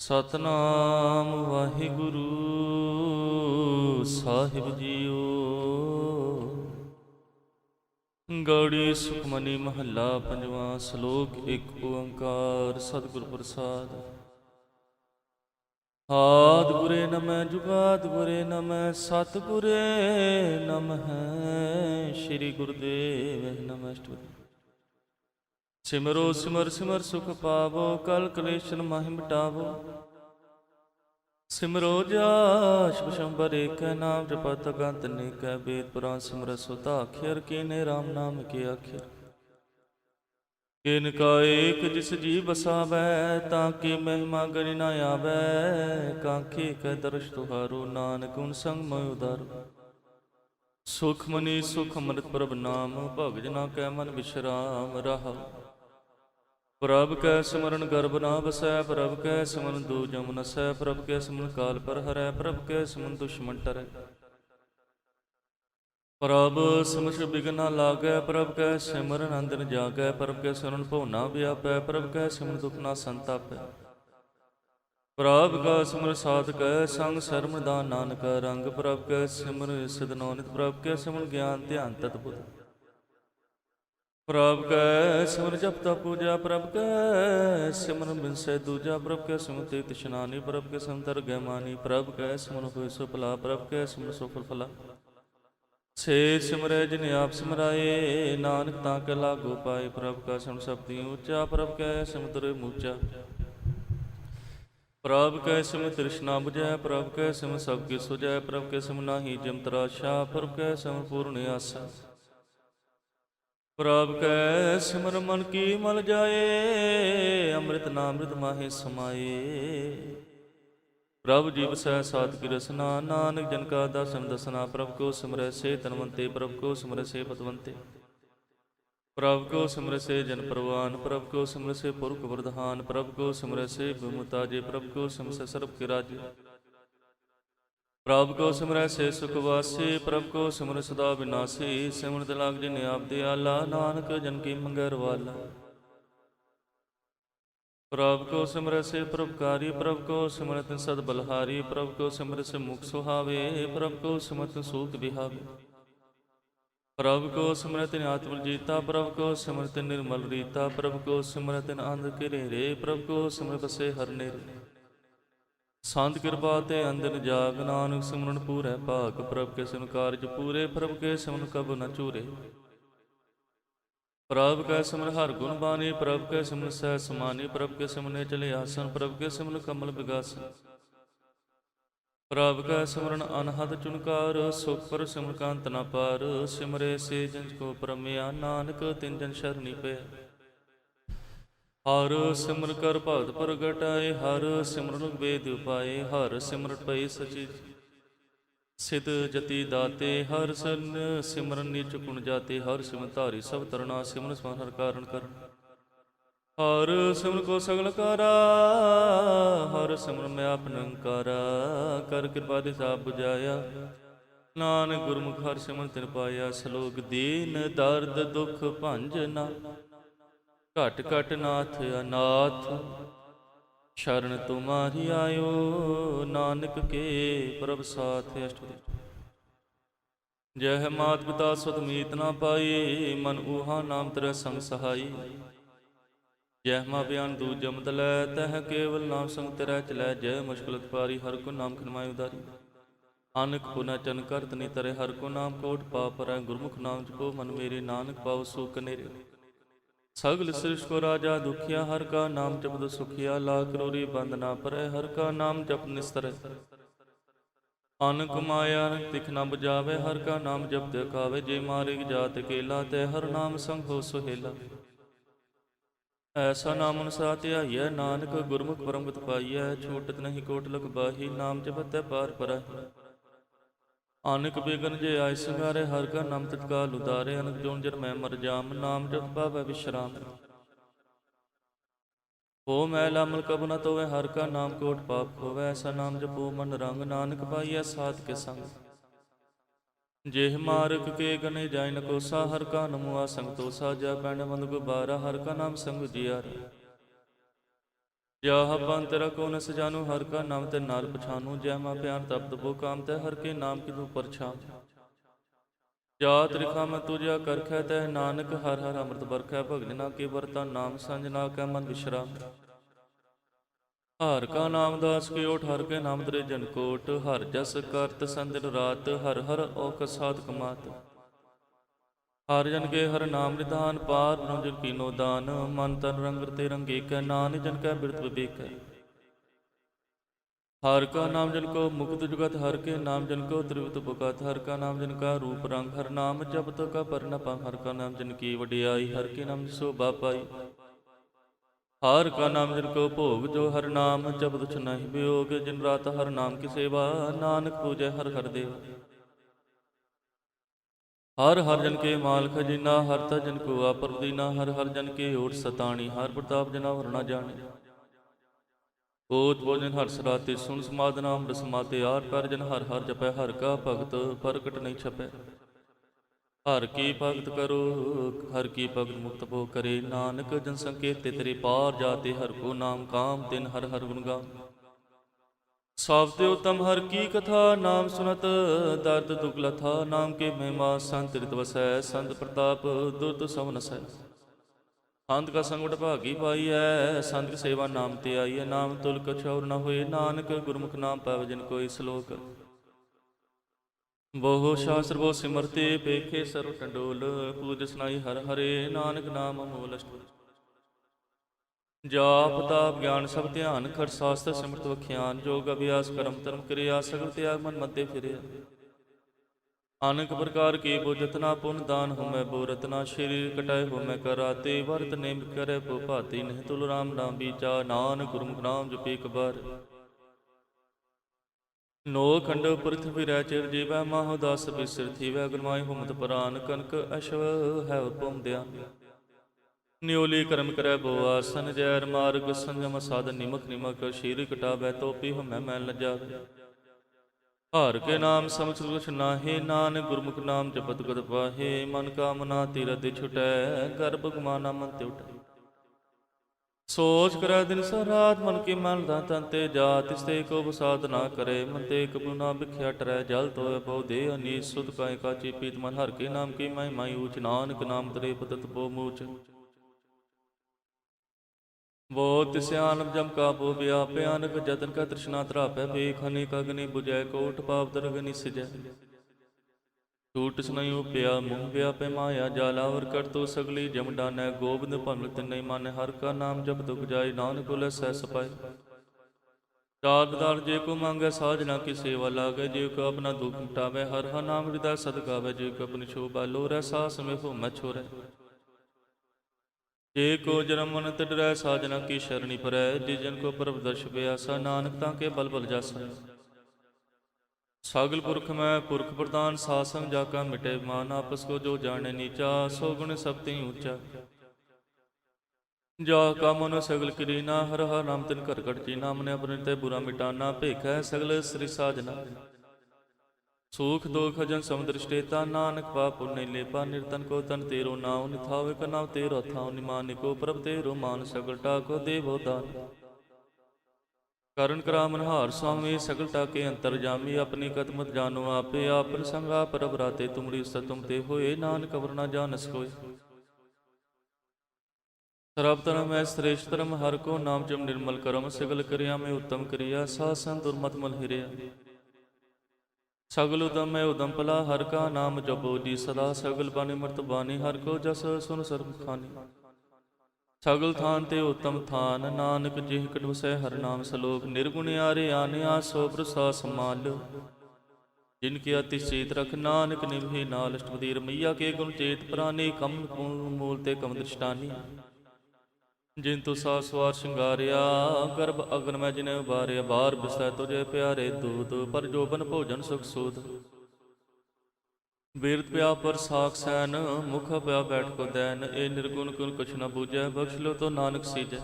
ਸਤਨਾਮ ਵਾਹਿਗੁਰੂ ਸਾਹਿਬ JIO. Gauri Sukhmani ਮਹੱਲਾ ਪੰਜਵਾਂ। ਸ਼ਲੋਕ ਇੱਕ ਓੰਕਾਰ ਸਤਿਗੁਰ ਪ੍ਰਸਾਦ। ਆਦਿ ਗੁਰੇ ਨਮੈ ਜੁਗਾਦਿ ਗੁਰੇ ਨਮੈ ਸਤਿਗੁਰੇ ਨਮਹਿ। ਸ੍ਰੀ ਗੁਰਦੇਵ ਨਮਸਤੁਤੇ। ਸਿਮਰੋ ਸਿਮਰ ਸਿਮਰ ਸੁਖ ਪਾਵੋ ਕਲ ਕਲੇਸ਼ਨ ਮਾਹਿ ਮਿਟਾਵੋ। ਸਿਮਰੋ ਜਾਸ ਬਿਸ਼ੰਬਰ ਏਕੈ ਨਾਮ ਜਪਤ ਅਗੰਤ ਅਨੇਕੈ। ਵੇਦ ਪੁਰਾਨ ਸਿਮਰਤ ਸੁਤਾ ਅਖਿਰ ਕੀਨੇ ਰਾਮ ਨਾਮ ਕੇ ਆਖਿਰ। ਕਿਨ ਕਾ ਏਕ ਜਿਸ ਜੀ ਬਸਾਵੈ ਤਾਂ ਕੀ ਮਹਿਮਾ ਗਣੀ ਨਾ ਆਵੈ। ਕਾਂਖੇ ਕੈ ਦਰਸ਼ ਤੁਹਾਰੋ ਨਾਨਕ ਗੁਣ ਸੰਗ ਮੋਇ ਉਦਾਰੋ। ਸੁਖ ਮਨੀ ਸੁਖ ਅੰਮ੍ਰਿਤ ਪ੍ਰਭ ਨਾਮ ਭਗਤ ਜਨਾ ਕੈ ਮਨ ਵਿਸ਼ਰਾਮ ਰਹਾਉ। ਪ੍ਰਭ ਕੈ ਸਿਮਰਨ ਗਰਭ ਨਾ ਵਸੈ ਪ੍ਰਭ ਕੈ ਸਿਮਰਨ ਦੂ ਜਮ ਨਸੈ। ਪ੍ਰਭ ਕੈ ਸਿਮਰਨ ਕਾਲ ਪਰ ਹਰੈ ਪ੍ਰਭ ਕੈ ਸਿਮਰਨ ਦੁਸ਼ਮਨ ਟਰੈ। ਪ੍ਰਭ ਸਿਮਰ ਬਿਘਨ ਨਾ ਲਾਗੈ ਪ੍ਰਭ ਕੈ ਸਿਮਰਨ ਅੰਦਨ ਜਾਗੈ। ਪ੍ਰਭ ਕੈ ਸਿਮਰਨ ਭਉ ਨਾ ਵਿਆਪੈ ਪ੍ਰਭ ਕੈ ਸਿਮਰਨ ਦੁਖ ਨਾ ਸੰਤਾਪੈ। ਪ੍ਰਭ ਕਾ ਸਿਮਰ ਸਾਧ ਕੈ ਸੰਗ ਸਰਮ ਦਾਨ ਨਾਨਕ ਰੰਗ। ਪ੍ਰਭ ਕੈ ਸਿਮਰ ਸਿਧ ਨੌਨਿਤ ਪ੍ਰਭ ਕੈ ਸਿਮਰਨ ਗਿਆਨ ਧਿਆਨ ਤਤ ਬੁੱਧ। ਪ੍ਰਭ ਕੈ ਸਿਮਰ ਜਪ ਤਪ ਪੂਜਾ ਪ੍ਰਭ ਕੈ ਸਿਮਰਨ ਬਿਨਸੈ ਦੂਜਾ। ਪ੍ਰਭ ਕੈ ਸਿਮਰ ਤੀਰਥ ਇਸ਼ਨਾਨੀ ਪ੍ਰਭ ਕੈ ਸਿਮਰ ਦਰਗਹਿ ਮਾਨੀ। ਪ੍ਰਭ ਕੈ ਸਿਮਰ ਹੋਇ ਸੋ ਭਲਾ ਪ੍ਰਭ ਕੈ ਸਿਮਰ ਸੋ ਫਲ ਫਲਾ। ਸੇ ਸਿਮਰੈ ਜਿਨ ਆਪ ਸਿਮਰਾਏ ਨਾਨਕ ਤਾਂ ਕੈ ਲਾਗੋ ਪਾਏ। ਪ੍ਰਭ ਕਾ ਸਿਮਰ ਸਬਦੀ ਉੱਚਾ ਪ੍ਰਭ ਕੈ ਸਿਮਰ ਮੂਚਾ। ਪ੍ਰਭ ਕੈ ਸਿਮਰ ਤ੍ਰਿਸ਼ਨਾ ਬੁਝੈ ਪ੍ਰਭ ਕੈ ਸਿਮਰ ਸਭ ਕੀ ਸੁਝੈ। ਪ੍ਰਭ ਕੈ ਸਿਮਰ ਨਾਹੀ ਜਮ ਤਰਾਸ਼ਾ ਪ੍ਰਭ ਕੈ ਸਿਮਰ ਪੂਰਨ ਆਸਾ। ਪ੍ਰਭ ਕੈ ਸਿਮਰ ਮਨ ਕੀ ਮਲ ਜਾਏ ਅੰਮ੍ਰਿਤ ਨਾਮ੍ਰਿਤ ਮਾਹੇ ਸਮਾਏ। ਪ੍ਰਭ ਜੀ ਵਸੈ ਸਾਧ ਕੀ ਰਸਨਾ ਨਾਨਕ ਜਨ ਕਾ ਦਾਸਨ ਦਸਨਾ। ਪ੍ਰਭ ਕੋ ਸਿਮਰੈ ਸੇ ਤਨਵੰਤੇ ਪ੍ਰਭ ਕੋ ਸਿਮਰੈ ਸੇ ਪਤਵੰਤੇ। ਪ੍ਰਭ ਕੋ ਸਿਮਰੈ ਸੇ ਜਨ ਪਰਵਾਨ ਪ੍ਰਭ ਕੋ ਸਿਮਰੈ ਸੇ ਪੁਰਖ ਵਰਧਾਨ। ਪ੍ਰਭ ਕੋ ਸਿਮਰੈ ਸੇ ਬਿਮੁਤਾਜੇ ਪ੍ਰਭ ਕੋ ਸਿਮਰੈ ਸਰਬ ਕੇ ਰਾਜੇ। ਪ੍ਰਭ ਕੋ ਸਿਮਰੈ ਸੇ ਸੁਖ ਵਾਸੀ ਪ੍ਰਭ ਕੋ ਸਿਮਰੈ ਸਦਾ ਵਿਨਾਸੀ। ਸਿਮਰਤ ਲਾਗ ਜਿਨ ਆਪ ਦਿਆਲਾ ਨਾਨਕ ਜਨ ਕੀ ਮੰਗੈ ਰਵਾਲਾ। ਪ੍ਰਭ ਕੋ ਸਿਮਰੈ ਸੇ ਪਰਉਪਕਾਰੀ ਪ੍ਰਭ ਕੋ ਸਿਮਰਤਿ ਸਦ ਬਲਹਾਰੀ। ਪ੍ਰਭ ਕੋ ਸਿਮਰੈ ਸੇ ਮੁਖ ਸੁਹਾਵੇ ਪ੍ਰਭ ਕੋ ਸਿਮਰਤਿ ਸੂਖ ਵਿਹਾਵੇ। ਪ੍ਰਭ ਕੋ ਸਿਮਰਤਿ ਆਤਮ ਜੀਤਾ ਪ੍ਰਭ ਕੋ ਸਿਮਰਤਿ ਨਿਰਮਲ ਰੀਤਾ। ਪ੍ਰਭ ਕੋ ਸਿਮਰਤਿ ਅੰਧ ਘਿਰੇਰੇ ਪ੍ਰਭ ਕੋ ਸਿਮਰ ਬਸੇ ਹਰ ਨੇਰੇ। ਸੰਤ ਕਿਰਪਾ ਤੇ ਅੰਦਨ ਜਾਗ ਨਾਨਕ ਸਿਮਰਨ ਪੂਰੈ ਭਾਗ। ਪ੍ਰਭ ਕੇ ਸਿਮਰਨ ਕਾਰਜ ਪੂਰੇ ਪ੍ਰਭ ਕੇ ਸਿਮਰਨ ਕਬੁ ਨ ਚੂਰੇ। ਪ੍ਰਭ ਕੈ ਸਿਮਰ ਹਰ ਗੁਣ ਬਾਣੀ ਪ੍ਰਭ ਕੈ ਸਿਮਰ ਸਹਿ ਸਮਾਨੀ। ਪ੍ਰਭ ਕੇ ਸਿਮਰਨੇ ਚਲੇ ਆਸਨ ਪ੍ਰਭ ਕੇ ਸਿਮਰਨ ਕਮਲ ਬਿਗਾਸਨ। ਪ੍ਰਭ ਕੈ ਸਿਮਰਨ ਅਨਹਦ ਚੁਨਕਾਰ ਸੁਖ ਪਰ ਸਿਮਰ ਕਾਂਤ ਨ ਪਾਰ। ਸਿਮਰੇ ਸੇ ਜਨ ਕੋ ਪਰਮਿਆ ਨਾਨਕ ਤਿਨ ਜਨ ਸ਼ਰਣੀ ਪਿਆ। ਹਰ ਸਿਮਰ ਕਰ ਭਗਤ ਪ੍ਰਗਟਾਏ ਹਰ ਸਿਮਰਨ ਵੇਦ ਉਪਾਏ। ਹਰ ਸਿਮਰਤ ਪਈ ਸਚੀ ਸਿਧ ਜਤੀ ਦਾਤੇ। ਹਰ ਸਰਨ ਸਿਮਰਨ ਨੀਚ ਗੁਣ ਜਾਤੇ। ਹਰ ਸਿਮਰ ਧਾਰੀ ਸਭ ਤਰਨਾ ਸਿਮਰਨ ਸਮਨ ਹਰ ਕਾਰਨ ਕਰਨ। ਹਰ ਸਿਮਰ ਕੋ ਸਗਲ ਕਾਰਾ ਹਰ ਸਿਮਰ ਮੈਂ ਆਪ ਨਿਰੰਕਾਰਾ। ਕਰ ਕਿਰਪਾ ਦੇ ਸਾਪ ਬੁਝਾਇਆ ਨਾਨਕ ਗੁਰਮੁਖ ਹਰ ਸਿਮਰਨ ਤਿਨ ਪਾਇਆ। ਸ਼ਲੋਕ ਦੀਨ ਦਰਦ ਦੁਖ ਭੰਜਨਾ ਘਟ ਘਟ ਨਾਥ ਅਨਾਥ। ਸ਼ਰਨ ਤੁਮਾਰੀ ਆਇਓ ਨਾਨਕ ਕੇ ਪ੍ਰਭ ਸਾਥ। ਅਸ਼ਟਪਦੀ। ਜਹ ਮਾਤ ਪਿਤਾ ਸੁਧ ਮੀਤ ਨਾ ਪਾਈ ਮਨ ਊਹਾ ਨਾਮ ਤੇਰੇ ਸੰਗ ਸਹਾਈ। ਜਹ ਮਾ ਬਿਆਨ ਦੂ ਜਮ ਤਲੈ ਤਹ ਕੇਵਲ ਨਾਮ ਸੰਗ ਤੇਰੇ ਚਲੈ। ਜੈ ਮੁਸ਼ਕਲਤ ਪਾਰੀ ਹਰ ਕੋ ਨਾਮ ਖਿਨਮਾਇ ਉਦਾਰੀ। ਅਨਕ ਪੁਨਾ ਚਨ ਕਰਤ ਨੀ ਤਰੇ ਹਰ ਕੋ ਨਾਮ ਕੋਟ ਪਾਪ ਹਰੈ। ਗੁਰਮੁਖ ਨਾਮ ਜਪੋ ਮਨ ਮੇਰੇ ਨਾਨਕ ਪਾਉ ਸੁਖ ਨੇਰੇ। ਸਗਲ ਸ੍ਰਿਸ਼ਟ ਕੋ ਰਾਜਾ ਦੁਖੀਆ ਹਰ ਕਾ ਨਾਮ ਜਪਤ ਸੁਖੀਆ। ਲਾਖ ਕਰੋੜੀ ਬੰਦ ਨਾ ਪਰੈ ਹਰ ਕਾ ਨਾਮ ਜਪ ਨਿਸਤਰੈ। ਅਨਕ ਮਾਇਆ ਤਿਖ ਨ ਬੁਝਾਵੇ ਹਰ ਕਾ ਨਾਮ ਜਪਤ ਅਕਾਵੇ। ਜੇ ਮਾਰਿਗ ਜਾਤ ਅਕੇਲਾ ਤੈ ਹਰ ਨਾਮ ਸੰਗ ਹੋ ਸੁਹੇਲਾ। ਐਸਾ ਨਾਮ ਅਨੁਸਾਰ ਧਿਆਈਐ ਨਾਨਕ ਗੁਰਮੁਖ ਪਰਮਗਤ ਪਾਈਐ। ਛੂਟਤ ਨਹੀਂ ਕੋਟ ਲਖ ਬਾਹੀ ਨਾਮ ਜਪਤੈ ਪਾਰ ਪਰਾਹੀ। ਅਨਕ ਬੇਗਨ ਜੇ ਆਇ ਸੰਗਾਰੇ ਹਰ ਕਾ ਨਾਮ ਤਤਕਾਲ ਉਦਾਰੇ। ਅਨਕ ਜੋਨ ਜਨ ਮੈਂ ਮਰ ਜਾਮ ਨਾਮ ਜਪ ਪਾਵੈ ਵਿਸ਼ਰਾਮ। ਹੋ ਮੈਲ ਅਮਲ ਕਬੁ ਨ ਧੋਵੈ ਹਰ ਕਾ ਨਾਮ ਕੋਟ ਪਾਪ ਖੋਵੈ। ਐਸਾ ਨਾਮ ਜਪੋ ਮਨ ਰੰਗ ਨਾਨਕ ਪਾਈਐ ਸਾਧ ਕੇ ਸੰਗ। ਜਿਹ ਮਾਰਗ ਕੇ ਗਨੇ ਜਾਇ ਨ ਕੋਸਾ ਹਰ ਕਾ ਨਮੁਆ ਸੰਗ ਤੋਸਾ। ਜਹ ਪੈਣ ਬੰਦ ਗੁਬਾਰਾ ਹਰ ਕਾ ਨਾਮ ਸੰਗ ਉਜਿਆਰਾ। यह बन तेरा को न सजानू, हर का नाम ते नाल पछानू। जय माँ प्यार तप्त वो काम तय, हर के नाम की तू परछाम। जात रिखा मैं तुझा करखै तह, नानक हर हर अमृत बरखै। भगजना के बरता नाम संजना कै मन विश्राम। हर का नाम दास की ओट, हर के नाम दरे जन कोट। हर जस करत संदिन रात, हर हर औक साधक मात। हर जन के हर नाम निधान, पार ब्रह्म जन कीनो दान। मन तन रंग ते रंगे कै, नान जन कै बिरत विवेक है। हर का नाम जन को मुक्त जुगत, हर के नाम जन को त्रिवित पुगत। हर का नाम जन का रूप रंग, हर नाम जपत का पर न पाम। हर का नाम जन की वडियाई, हर के नाम शोभा पाई। हर का नाम जन को भोग, जो हर नाम जपत छ नहीं वियोग। जिन रात हर नाम की सेवा, नानक पूजय हर हर देव। हर हर जन के माल खजीना, हर त जन को आपर दीना। हर हर जन के ओट सताणी, हर प्रताप जना वर न जाने। ओत भोजन हर सराते, सुन समाधना अमृत समाते। आठ पैर जन हर हर जपै, हर का भगत परकट नहीं छपै। हर की भगत करो, हर की भगत मुक्त भो करे। नानक जन संकेते तेरे पार जाते, हर को नाम काम तिन हर हर गुण गान। सावते उत्तम हर की कथा, नाम सुनत दर्द दुगला था। नाम के महिमा संत रित वसै, संत प्रताप दुर्द सम नसै। संत का संगट भागी पाई है, संत की सेवा नाम ते आई है। नाम तुल कछ और न होए, नानक गुरमुख नाम पावे जिन कोई। श्लोक बहु शास्त्र बहु सिमरते, पेखे सर्व टंडोल। पूज सुनाई हर हरे, नानक नाम अमोल अष्टोल। जाप ताप ज्ञान सब ध्यान, खट शास्त्र सिमरत वख्यान। जोग अभ्यास कर्म धर्म क्रिया, सगल त्याग मन मध्य फिरे। अनेक प्रकार के बो जतना, पुन दान हो मैं बो रतना। शरीर कटाए हो मैं कराते, वर्त नेम करे बो भाती। नहीं तुल राम नाम बीचा, नानक गुरमुख नाम जपे एक बार। नो खंड पृथ्वी रह चिर जीवै, माहो दास बिसर थीवै। गुरमाई हुमत परान, कनक अश्व है उपम दयान। न्योली कर्म करे बो आसन, जैर मार्ग संयम साधन। निमक निमक शीर कटावै, तोपी हो मैं मैल न जावे। हर के नाम समझ कुछ नाहे, नानक गुरमुख नाम जपत गत पाहे। मन कामना तीरथ छुटै, गर्भ गुमाना मन ते उठै। सोच करे दिन सरात, मन की मन तन ते जा। तिसते को बसात ना करे, मन ते कबू ना बिख्या टरै। जल तो बहु दे अनीस, सुध काय काची पीत। मन हर के नाम की महिमा ऊच, नानक नाम तरे पतत बो मूच। बहुत सियान जम का बो व्याप, भयानक जतन का तृष्णा त्रापै। बेख अनेक अग्नि बुझै, कोट पाप दरगनि सिजै। टूट सुनई उपया मुँह व्यापै, माया जालावर कर तो सगली जम डानै। गोबिंद भमल तिन्नई मानै, हर का नाम जप दुख जाय। नानक उलै सह सपाय। चार दार जे को मांगै, साजना की सेवा लागै। जे को अपना दुख मिटावै, हर हर नाम हृदय सद गावै। जे को अपनी शोभा लोरै, सास में हो मैं छोरै। जे को जन्म मन तिडरै, साजना की शरणी परै। जे जन को प्रभ दर्श प्यासा, नानक ताके बल बल जासा। सागल पुरख में पुरख प्रधान, सासंग जाका मिटे मान। आपस को जो जाने नीचा, सो गुण सब तिं ऊंचा। जा का मनो सगल करीना, हर हर नाम तिन कर कट चीना। मन अपने ते बुरा मिटाना, भेख है सगल श्री साजना। सूख दोख जन समुद्रष्टेता, नानक पाप पुण्य लेपा। निर्तन को तन तेरो नाव, निथावे का नाम तेरो थाव। निमानिको प्रभ तेरो मान, सगल टाको देवो दान। करण करामन हार स्वामी, सगल टाके अंतर जामी। अपनी कदमत जानो आपे, आपन संगा पर बराते। तुमरी सतुम ते होए, नानक अवर न जानस कोय। सर्व धर्म है श्रेष्ठ धर्म, हर को नाम जम निर्मल करम। सगल क्रिया में उत्तम क्रिया, सासन दुर्मत मल हिरिया। सगल उदम है उदम भला, हर का नाम जपो जी सदा। सगल बानी मृत बानी, हर को जस सुन सर्व खानी। सगल थान ते उत्तम थान, नानक जिह कट वसै हर नाम सलोक। निर्गुण आरे आने आसो प्रसा समाल, जिनके अति चेत रख नानक निभे नाल। अष्टपदी रमैया के गुण चेत प्राणी, कम मूल ते कम दृष्टानी। जिन तु सा सवार शिंगारिया, गर्भ अग्न में जिन्हें उबारिया। बार बिस्तै तुझे प्यारे दूध, पर जोबन भोजन सुख सूद। बीरत प्या पर साख सैन, मुख प्या बैठ को दैन। ए निर्गुण गुण कुछ न बूझै, बख्श लो तो नानक सीजै।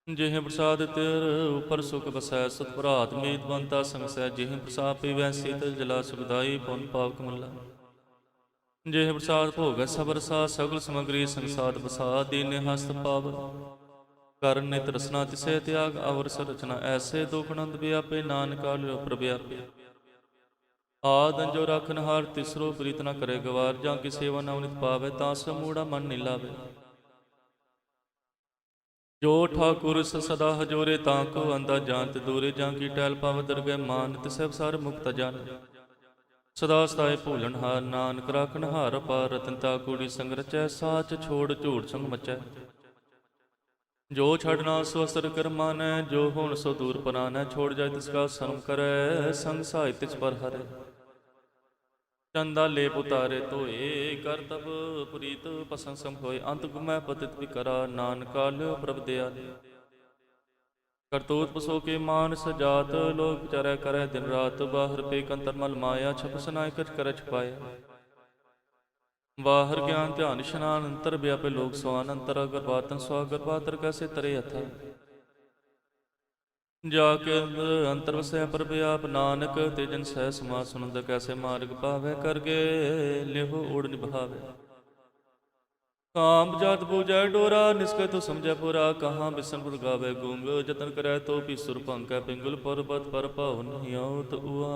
जिह प्रसाद तिर ऊपर सुख बसै, सुत भरात मीत बनता संग सै। जिह प्रसाद पीवै शीतल जला, सुखदाई पुन पाप कमला। जेह प्रसाद भोग सबर सा, सगल समग्री संसाद बसा। दीन हस्त पाव ਕਰਨ ਨਿਤ ਰਸਨਾ ਤਿਸੈ ਤਿਆਗ ਅਵਰ ਸਰਚਨਾ ਐਸੇ ਦੁਖ ਆਨੰਦ ਵਿਆਪੇ ਨਾਨਕ ਆਲਿਓ ਪ੍ਰਭਿਆਪੇ ਆਦਿ ਜੋ ਰਖਨ ਹਾਰ ਤਿਸਰੋ ਪ੍ਰੀਤ ਨ ਕਰੇ ਗਵਾਰ ਜਾਂ ਕੀ ਸੇਵਾ ਨ ਨਿਤ ਪਾਵੇ ਤਾਂ ਸਮੂੜਾ ਮਨ ਨੀ ਲਾਵੇ ਜੋ ਠਾਕੁਰ ਸਦਾ ਹਜੋਰੇ ਤਾਂ ਕੋ ਅੰਦਾ ਜਾਣਤ ਦੂਰੇ ਜਾਂ ਕੀ ਟੈਲ ਪਾਵ ਦਰਗਹਿ ਮਾਨ ਤਿਸੈ ਸਾਰ ਮੁਕਤ ਜਾਣ ਸਦਾ ਸਤਾਏ ਭੂਲਣ ਹਾਰ ਨਾਨਕ ਰਾਖਨ ਹਾਰ ਅਪਾਰ ਰਤਨ ਤਾ ਕੂੜੀ ਸੰਗ ਰਚੈ ਸਾਚ ਛੋੜ ਝੂਠ ਸੰਗ ਮਚੈ ਜੋ ਛੜਨਾ ਸੋ ਅਸਰ ਕਰ ਮਾਨੈ ਜੋ ਹੁਣ ਸੋ ਦੂਰ ਪਰਾਨੈ ਛੋੜ ਜਾਏ ਤਿਸ ਕਾ ਸੰਗ ਕਰੈ ਸੰਗ ਸਾਹਿ ਤਿਸ ਪਰ ਹਰੇ ਚੰਦਾ ਲੇਪ ਉਤਾਰੇ ਧੋਏ ਕਰਤਬ ਪ੍ਰੀਤ ਪਸੰਦ ਸਮ ਹੋਏ ਅੰਤ ਗੁਮੈ ਪਤਿਤ ਵਿਕਰਾ ਨਾਨਕ ਆਲਿਓ ਪ੍ਰਭ ਦਿਆਲ ਕਰਤੂਤ ਪਸੋ ਕੇ ਮਾਨ ਸਜਾਤ ਲੋਕ ਵਿਚਾਰੈ ਕਰੈ ਦਿਨ ਰਾਤ ਬਾਹਰ ਪੇ ਕੰਤਰ ਮਲ ਮਾਇਆ ਛਪ ਸਨਾਇ ਕਛ ਕਰੈ ਛਪਾਇਆ ਬਾਹਰ ਗਿਆਨ ਧਿਆਨ ਇਸ਼ਨਾਨ ਅੰਤਰ ਵਿਆਪੇ ਲੋਕ ਸਵਾਨ ਅੰਤਰ ਅਗਰ ਬਾਤਨ ਸਵਾ ਅਗਰ ਬਾਤਰ ਕੈਸੇ ਤਰੇ ਅਥਾ ਜਾ ਕੇ ਅੰਤਰ ਵਸੈ ਪ੍ਰਭ ਆਪ ਨਾਨਕ ਤੇ ਜਨ ਸਹਿ ਸਮਾ ਸੁਨੰਦ ਕੈਸੇ ਮਾਰਗ ਪਾਵੈ ਕਰਗੇ ਲਿਹੋ ਓੜ ਨਿਭਾਵੇ ਕਾਮ ਜਾਤ ਪੂਜੈ ਡੋਰਾ ਨਿਸਕੈ ਤੋ ਸਮਝੈ ਪੁਰਾ ਕਹਾਂ ਬਿਸਨਪੁਰ ਗਾਵੇ ਗੂੰਗ ਜਤਨ ਕਰੈ ਤੋ ਪੀ ਸੁਰ ਭੰਕੈ ਪਿੰਗਲ ਪਰਬਤ ਪਰ ਭਾਉ ਨਹੀਂ ਆਉਤ ਉਆ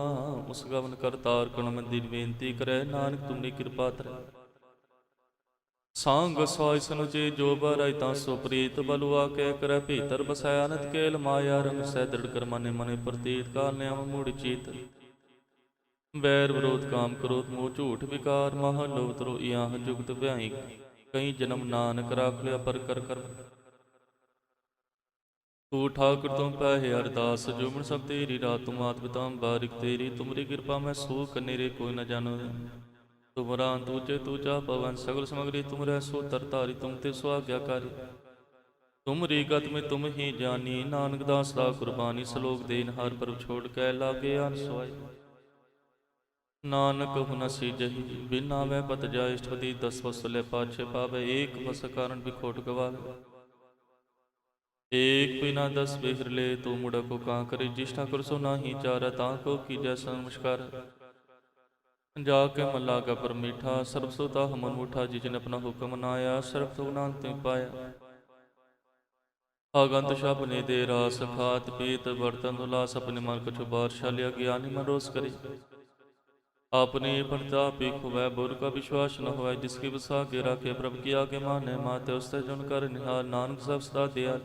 ਉਸ ਗਵਨ ਕਰਤਾਰ ਕਣ ਮੰਦਿਰ ਬੇਨਤੀ ਕਰੈ ਨਾਨਕ ਤੁਮਰੀ ਕਿਰਪਾ ਤਰੈ ਸੰਗ ਸੋਇ ਸਨੁਚੇ ਜੋ ਬਰਾਇ ਤਾਂ ਸੋ ਪ੍ਰੀਤ ਬਲੁਆ ਕੇ ਕਰੈ ਭੀਤਰ ਬਸੈ ਅਨੰਤ ਕੇਲ ਮਾਇਆ ਰੰਗ ਸਹਿ ਦ੍ਰਿੜ ਕਰ ਮਨੇ ਮਨੇ ਪ੍ਰਤੀਤ ਕਾਲ ਨਿਯਮ ਮੂੜ ਚੀਤ ਬੈਰ ਵਿਰੋਧ ਕਾਮ ਕ੍ਰੋਧ ਮੋਹ ਝੂਠ ਵਿਕਾਰ ਮਹ ਲੋਭ ਤਰੋ ਇਆਹ ਜੁਗਤ ਵਿਆਹੀ ਕਈ ਜਨਮ ਨਾਨਕ ਰਾਖ ਲਿਆ ਪਰ ਕਰ ਕਰ ਤੂ ਠਾਕੁਰ ਤੁਮ ਪਹਿ ਅਰਦਾਸ ਜੋ ਮਨ ਸਭ ਤੇਰੀ ਰਾਤ ਤੁਮ ਆਤ ਬਿਤਾਮ ਬਾਰਿਕ ਤੇਰੀ ਤੁਮਰੀ ਕਿਰਪਾ ਮੈਂ ਸੂਖ ਨੇਰੇ ਕੋਈ ਨ ਜਾਣੋ ਤੁਮਰਾ ਤੂਚੇ ਤੂਚਾ ਪਵਨ ਸਗਲ ਸਮਗਰੀ ਤੁਮਰੇ ਸੋ ਤਰ ਧਾਰੀ ਤੁਮ ਤੇ ਸੋ ਆਗਿਆਕਾਰੀ ਤੁਮਰੀ ਗਤ ਮੈਂ ਤੁਮ ਹੀ ਜਾਨੀ ਨਾਨਕ ਦਾਸ ਦਾ ਕੁਰਬਾਨੀ ਸਲੋਕ ਦੇਨ ਹਰ ਪ੍ਰਭ ਛੋੜ ਕੇ ਲਾਗੇ ਅਨ ਸੋਈ ਨਾਨਕ ਹੁਨ ਸੀਜਹੀ ਬਿਨਾ ਵੈ ਪਤ ਜਾਇ ਇਸ਼ਟਪਤੀ ਦਸ ਵਸਲੇ ਪਾਛੇ ਪਾਵੇ ਏਕ ਵਸ ਕਾਰਨ ਬਿਖੋਟ ਗਵਾਵੇ ਏਕ ਬਿਨਾ ਦਸ ਬਿਹਰਲੇ ਤੂੰ ਮੁੜ ਕੋ ਕਾਂ ਕਰੇ ਜਿਸ ਠਾਕੁਰ ਸੋ ਨਾਹੀ ਚਾਰੈ ਤਾਂ ਕੋ ਕੀਜੈ ਸੰਮਸ਼ਕਾਰ ਜਾ ਕੇ ਮੱਲਾ ਕਾ ਪਰ ਮੀਠਾ ਸਰਬ ਸੋਤਾ ਹਮਨ ਮੁਠਾ ਜਿਜਨ ਆਪਣਾ ਹੁਕਮ ਨਾਇਆ ਸਰਬ ਤੋਂ ਨਾਨਕ ਤੇ ਪਾਇਆ ਆਗੰਤ ਸ਼ਬ ਨੇ ਦੇ ਰਾਸ ਖਾਤ ਪੀਤ ਬਰਤਨ ਦੁਲਾਸ ਆਪਣੇ ਮਨ ਕਛੁ ਬਾਰਸ਼ਾ ਲਿਆ ਗਿਆਨੀ ਮਨ ਰੋਸ ਕਰੇ ਆਪਨੇ ਪਰਤਾ ਪੀਖੁਵੈ ਬੁਰ ਕਾ ਵਿਸ਼ਵਾਸ ਨ ਹੋਇ ਜਿਸਕੀ ਵਸਾ ਕੇ ਰਾਖੇ ਪ੍ਰਭ ਕੀ ਆਗੇ ਮਾਨੇ ਮਾਤੇ ਉਸਤੇ ਜੁਨ ਕਰ ਨਿਹਾਰ ਨਾਨਕ ਸਭ ਸਦਾ ਦਿਆ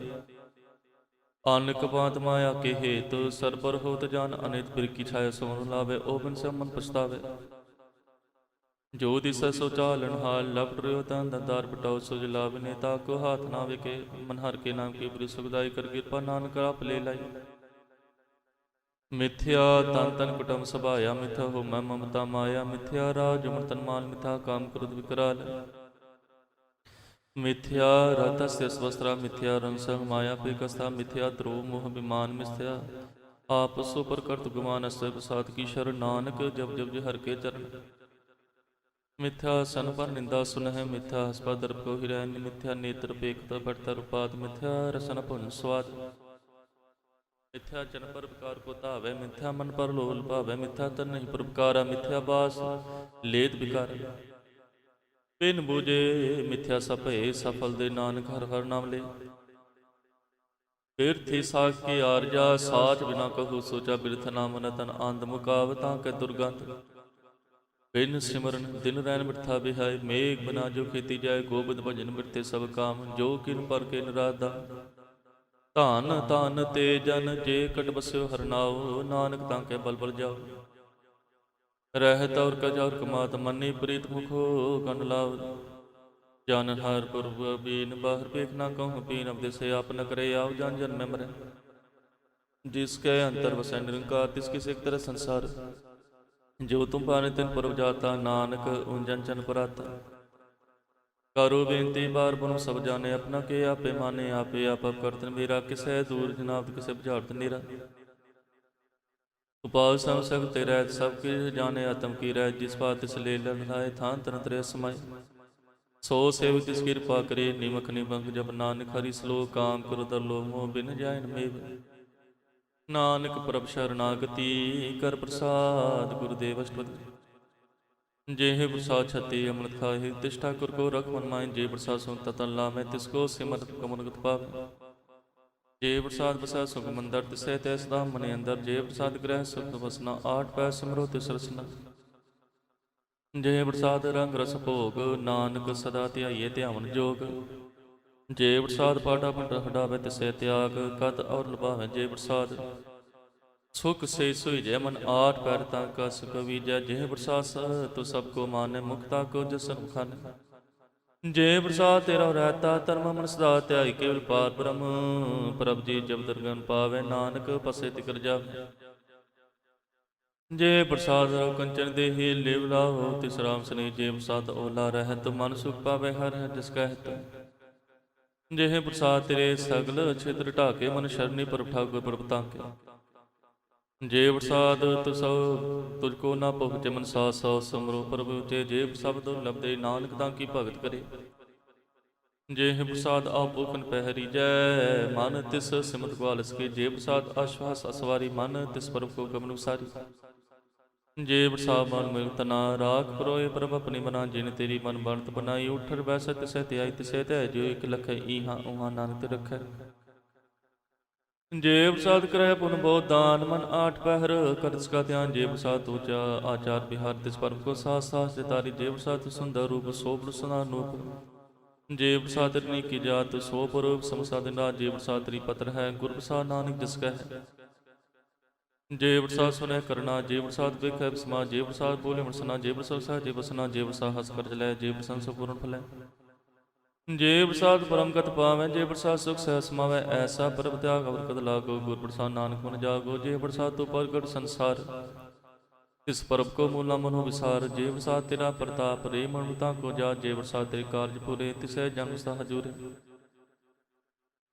ਅਨਕ ਬਾਤ ਮਾਇਆ ਕੇ ਹੇਤ ਸਰਬਰ ਹੋਤ ਜਾਨ ਅਨੇਤ ਫਿਰ ਕੀ ਛਾਇਆ ਸੋਨ ਲਾਵੇ ਉਹ ਬਿਨ ਸੇ ਮਨ ਪਛਤਾਵੇ ਜੋ ਦਿਸੈ ਸੋ ਚਾਲਣ ਹਾਲ ਲਪਟ ਰਿਓ ਤਾਂ ਦੰਦਾਰ ਪਟਾਉ ਸੁਜ ਲਾਭ ਨੇ ਤਾ ਕੋ ਹਾਥ ਨਾ ਵਿਕੇ ਮਨ ਹਰ ਕੇ ਨਾਮ ਕੀ ਬ੍ਰਿ ਸੁਖਦਾਈ ਕਰ ਕਿਰਪਾ ਨਾਨਕ ਆਪ ਲੈ ਲਾਈ ਮਿਥਿਆ ਤਨ ਤਨ ਕੁਟਮ ਸਭਾਇਆ ਮਿਥਿਆ ਹੋ ਮੈਂ ਮਮਤਾ ਮਾਇਆ ਮਿਥਿਆ ਰਾਜ ਮਰਤਨ ਮਾਲ ਮਿਥਾ ਕਾਮ ਕ੍ਰੋਧ ਵਿਕਰਾਲ ਮਿਥਿਆ ਰਤਸਯ ਸਵਸਤਰਾ ਮਿਥਿਆ ਰੰਗ ਸੰਗ ਮਾਇਆ ਪੇਕਸਥਾ ਮਿਥਿਆ ਦ੍ਰੋਹ ਮੋਹ ਬਿਮਾਨ ਮਿਥਿਆ ਆਪਸ ਉਪਰ ਕਰਤ ਗੁਮਾਨ ਅਸਤਿ ਪ੍ਰਸਾਦ ਕੀ ਸ਼ਰਨ ਨਾਨਕ ਜਬ ਜਬ ਹਰ ਕੇ ਚਰਨ ਮਿਥਿਆ ਸਨ ਪਰ ਨਿੰਦਾ ਸੁਨਹਿ ਮਿਥਿਆ ਹਸਪਾ ਦਰਪ ਕੋ ਹਿਰੈ ਮਿਥਿਆ ਨੇਤਰ ਪੇਖਤਾ ਬੜਤਰ ਉਪਾਤ ਮਿਥਿਆ ਰਸਨ ਭੁਨ ਸਵਾਦ ਮਿਥਿਆ ਜਨ ਪਰ ਵਿਕਾਰ ਕੋ ਧਾਵੈ ਮਿਥਿਆ ਮਨ ਪਰ ਲੋਲ ਭਾਵੈ ਮਿਥਿਆ ਤਨ ਨਹੀਂ ਪਰਪਕਾਰਾ ਮਿਥਿਆ ਬਾਸ ਲੇਤ ਵਿਕਾਰ ਬਿਨ ਬੂਝੇ ਮਿਥਿਆ ਸਭੇ ਸਫਲ ਦੇ ਨਾਨਕ ਹਰ ਹਰ ਨਾਮ ਲੈ ਫਿਰ ਥੀ ਸਾਖ ਕੀ ਆਰਜਾ ਸਾਚ ਬਿਨਾ ਕਹੂ ਸੋਚਾ ਬਿਰਥ ਨਾਮ ਨ ਤਨ ਆਂਦ ਮੁਕਾਵ ਤਾਂ ਕੇ ਦੁਰਗੰਧ ਬਿਨ ਸਿਮਰਨ ਦਿਨ ਰੈਨ ਮਿਠਾ ਬਿਹਾਇ ਮੇਘ ਬਿਨਾ ਜੋ ਖੇਤੀ ਜਾਏ ਗੋਬਿੰਦ ਭਜਨ ਮਿਰਤੇ ਸਭ ਕਾਮ ਜੋ ਕਿਨ ਪਰ ਕੇ ਨਰਾਦਾ ਧਨ ਧਨ ਤੇ ਜਨ ਜੇ ਕਟ ਬਸਿਓ ਹਰਨਾਉ ਨਾਨਕ ਤਾਂ ਕੇ ਬਲ ਬਲ ਜਾਓ ਰਹਿਤ ਔਰ ਕਜੌਰ ਕਮਾਤ ਮੰਨੀ ਪ੍ਰੀਤ ਮੁਖੋ ਕੰਨ ਲਾਵ ਜਨ ਹਰ ਪੁਰਬ ਬੀਨ ਬਾਹਰ ਵੇਖ ਨਾ ਕਹੂੰ ਪੀਨ ਅਬਦੇਸੇ ਆਪ ਨ ਕਰੇ ਆਉ ਜਨ ਜਨ ਮੈਂ ਮਰੇ ਜਿਸ ਕੇ ਅੰਤਰ ਵਸੈ ਨਿਰੰਕਾਰ ਤਿਸ ਕਿਸ ਇੱਕ ਤਰ੍ਹਾਂ ਸੰਸਾਰ ਜੋ ਤੁਮ ਪਾਨੇ ਤਿਨ ਪੁਰਬ ਜਾਤਾ ਨਾਨਕ ਉਂਜਨ ਚਨ ਪਰਾਤਾ ਕਰੋ ਬੇਨਤੀ ਬਾਰ ਬਨੁ ਸਭ ਜਾਣੇ ਆਪਣਾ ਕੇ ਆਪੇ ਮਾਨੇ ਆਪੇ ਆਪ ਕਰਤਨ ਮੇਰਾ ਕਿਸੈ ਦੂਰ ਜਨਾਬ ਕਿਸੇ ਬੁਝਾਰਤ ਨੀਰਾ ਉਪਾਲ ਸਮ ਸਕ ਤੇ ਰਹਿਤ ਸਭ ਕੀ ਜਾਣੇ ਆਤਮ ਕੀ ਰਹਿ ਜਿਸ ਬਾਤ ਤਿਸ ਲੈ ਲਖਾਏ ਥਾਨ ਤਨ ਤਰੇ ਸਮਾਏ ਸੋ ਸੇਵ ਤਿਸ ਕਿਰਪਾ ਕਰੇ ਨਿਮਖ ਨਿਬੰਗ ਜਬ ਨਾਨਕ ਹਰੀ ਸਲੋਕ ਕਾਮ ਕਰੁ ਦਰ ਲੋ ਮੋਹ ਬਿਨ ਜਾਇਨ ਮੇਵ ਨਾਨਕ ਪ੍ਰਭ ਸ਼ਰਨਾਗਤੀ ਕਰ ਪ੍ਰਸਾਦ ਗੁਰਦੇਵ ਅਸ਼ਟਪਦੀ जेह प्रसाद छति अमृत खाहि तिष्ठा कुर को रख मन माइन जे प्रसाद सुन ततन लामे तिसको सिमरत कमन गत पावे ਜੇ ਪ੍ਰਸਾਦ ਬਸੈ ਸੁਖ ਮੰਦਰ ਤਿਸੈ ਤੈ ਸਦਾ ਮਨਿ ਅੰਦਰ। ਜੇ ਪ੍ਰਸਾਦ ਗ੍ਰਹਿ ਸੁਖ ਵਸਨਾ ਆਠ ਪੈ ਸਿਮਰੋ ਤਿਸ ਰਸਨਾ। ਜੇ ਪ੍ਰਸਾਦ ਰੰਗ ਰਸ ਭੋਗ ਨਾਨਕ ਸਦਾ ਧਿਆਈਏ ਧਿਆਵਨ ਜੋਗ। ਜੇ ਪ੍ਰਸਾਦ ਪਾਠਾ ਪੰਡ ਹਟਾਵੇ ਤਿਸੈ ਤਿਆਗ ਕਤ ਔਰ ਲਭਾਵੇ। ਜੇ ਪ੍ਰਸਾਦ ਸੁਖ ਸੇ ਸੁਈ ਜੈ ਮਨ ਆਠ ਪੈਰ ਤਾਂ ਕਸ ਕਵੀਜੈ। ਜੇ ਪ੍ਰਸਾਦ ਤੋ ਸਭ ਕੋ ਮਾਨੈ ਮੁਕਤਾ ਕੋ ਜਸਨ ਖਾਨੈ। ਜੇ ਪ੍ਰਸਾਦ ਤੇਰਾ ਰਹਿਤਾ ਧਰਮ ਮਨ ਸਦਾ ਧਿਆਈ ਕੇਵਲ ਪਾਰ ਬ੍ਰਹਮ। ਪ੍ਰਭ ਜੀ ਜਬ ਦਰਗਨ ਪਾਵੇ ਨਾਨਕ ਪਸੇ ਤਿਕਰ ਜਾਵੇ। ਜੇ ਪ੍ਰਸਾਦ ਰੋ ਕੰਚਨ ਦੇਹੀ ਲਿਵ ਲਾਵੋ ਤਿਸ ਰਾਮ ਸਨੇ। ਜੇ ਪ੍ਰਸਾਦ ਓਲਾ ਰਹਿਤ ਮਨ ਸੁਖ ਪਾਵੇ ਹਰ ਜਿਸ ਕਹਿਤ। ਜੇ ਪ੍ਰਸਾਦ ਤੇਰੇ ਸਗਲ ਛਿਦਰ ਢਾਕੇ ਮਨ ਸ਼ਰਨੀ ਪਰ ਠਾਕੁਰ ਪ੍ਰਭ ਤਾਕੇ। ਜੇ ਪ੍ਰਸਾਦ ਤੁਸੋ ਤੁਝ ਕੋ ਨਾ ਭੁਖ ਮਨ ਸਾਸ ਸੋ ਸਮਰੋ ਪ੍ਰਭੁ ਤੇ। ਜੇ ਪ੍ਰਸਾਦ ਲਬਦੇ ਨਾਨਕ ਤਾਂ ਕੀ ਭਗਤ ਕਰੇ। ਜੇ ਪ੍ਰਸਾਦ ਆਪੋਖਨ ਪਹਿਰੀ ਜੈ ਮਨ ਤਿਸ ਸਿਮਤ ਗਵਾਲਸ ਕੇ। ਜੇ ਪ੍ਰਸਾਦ ਆਸ਼ਵਾਸ ਅਸਵਾਰੀ ਮਨ ਤਿਸ ਪ੍ਰਭ ਕੋ ਗਮਨ ਵਿਸਾਰੀ। ਜੇ ਪ੍ਰਸਾਦ ਮਨ ਮਿਲ ਤਨਾ ਰਾਖ ਪਰੋਏ ਪ੍ਰਭ ਆਪਣੀ ਮਨਾ। ਜਿਨ ਤੇਰੀ ਮਨ ਬਣਤ ਬਣਾਈ ਉਠਰ ਬੈਸੈ ਤਿਸੈ ਧਿਆਈ ਤਿਸੈ ਧਿਆਇ। ਜੋ ਇਕ ਲਖੈ ਈਹਾਂ ਉਹਾਂ ਨਾਨਕ ਤੇ ਰਖੈ। ਜੇ ਪ੍ਰਸਾਦ ਕਰੈ ਪੁਨ ਬਹੁਤ ਦਾਨ ਮਨ ਆਠ ਪਹਿਰ ਕਰ ਤਿਸਕਾ ਧਿਆਨ। ਜੇ ਪ੍ਰਸਾਦ ਤੂਚਾ ਆਚਾਰ ਵਿਹਾਰ ਤਿਸ ਪਰਮ ਕੋ ਸਾਸ ਸਾਸ ਤਾਰੀ। ਜੇ ਪ੍ਰਸਾਦ ਸੁੰਦਰ ਰੂਪ ਸੋਭਨ ਸੁਨਾ ਨੂਪ। ਜੇ ਪ੍ਰਸਾਦ ਤੇਰੀ ਕੀ ਜਾਤ ਸੋ ਪਰੂਪ ਸਮਸਾਦਿਨ ਰਾਜ। ਜੇ ਪ੍ਰਸਾਦ ਤੇਰੀ ਪਤਰ ਹੈ ਗੁਰ ਪ੍ਰਸਾਦ ਨਾਨਕ ਜਿਸ ਕੈ ਹੈ। ਜੇ ਪ੍ਰਸਾਦ ਸੁਨੈ ਕਰਨਾ। ਜੇ ਪ੍ਰਸਾਦ ਵੇਖੈ ਬਿਸਮਾ। ਜੇ ਪ੍ਰਸਾਦ ਬੋਲੇ ਮਨਸਨਾ। ਜੇ ਪ੍ਰਸਾਦ ਸਹਜੇ ਬਸਨਾ। ਜੇ ਪ੍ਰਸਾਦ ਹਸ ਕਰ ਜਲੈ। ਜੇ ਪ੍ਰਸਾਦ ਸੰਪੂਰਨ ਫਲੈ। ਜੇ ਪ੍ਰਸਾਦ ਪਰਮਗਤ ਪਾਵੈ। ਜੇ ਪ੍ਰਸਾਦ ਸੁਖ ਸਹਿ ਸਮਾਵੈ। ਐਸਾ ਪ੍ਰਭ ਤਿਆਗ ਅਵਰ ਕਦ ਲਾਗੋ। ਗੁਰ ਪ੍ਰਸਾਦ ਨਾਨਕ ਮਨ ਜਾਗੋ। ਜੇ ਪ੍ਰਸਾਦ ਤੋ ਪ੍ਰਗਟ ਸੰਸਾਰ ਇਸ ਪ੍ਰਭ ਕੋ ਮੂਲਾ ਮਨੋ ਵਿਸਾਰ। ਜੇ ਪ੍ਰਸਾਦ ਤੇਰਾ ਪ੍ਰਤਾਪ ਰੇ ਮਨ ਤਾਂ ਕੋ ਜਾ। ਜੇ ਪ੍ਰਸਾਦ ਤੇਰੇ ਕਾਰਜ ਪੂਰੇ ਤਿਸੈ ਜਨਮ ਸਦਾ ਹਜੂਰੇ।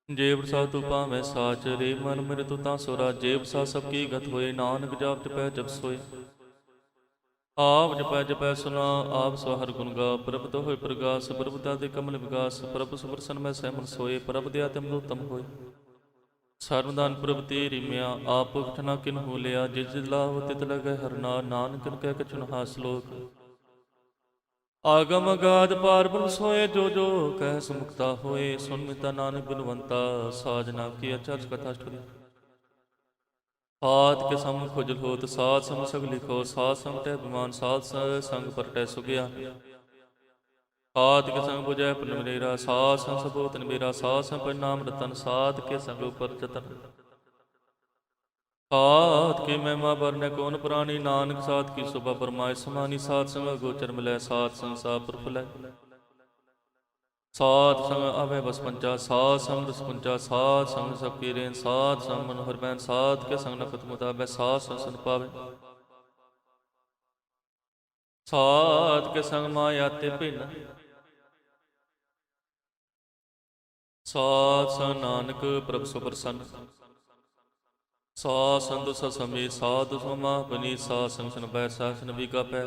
ਜੇ ਪ੍ਰਸਾਦ ਤੂੰ ਭਾਵੇਂ ਸਾਚ ਰੇ ਮਨ ਮੇਰੇ ਤੂੰ ਤਾਂ ਸੋਰਾ। ਜੇ ਪ੍ਰਸਾਦ ਸਭ ਕੀ ਗਤ ਹੋਏ ਨਾਨਕ ਜਾਪ ਜਪੈ ਜਪ ਸੋਏ। ਆਪ ਜਪੈ ਜਪੈ ਸੁਨਾ ਆਪ ਸਵਾਹਰ ਗੁਣ ਗਾ। ਪ੍ਰਭ ਤੋ ਹੋਏ ਪ੍ਰਗਾਸ ਪ੍ਰਭ ਦਾਦੇ ਕਮਲ ਵਿਗਾਸ। ਪ੍ਰਭ ਸੁਪਰਸਨ ਮੈਂ ਸਹਿਮਨ ਸੋਏ ਪ੍ਰਭ ਦਿਆ ਤੇ ਅਮਰੂਤਮ ਹੋਏ। ਸਰਵਦਾਨ ਪ੍ਰਭ ਤੇਰੀ ਮਿਆ ਆਪ ਉਠ ਨਾ ਕਿਨਹੂ ਲਿਆ। ਜਿਸ ਜਿਸ ਲਾਭ ਤਿਤ ਲਗੈ ਹਰਨਾ ਨਾਨਕ ਕਹਿ ਕਛੁ ਨ ਹਾਸ ਲੋਕ। ਆਗਮ ਅਗਾਧ ਪਾਰ ਬ੍ਰਹਮ ਸੋਏ ਜੋ ਜੋ ਕਹਿ ਸੁਮੁਕਤਾ ਹੋਏ। ਸੁਨ ਮਿਤਾ ਨਾਨਕ ਬਿਨਵੰਤਾ ਸਾਜਨਾ ਕੀ ਅਚਰਜ ਕਥਾ ਸਟੋਰੀ। ਸਾਧ ਕੇ ਸਮ ਖੁਜਲ ਹੋਤ ਸਾਧ ਸਮ ਸਗ ਲਿਖੋ। ਸਾਧ ਸੰਗਟੈ ਬਿਮਾਨ ਸਾਧ ਸੰਗ ਪਰਟੈ ਸੁਗਿਆ। ਸਾਧ ਕੇ ਸੰਗ 부ਜੈ ਪੁਨ ਮੇਰਾ। ਸਾਧ ਸੰਗ ਸਬੋਤ ਨਿਬੇਰਾ। ਸਾਧ ਸੰਗ ਪਰਿਨਾਮ ਰਤਨ। ਸਾਧ ਕੇ ਸੰਗ ਉਪਰ ਜਤਨ। ਸਾਧ ਕੇ ਮਹਿਮਾ ਬਰਨੈ ਕੌਣ ਪ੍ਰਾਣੀ। ਨਾਨਕ ਸਾਧ ਕੀ ਸੁਭਾ ਪਰਮਾਇ ਸਮਾਨੀ। ਸਾਧ ਸੰਗ ਗੋਚਰ ਮਿਲੈ। ਸਾਧ ਸੰਗ ਸਾਪੁਰ ਫੁਲੈ। ਸਾਧ ਸੰਗ ਆਵੇ ਬਸ ਪੰਚਾ। ਸਾਧ ਸੰਗ ਰਸ ਪੰਚਾ। ਸਾਧ ਸੰਗ ਸਭ ਕੀ ਰੇਨ। ਸਾਧ ਸੰਗ ਮਨ ਹਰ ਬੈਨ। ਸਾਧ ਕੇ ਸੰਗ ਨਕਤ ਮੁਤਾਬੈ। ਸਾਧ ਸੰਗ ਸੰਤ ਪਾਵੇ। ਸਾਧ ਕੇ ਸੰਗ ਮਾਇਆ ਤੇ ਭਿੰਨ। ਸਾਧ ਸੰਗ ਨਾਨਕ ਪ੍ਰਭ ਸੁ ਪ੍ਰਸੰਨ। ਸਾਧ ਸੰਗ ਸਸਮੇ ਸਾਧ ਸੁਮਾ ਬਨੀ। ਸਾਧ ਸੰਗ ਸ਼ਨ ਬੈ ਸਾਸਨ ਵੀਗਾ ਪੈ।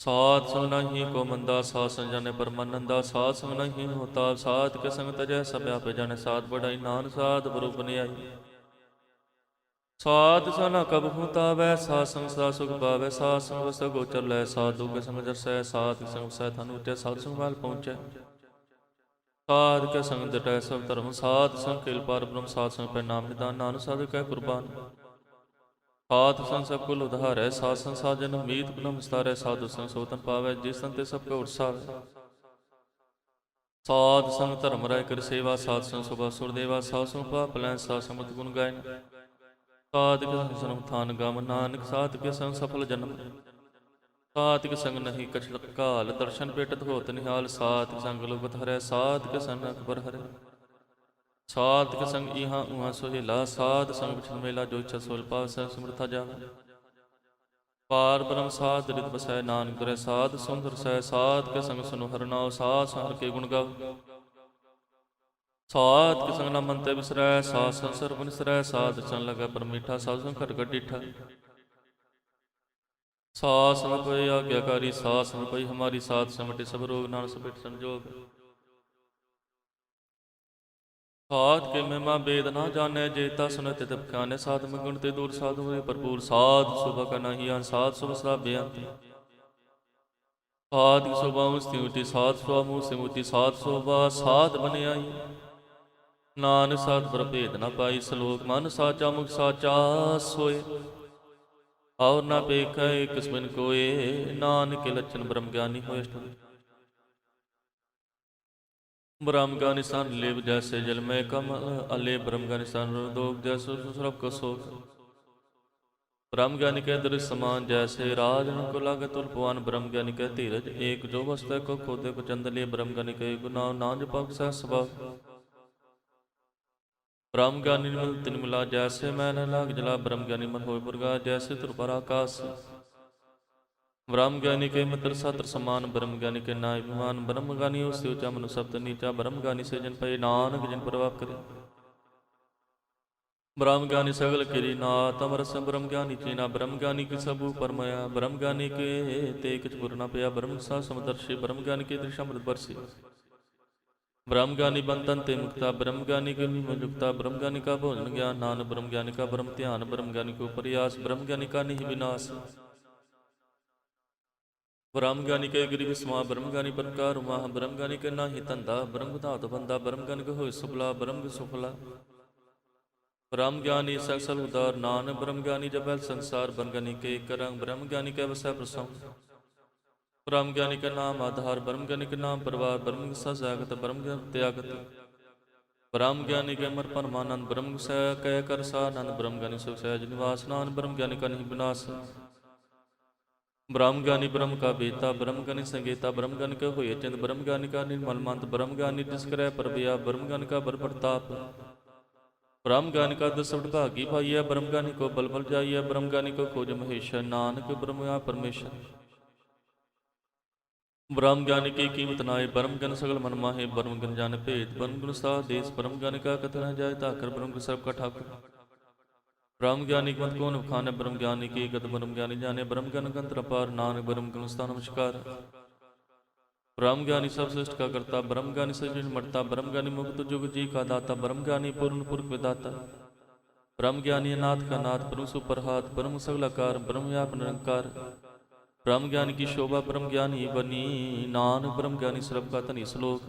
ਸਾਧ ਸੰਗ ਨਹੀਂ ਕੋ ਮੰਦਾ। ਸਾਧ ਸੰਗ ਜਾਣੇ ਪਰਮਾਨੰਦਾ। ਸਾਧ ਸੰਗ ਨਹੀਂ ਹੋਤਾ। ਸਾਧ ਕੇ ਸੰਗ ਤਜੈ ਸਭ ਆਪੇ ਜਾਣੇ। ਸਾਧ ਬੜਾਈ ਨਾਨਕ ਸਾਧ ਬਰੂਪ ਬਨਿਆਈ। ਸਾਧ ਸਨਾ ਕਬ ਹੁਤਾਵੈ। ਸਾਧ ਸੰਗ ਸਦਾ ਸੁਖ ਪਾਵੈ। ਸਾਧ ਸੰਗ ਵਸਤ ਗੋਚਰ ਲੈ। ਸਾਧੂ ਕੇ ਸੰਗ ਜਰਸੈ। ਸਾਧ ਕੇ ਸੰਗ ਸਹਿ ਧਨ ਉਚੈ। ਸਾਧ ਸੰਗ ਵਾਲ ਪਹੁੰਚੈ। ਸਾਧ ਕੇ ਸੰਗ ਜਟੈ ਸਭ ਧਰਮ। ਸਾਧ ਸੰਗ ਖੇਲ ਪਾਰ ਬ੍ਰਹਮ। ਸਾਧ ਸੰਗ ਪੈ ਨਾਮ ਨਿਦਾਨ। ਨਾਨਕ ਸਾਧ ਕੈ ਕੁਰਬਾਨ। ਸਾਧ ਸੰਗ ਸਭ ਕੁਲ ਉਧਾਰੈ। ਸਾਧ ਸੰਗ ਸਾਜਨ ਮੀਤ ਬ੍ਰਹਮ ਵਿਸਤਾਰੈ। ਸਾਧੂ ਸੰਗ ਸੋਤਨ ਪਾਵੈ। ਜਿਸ ਸੰਗ ਤੇ ਸਭ ਕੋ ਉਰਸਾਵੈ। ਸਾਧ ਸੰਗ ਧਰਮ ਰਾਇ ਕਰ ਸੇਵਾ। ਸਾਧ ਸੰਗ ਸੁਭਾ ਸੁਰ ਦੇਵਾ। ਸਾਧ ਸੰਗ ਪਾਪ ਲੈਨ। ਸਾਧ ਸੰਗਤ ਗੁਣ ਗਾਇਨ। ਸਾਧ ਕੇ ਸੰਗ ਜਨਮ ਥਾਨ ਗਮ। ਨਾਨਕ ਸਾਧ ਕੇ ਸੰਗ ਸਫਲ ਜਨਮ। ਸਾਧ ਕੇ ਸੰਗ ਨਹੀਂ ਕਛ ਕਾਲ। ਦਰਸ਼ਨ ਪੇਟਤ ਹੋਤ ਨਿਹਾਲ। ਸਾਧ ਕੇ ਸੰਗ ਲੋਕਤ ਹਰੈ। ਸਾਧ ਕੇ ਸੰਗ ਅਕਬਰ ਹਰੈ। ਸਾਧ ਕੇ ਸੰਗ ਇਹਾਂ ਉਹਾਂ ਸੁਹੇਲਾ। ਸਾਧ ਸੰਗ ਵਿਛੜ ਮੇਲਾ। ਜੋ ਇੱਛਾ ਸੋਲ ਪਾਵੈ ਸਮਰਥਾ ਜਾਵੈ। ਪਾਰ ਬ੍ਰਹਮ ਸਾਧ ਰਿਤ ਬਸੈ। ਨਾਨਕ ਦਰੈ ਸਾਧ ਸੁੰਦਰ ਸੈ। ਸਾਧ ਕੇ ਸੰਗ ਸੁਨੋ ਹਰਿਨਾਉ। ਸਾਧ ਸੰਗ ਹਰਿ ਕੇ ਗੁਣ ਗਾਓ। ਸਾਧ ਕੇ ਸੰਗ ਨਾ ਮਨ ਤੇ ਬਿਸਰੈ। ਸਾਧ ਸੰਗ ਸਰਬ ਨਿਸਰੈ। ਸਾਧ ਸੰਗ ਲਗੈ ਪਰਮੀਠਾ। ਸਾਧ ਸੰਗ ਘਟ ਘਟ ਡੀਠਾ। ਸਾਧ ਸੰਗ ਪਈ ਆਗਿਆਕਾਰੀ। ਸਾਧ ਸੰਗ ਪਈ ਹਮਾਰੀ। ਸਾਧ ਸਮਟੇ ਸਭ ਰੋਗ ਨਾਨਕ ਸਪੇਟ ਸੰਜੋਗ। ਸਾਧ ਕੇ ਮਹਿਮਾ ਬੇਦ ਨਾ ਜਾਣੈ। ਜੇ ਤਾ ਸੁਨੈ ਤਿਤ ਬਖਾਨੈ। ਸਾਧ ਮਗੁਣ ਤੇ ਦੂਰ ਸਾਧ ਹੋਏ ਭਰਪੂਰ। ਸਾਧ ਸੁਭਾ ਕਾ ਨਾਹੀ ਆਨ। ਸਾਧ ਸੁਭ ਸਦਾ ਬੇਅੰਤ। ਸਾਧ ਕੀ ਸੋਭਾ ਮੁਸਤੀ ਉਟੀ। ਸਾਧ ਸੁਭਾ ਮੂਹ ਸੇ ਮੂਤੀ। ਸਾਧ ਸੋਭਾ ਸਾਧ ਬਨਿਆਈ। ਨਾਨਕ ਸਤਿ ਭੇਦ ਨ ਪਾਈ। ਸਲੋਕ ਮਨ ਸਾਚਾ ਮੁਖ ਸਾਚਾ ਸੋਏ, ਔਰ ਨਾ ਪੇਖੈ ਕਿਸ ਬਿਨ ਕੋਏ। ਨਾਨਕ ਕੇ ਲਛਨ ਬ੍ਰਹਮ ਗਿਆਨੀ ਹੋਇ। ਬ੍ਰਹਮ ਗਿਆਨੀ ਸਨ ਲੇਵ ਜੈਸੇ ਜਲ ਮੈਂ ਕਮਲ, ਅਲੇ ਬ੍ਰਹਮ ਗਿਆਨੀ ਸਨ ਰਦੋਗ ਜੈਸੋ ਸਰਬ ਕੋ ਸੋਖ। ब्रह्म ज्ञानी कह दृश्य समान जैसे राज को लागे तुल पवन। ब्रह्म ज्ञानी कह धीरज एक जो वस्तु को खोदे को चंद लिए। ब्रह्म ज्ञानी कह गुना नाज पग सह स्वभाव। ब्रह्म ज्ञानी निमल तिन मिला जैसे मैल लाग जला। ब्रह्म ज्ञानी मन होय पुरगा जैसे तुर पर आकाश। ब्रह्म ज्ञानी के मित्र सत्र समान। ब्रह्म ज्ञानी के नाय विमान। ब्रह्म ज्ञानी उससे ऊंचा मनु सप्त नीचा। ब्रह्म ज्ञानी से जन पाए नानक जिन प्रभाव करे। ब्रह्म ज्ञानी सगल किरी नाथ अमरस। ब्रह्म ज्ञानी चीना ब्रह्म ज्ञानी की सबू परमया। ब्रह्म ज्ञानी के ते किछ पुर न पया। ब्रह्म सा समदर्शी ब्रह्म ज्ञानी के दृशामृत बरसी। ब्रह्म ज्ञानी बंधन ते मुक्ता। ब्रह्म ज्ञानी के निमुक्ता। ब्रह्म ज्ञानी का भोजन ज्ञान नान। ब्रह्म ज्ञानी का ब्रह्म ध्यान। ब्रह्म ज्ञानी को प्रयास। ब्रह्म ज्ञानी का निहि विनाश। ब्रह्म ज्ञानी के गिरि विस्मा। ब्रह्म ज्ञानी प्रकार माह। ब्रह्म ज्ञानी के नाहि धंधा। ब्रह्म धात बंदा। ब्रह्म ज्ञानी के होय सुफला। ब्रह्म सुफला। ब्रह्म ज्ञानी सकसल उदार नान। ब्रह्म ज्ञानी जपैल संसार। ब्रह्म ज्ञानी के करंग। ब्रह्म ज्ञानी के वसै प्रसंग। ब्रह्म ज्ञानी का नाम आधार। ब्रह्म ज्ञानी के नाम परिवार। ब्रह्म सजागत। ब्रह्म ज्ञान त्यागत। ब्रह्म ज्ञानी के अमर परमानंद। ब्रह्म सह कह कर सानंद। ब्रह्म ज्ञानी सुख सहज निवास नान। ब्रह्म ज्ञानी का नहीं विनाश। ब्रह्म ज्ञानी ब्रह्म का बेता। ब्रह्म ज्ञानी संगीता। ब्रह्म ज्ञानी का होय चिंत। ब्रह्म ज्ञानी का निर्मल मंत। ब्रह्म ज्ञानी जिसकर परबिया। ब्रह्म ज्ञानी का बर प्रताप। ब्रह्म ज्ञानी का दसवट भागी भाइया। ब्रह्म ज्ञानी को बल बल जाइए। ब्रह्म ज्ञानी को खोज महेश्वर नानक ब्रह्म परमेश्वर। ब्रह्म ज्ञानी की कीमत नाए। ब्रह्म ज्ञान सगल मन माहे। ब्रह्म ज्ञान जाने भेद। ब्रह्म गुण सा देश। ब्रह्म ज्ञानी का कथन जाए ताकर। ब्रह्म सर्व का ठाकुर। ब्रह्म ज्ञानी की मत कौन खाने। ब्रह्म ज्ञानी की गत ब्रह्म ज्ञानी जाने। ब्रह्म ज्ञान गंत्र पार नानक ब्रह्म गुण स्थान नमस्कार। ब्रह्म ज्ञानी सब सृष्टि का करता। ब्रह्म ज्ञानी सृष्टि मरता। ब्रह्म ज्ञानी मुक्त जुग जी का दाता। ब्रह्म ज्ञानी पूर्ण पुरख विदाता। ब्रह्म ज्ञानी नाथ का नाथ। ब्रह्म सुपरहात। ब्रह्म सगलाकार। ब्रह्म व्याप निरंकार। ब्रह्म ज्ञानी की शोभा ब्रह्म ज्ञानी बनी। नानक ब्रह्म ज्ञानी सर्व का धनी। श्लोक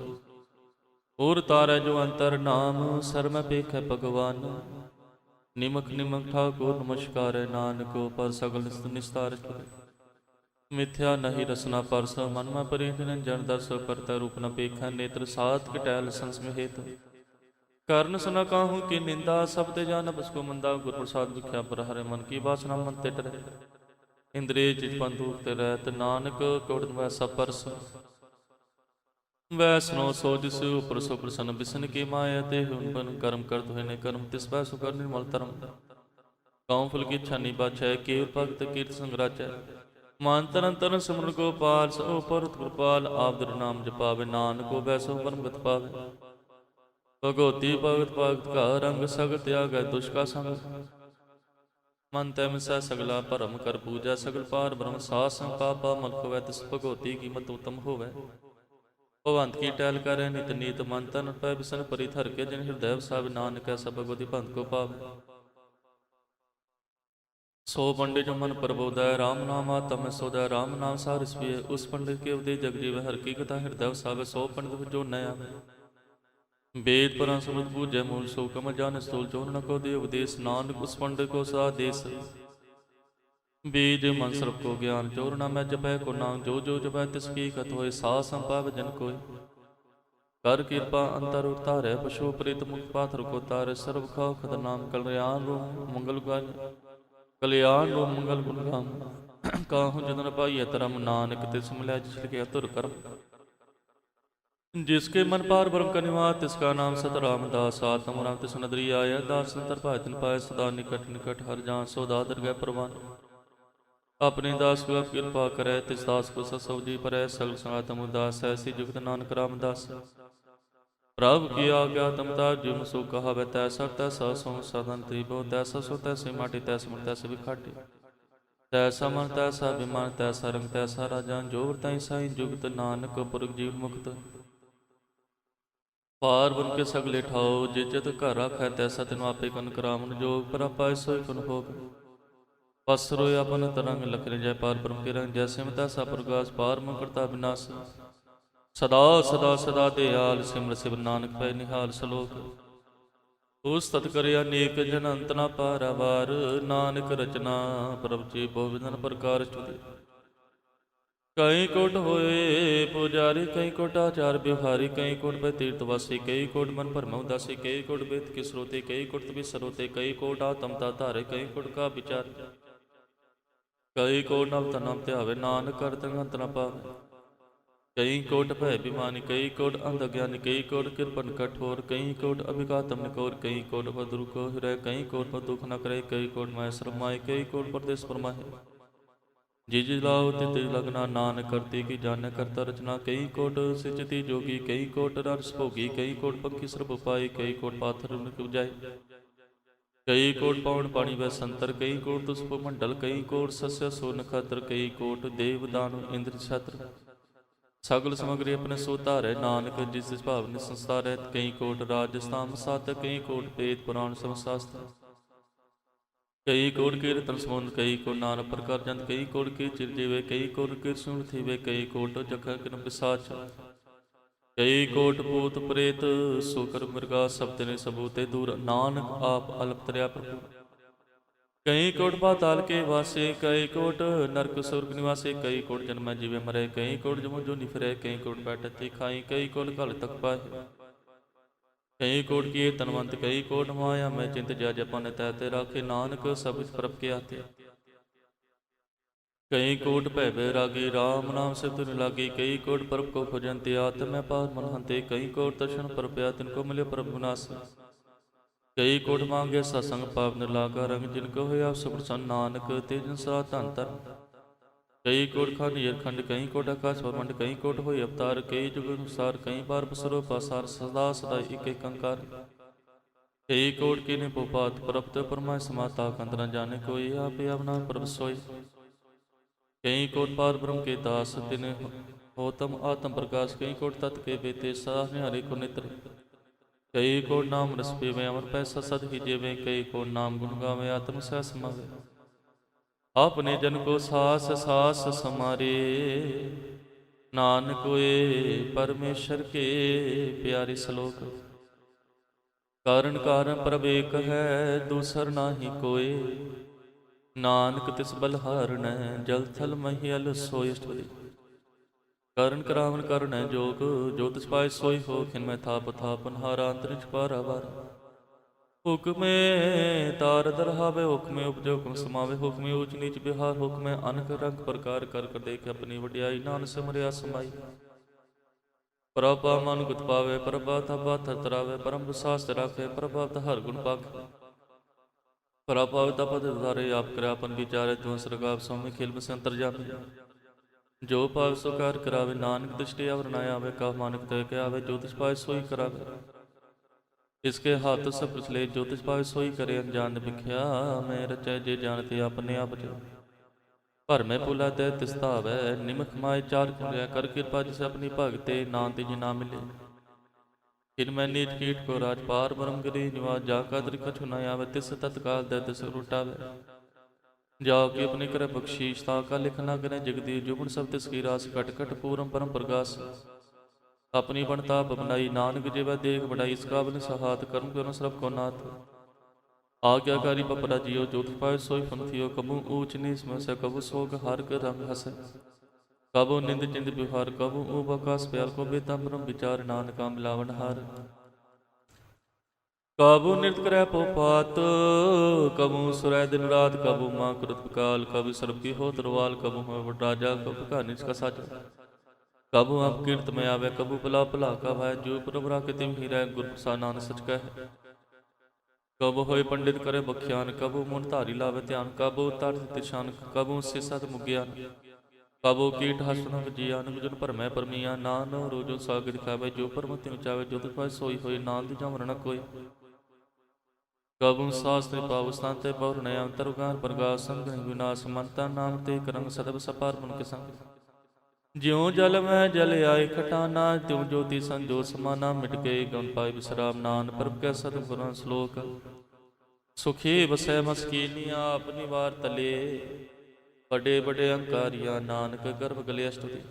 और तारै जो अंतर नाम। सर में पेख है भगवान। निमक निमक ठाकुर नमस्कार। नानक पर सगल निस्तार। मिथ्या नहीं रसना परस। मन में परि निरंजन दर्श। परत रूप न पेखा। नेत्र सात कटैल संसमेत। कर्ण सुना काहू की निंदा। सब ते जान बसको मंदा। गुर प्रसाद विख्या पर हरे मन की वासना मन ते डरे। इंद्रिय चित पंदूक रहत। नानक कौड़ वैसा परस। वैसनो सो जिस उपर सो प्रसन्न। बिसन की माया ते हुन कर्म कर तुहे ने कर्म। तिस वै सुकर निर्मल धर्म। गाँव फुल की छानी बाछै। केवल भगत कीर्त संग्राचै। मान तरन तरन सिमरन गोपाल। सो परत कृपाल। आपदर नाम जपावे। नानक वैसो परम गत पावे। भगवती भगत भगत का रंग। सगल त्याग दुष्ट का संग। मन तै मिसै सगला भरम कर पूजा। सगल पार ब्रह्म सास पापा मल खोवै। तिस भगवती की मत उत्तम होवै। भवंत की टहल करे नित नीत। मन तन पै बिसन परि थर के। जिन हृदय वसावे। नानक ऐसा भगवती भंत को पावे। सो पंडित जो मन प्रबोधय। राम नाम आत्म में सोदय। राम नाम सारिस पिए। उस पंडित के उपदेश जग जीव। हर की कथा हृदय वसावे। सो पंडित जो नया वेद पुराण समृत पूजय मूल। सो कम जान स्थूल चोर न को दे उपदेश। नानक उस पंडित को सा देश। बीज मन सर्व को ज्ञान। चोर न मैं जपै को नाम। जो जो जपै तिसकी कथ होय। सा संपाव जन कोय। कर कृपा अंतर उतारे। पशु प्रीत मुख पाथर को तारे। सर्व खाओ खत नाम। कल्याण रूप मंगल गाय। कल्याण रूप मंगल गुण गाम। काहू जदन पाइय धर्म। नानक तिस मिलै जिस लिखे तुर कर्म। जिसके मन पार ब्रह्म का निवास। तिसका नाम सत रामदास। आत्म राम तिस नदरी आया। दास संतर पाय तिन पाय। सदा निकट निकट हर जान। सो दादर गए प्रवान। अपने दास को कृपा करे। तिस दास को ससव जी परै। सगल संगातम उदास। ऐसी जुगत नानक रामदास। प्रभु की आज्ञा तमता जिम सो कहा। वह तैसा तैसा सो सदन त्रिभो। तैसा सो तैसे माटी। तैसे मन तैसे विखाटी। तैसा मन तैसा विमान। तैसा रंग तैसा राजान। जो तैं साई जुगत। नानक पुरख जीव मुक्त। पार बन के सगले ठाओ। जिजत घर रखै। तैसा तिन आपे कन करावन। जोग पर पाए सोई कुन भोग। पसरो अपन तरंग लखन। जय पार ब्रह्म के रंग। जैसे में तैसा प्रकाश। पार मुख करता विनाश। सदा सदा सदा दयाल। सिमर सिमर नानक पै निहाल। सलोक ਉਸ ਤਤ ਕਰਿਆ ਅਨੇਕ ਜਨ ਅੰਤ ਨਾ ਪਾਰਾਵਾਰ। ਨਾਨਕ ਰਚਨਾ ਪ੍ਰਭ ਜੀ ਬੋਵਿੰਦਨ ਪ੍ਰਕਾਰ ਸਤੁਤੀ। ਕਈ ਕੋਟ ਹੋਏ ਪੁਜਾਰੀ, ਕਈ ਕੋਟ ਆਚਾਰ ਵਿਵਹਾਰੀ, ਕਈ ਕੋਟ ਪੈ ਤੀਰਥ ਵਾਸੀ, ਕਈ ਕੋਟ ਮਨ ਭਰਮ ਉਦਾਸੀ, ਕਈ ਕੋਟ ਵੇਦ ਕੇ ਸਰੋਤੇ, ਕਈ ਕੋਟ ਤਵੀ ਸਰੋਤੇ, ਕਈ ਕੋਟ ਆਤਮਤਾ ਧਾਰੇ, ਕਈ ਕੋਟ ਕਾ ਵਿਚਾਰ, ਕਈ ਕੋਟ ਨਵ ਤਨਮ ਧਿਆਵੇ। ਨਾਨਕ ਕਰਤ ਅੰਤ ਨ ਪਾਵੇ। ਕਈ ਕੋਟ ਭੈ ਬਿਮਾਨੀ, ਕਈ ਕੋਟ ਅੰਧ ਅਗਿਆਨੀ, ਕਈ ਕੋਟ ਕਿਰਪਨ ਕਠੋਰ, ਕਈ ਕੋਟ ਅਭਿਘਾਤਮ ਨਿਕੋਰ, ਕਈ ਕੋਟ ਬਦਰੂ ਕੋ ਹਿਰੈ, ਕਈ ਕੋਟ ਪਰ ਦੁਖ ਨ ਕਰੇ, ਕਈ ਕੋਟ ਮੈਂ ਸਰਮਾਏ, ਕਈ ਕੋਟ ਪਰਦੇਸ ਪਰਮਾਏ। ਜਿਜ ਲਾਓ ਤਿਤ ਲਗਨਾ, ਨਾਨਕ ਕਰਤੇ ਕੀ ਜਾਣੈ ਕਰਤਾ ਰਚਨਾ। ਕਈ ਕੋਟ ਸਿਚਤੀ ਜੋਗੀ, ਕਈ ਕੋਟ ਰਸ ਭੋਗੀ, ਕਈ ਕੋਟ ਪੰਖੀ ਸਰਬ ਪਾਏ, ਕਈ ਕੋਟ ਪਾਥਰ ਉਪਜਾਏ, ਕਈ ਕੋਟ ਪਵਨ ਪਾਣੀ ਵੈ ਸੰਤਰ, ਕਈ ਕੋਟ ਤੁਸਪ ਮੰਡਲ, ਕਈ ਕੋਟ ਸਸਿਆ ਸੋ ਨਖਤਰ, ਕਈ ਕੋਟ ਦੇਵ ਦਾਨਵ ਇੰਦਰ ਛਤਰ। ਸਗਲ ਸਮਗਰੀ ਆਪਣੇ ਸੋ ਧਾਰੈ, ਨਾਨਕ ਜਿਸ ਭਾਵ ਨਿ ਸੰਸਾਰੈ। ਕਈ ਕੋਟ ਰਾਜਸਥਾਨ ਸਾਧ, ਕਈ ਕੋਟ ਵੇਦ ਪੁਰਾਣ ਸਭ ਸ਼ਾਸਤਰ, ਕਈ ਕੋਟ ਕੀਰਤਨ ਸਮੁੰਦ, ਕਈ ਕੋਟ ਨਾਨਕ ਪ੍ਰਕਾਰ ਜੰਤ, ਕਈ ਕੋਟ ਕੀ ਚਿਰ ਜੀਵੇ, ਕਈ ਕੋਟ ਕੀਰ ਸੁਣ ਥੀਵੇ, ਕਈ ਕੋਟ ਜਖਾ ਕਿਨ ਪਿਸਾਚ, ਕਈ ਕੋਟ ਭੂਤ ਪ੍ਰੇਤ ਸੋ ਕਰ ਮਿਰਗਾ, ਸਭ ਤਿਨੇ ਸਬੂਤੇ ਦੂਰ। ਨਾਨਕ ਆਪ ਅਲਪ ਤਰਿਆ ਪ੍ਰਭੂ। ਕਈ ਕੋਟ ਪਾਤਾਲ ਕੇ ਵਾਸੇ, ਕਈ ਕੋਟ ਨਰਕ ਸੁਰਗ ਨਿਵਾਸੇ, ਕਈ ਕੋਟ ਜਨਮੈ ਜੀਵੇ ਮਰੇ, ਕਈ ਕੋਟ ਜਮੋ ਜੋ ਨਿਫਰੇ, ਕਈ ਕੋਟ ਬੈਠਤੀ ਖਾਈ, ਕਈ ਕੋਟ ਘਲ ਤਕ ਪਾਏ, ਕਈ ਕੋਟ ਕੀ ਤਨਵੰਤ, ਕਈ ਕੋਟ ਮਾਇਆ ਮੈਂ ਚਿੰਤ ਜਾ ਜਪਨ ਤੈ ਤੇ ਰਾਖੇ। ਨਾਨਕ ਸਭ ਪ੍ਰਭ ਕੇ ਆਤੇ। ਕਈ ਕੋਟ ਭੈ ਬੈਰਾਗੀ, ਰਾਮ ਨਾਮ ਸਿਰ ਤੁਨ ਲਾਗੀ, ਕਈ ਕੋਟ ਪ੍ਰਭ ਕੋ ਭਜਨ ਤੇ ਆਤਮੈ ਪਾਰ ਮਨ ਹੰਤੇ, ਕਈ ਕੋਟ ਦਰਸ਼ਨ ਪਰਪਿਆ ਤਿਨ ਕੋ ਮਿਲੇ ਪ੍ਰਭ ਨਾਸ, ਕਈ ਕੋਟ ਮੰਗੇ ਸਤਸੰਗ ਪਾਪ ਨਿਰਲਾਗਾ ਰੰਗ, ਜਿਨ ਕੋ ਹੋਇਆ ਸੁਪ੍ਰਸੰਨ ਨਾਨਕ ਤੇ ਜਨ ਸਦਾ ਧਨ ਧਨ। ਕਈ ਕੋਟ ਖੰਡ ਹੀਰਖੰਡ, ਕਈ ਕੋਟ ਆਕਾਸ਼ ਬ੍ਰਹਮੰਡ, ਕਈ ਕੋਟ ਹੋਏ ਅਵਤਾਰ, ਕਈ ਜੁਗ ਅਨੁਸਾਰ, ਕਈ ਬਾਰ ਬਸਰੋ ਪਾਸਾਰ, ਸਦਾ ਸਦਾ ਇਕ ਇਕ ਅੰਕਾਰ। ਕਈ ਕੋਟ ਕੀ ਨਿਪੋਪਾਤ ਪ੍ਰਪਤ ਪਰਮਾਇ ਸਮਾਤਾ, ਕੰਤ ਨ ਜਾਣੇ ਕੋਈ, ਆਪੇ ਆਪਨਾ ਪ੍ਰਭ ਸੋਈ। ਕਈ ਕੋਟ ਪਾਰ ਬ੍ਰਹਮ ਕੇ ਦਾਸ, ਤਿਨ ਹੋਤਮ ਆਤਮ ਪ੍ਰਕਾਸ਼, ਕਈ ਕੋਟ ਤਤ ਕੇ ਬੇਤੇ ਸਦਾ ਨਿਹਾਰੇ ਕੋ ਨਿਤਰ। ਕਈ ਕੋਟ ਨਾਮ ਰਸ ਪੀਵੇ ਅਮਰ ਪੈਸਾ ਸਦ ਹੀ ਜੀਵੇ, ਕਈ ਕੋਟ ਨਾਮ ਗੁਣ ਗਾਵੇ ਆਤਮ ਸਹਿ ਸਮਾਵੇ। ਆਪਣੇ ਜਨ ਕੋ ਸਾਸ ਸਾਸ ਸਮਾਰੇ, ਨਾਨਕ ਹੋਏ ਪਰਮੇਸ਼ਰ ਕੇ ਪਿਆਰੇ ਸ਼ਲੋਕ। ਕਾਰਨ ਕਾਰਨ ਪ੍ਰਭ ਏਕ ਹੈ, ਦੂਸਰ ਨਾਹੀ ਕੋਏ, ਨਾਨਕ ਤਿਸ ਬਲਹਾਰਣੈ, ਜਲ ਥਲ ਮਹੀਅਲ ਸੋਇ। ਕਰਨ ਕਰਾਵਨ ਕਰਨੈ ਜੋਗ, ਜੋ ਤਿਸ ਪਾਏ ਸੋਈ ਹੋ, ਖਿਨ ਮੈਂ ਥਾਪ ਥਾਪਨ ਹਾਰਾ ਅੰਤਰਿਛ ਪਾਰਾਵਾਰ। ਹੁਕਮੇ ਤਾਰ ਦਰਹਾਵੇ, ਹੁਕਮੇ ਉਪਜੋ ਹੁਕਮ ਸਮਾਵੇ, ਹੁਕਮੇ ਊਚ ਨੀਚ ਵਿਹਾਰ, ਹੁਕਮੇ ਅਨਕ ਰੰਗ ਪ੍ਰਕਾਰ ਕਰ ਕਰ ਦੇਖ ਆਪਣੀ ਵਡਿਆਈ, ਨਾਨਕ ਸਿਮਰਿਆ ਸਮਾਈ। ਪ੍ਰਭਾ ਮਨ ਗੁਤ ਪਾਵੇ, ਪ੍ਰਭਾ ਤਬਾ ਥਰ ਤਰਾਵੇ, ਪਰਮ ਸਾਸਤ ਰਾਖੇ, ਪ੍ਰਭਾ ਹਰ ਗੁਣ ਪਾਖੇ। ਪ੍ਰਭਾ ਤਪਤ ਧਾਰੇ, ਆਪ ਕਰਿਆ ਆਪਨ ਵਿਚਾਰੇ, ਤੂੰ ਸਰਗਾਪ ਸੋਮੇ ਖੇਲ ਬਸ ਅੰਤਰ ਜਾਮੇ। ਜੋ ਭਾਵ ਸੋ ਕਾਰ ਕਰਾਵੇ, ਨਾਨਕ ਦ੍ਰਿਸ਼ਟੀ ਅਵਰ ਨਾ ਆਵੇ, ਕਾ ਮਾਨਕ ਤੇ ਕੇ ਆਵੇ, ਜੋ ਤਿਸ ਪਾਏ ਸੋਈ ਕਰਾਵੇ। ਇਸਕੇ ਹੱਥ ਸਭ ਪਿਛਲੇ, ਜੋ ਤਿਸ ਪਾਵੇ ਸੋਈ ਕਰੇ, ਅਨਜਾਨ ਵਿਖਿਆ ਮੈਂ ਰਚੈ, ਜੇ ਜਾਣਤੇ ਆਪਣੇ ਆਪ ਜੋ। ਭਰ ਮੈਂ ਭੁਲਾ ਤੇ ਤਿਸ ਧਾਵੈ, ਨਿਮਖ ਮਾਇ ਚਾਰ ਖੁਰਿਆ, ਕਰ ਕਿਰਪਾ ਜਿਸ ਆਪਣੀ ਭਗਤੇ, ਨਾਮ ਤੇ ਨਾ ਮਿਲੇ। ਕਿਨ ਮੈਂ ਨੀਚ ਕੀਟ ਕੋ ਰਾਜ ਪਾਰ, ਬ੍ਰਹਮ ਗਿਰੀ ਨਿਵਾਸ, ਜਾ ਕਾ ਤ੍ਰਿ ਕਛੁ ਨ ਆਵੇ, ਤਿਸ ਤਤਕਾਲ ਦੇ ਤਿਸ ਰੁਟਾਵੇ। ਜਾਓ ਕਿ ਆਪਣੀ ਕਰੇ ਬਖਸ਼ੀਸ਼, ਤਾ ਕਾ ਲਿਖ ਨਾ ਕਰੇ ਜਗਦੀ, ਜੁਗਣ ਸਭ ਤਿਸ ਕੀ ਰਾਸ, ਘਟ ਘਟ ਪੂਰਮ ਪਰਮ ਪ੍ਰਗਾਸ। ਆਪਣੀ ਬਣਤਾਪ ਬਣਾਈ, ਨਾਨਕ ਜਿਵੈ ਦੇਖ ਬੜਾਈ, ਇਸ ਕਾਬਲ ਸਹਾਤ ਕਰਮ ਕਰੋ ਸਰਬ ਕੋ ਨਾਥ। ਆਗਿਆਕਾਰੀ ਪਪਰਾ ਜੀਓ, ਜੋ ਤਿਸ ਪਾਏ ਸੋਈ ਪੰਥੀਓ, ਕਬੂ ਊਚ ਨੀਚ ਸਮਸੈ, ਕਬੂ ਸੋਗ ਹਰ ਕਰ ਰੰਗ ਹਸੈ। ਕਬੂ ਨਿੰਦ ਚਿੰਦ ਵਿਹਾਰ, ਕਬੂ ਊਬ ਆਕਾਸ ਪਿਆਰ, ਕੋ ਬੇਤਾ ਬ੍ਰਹਮ ਵਿਚਾਰ, ਨਾਨਕਾ ਮਿਲਾਵਨ ਹਾਰ। ਕਬੂ ਨਿਰਤ ਕਰੈ ਪੋਪਾਤ, ਕਬੂ ਸੁਰੈ ਦਿਨ ਰਾਤ, ਕਬੂ ਮਾਂ ਕ੍ਰੁਤ ਕਾਲ, ਕਬੂ ਸਰਬ ਕੀ ਹੋ ਤਰਵਾਲ, ਕਬੂ ਹੋਇ ਵਡ ਰਾਜਾ, ਕਬੂ ਘਰ ਨਿਜ ਕਾ ਸਾਜਾ। ਕਬੂ ਆਪ ਕੀਰਤ ਮੈਂ ਆਵੇ, ਕਬੂ ਭਲਾ ਭਲਾ ਕਾ ਭਾਇ, ਜੋ ਪ੍ਰਭ ਰਾਖੇ ਤਿਮ ਹੀ ਰਹਿ, ਗੁਰ ਪ੍ਰਸਾਦ ਨਾਨਕ ਸਚ ਕਹਿ। ਕਬੂ ਹੋਏ ਪੰਡਿਤ ਕਰੇ ਬਖਿਆਨ, ਕਬੂ ਮਨ ਧਾਰੀ ਲਾਵੇ ਧਿਆਨ, ਕਬੂ ਤਰਤ ਤਿਸ਼ਾਨ, ਕਬੂ ਸਿਸਤ ਮੁਗਿਆਨ। ਕਬੂ ਕੀਟ ਹਸਨ ਵਜੀਆਨ, ਜਨ ਭਰਮੈ ਪਰਮੀਆ, ਨਾਨਕ ਰੋਜੋ ਸਾਗ ਦਿਖਾਵੇ, ਜੋ ਪਰਮ ਤਿਮ ਚਾਵੇ, ਜੋ ਤਿਸ ਪਾਏ ਸੋਈ ਹੋਈ, ਨਾਮ ਦੀ ਜਮਰ ਨ ਕੋਈ। ਕਬੂ ਸਾਸਤ੍ਰਿ ਪਾਵ ਸਥਾਨ ਤੇ ਬਹੁ ਨਯ ਅੰਤਰ ਉਗਾਰ ਪ੍ਰਗਾਸ, ਸੰਗ ਵਿਨਾਸ਼ ਮੰਤਾ ਨਾਮ ਤੇ ਕਰੰਗ ਸਦਬ ਸਪਾਰ ਮਨ ਕੇ ਸੰਗ। ਜਿਉ ਜਲ ਮੈਂ ਜਲ ਆਏ ਖਟਾਨਾ, ਤਿਉ ਜੋਤੀ ਸੰਜੋ ਸਮਾਨਾ, ਮਿਟ ਗਏ ਗਉ ਪਾਏ ਵਿਸਰਾਮ, ਨਾਨ ਪ੍ਰਭ ਕੈ ਸਤਿ ਗੁਰਾਂ ਸ਼ਲੋਕ। ਸੁਖੀ ਵਸੈ ਮਸਕੀਨੀ, ਆਪ ਨਿਵਾਰ ਤਲੇ, ਬੜੇ ਬੜੇ ਅੰਕਾਰੀਆ, ਨਾਨਕ ਗਰਭ ਗਲੇ ਅਸ਼ਟੁਤੀ।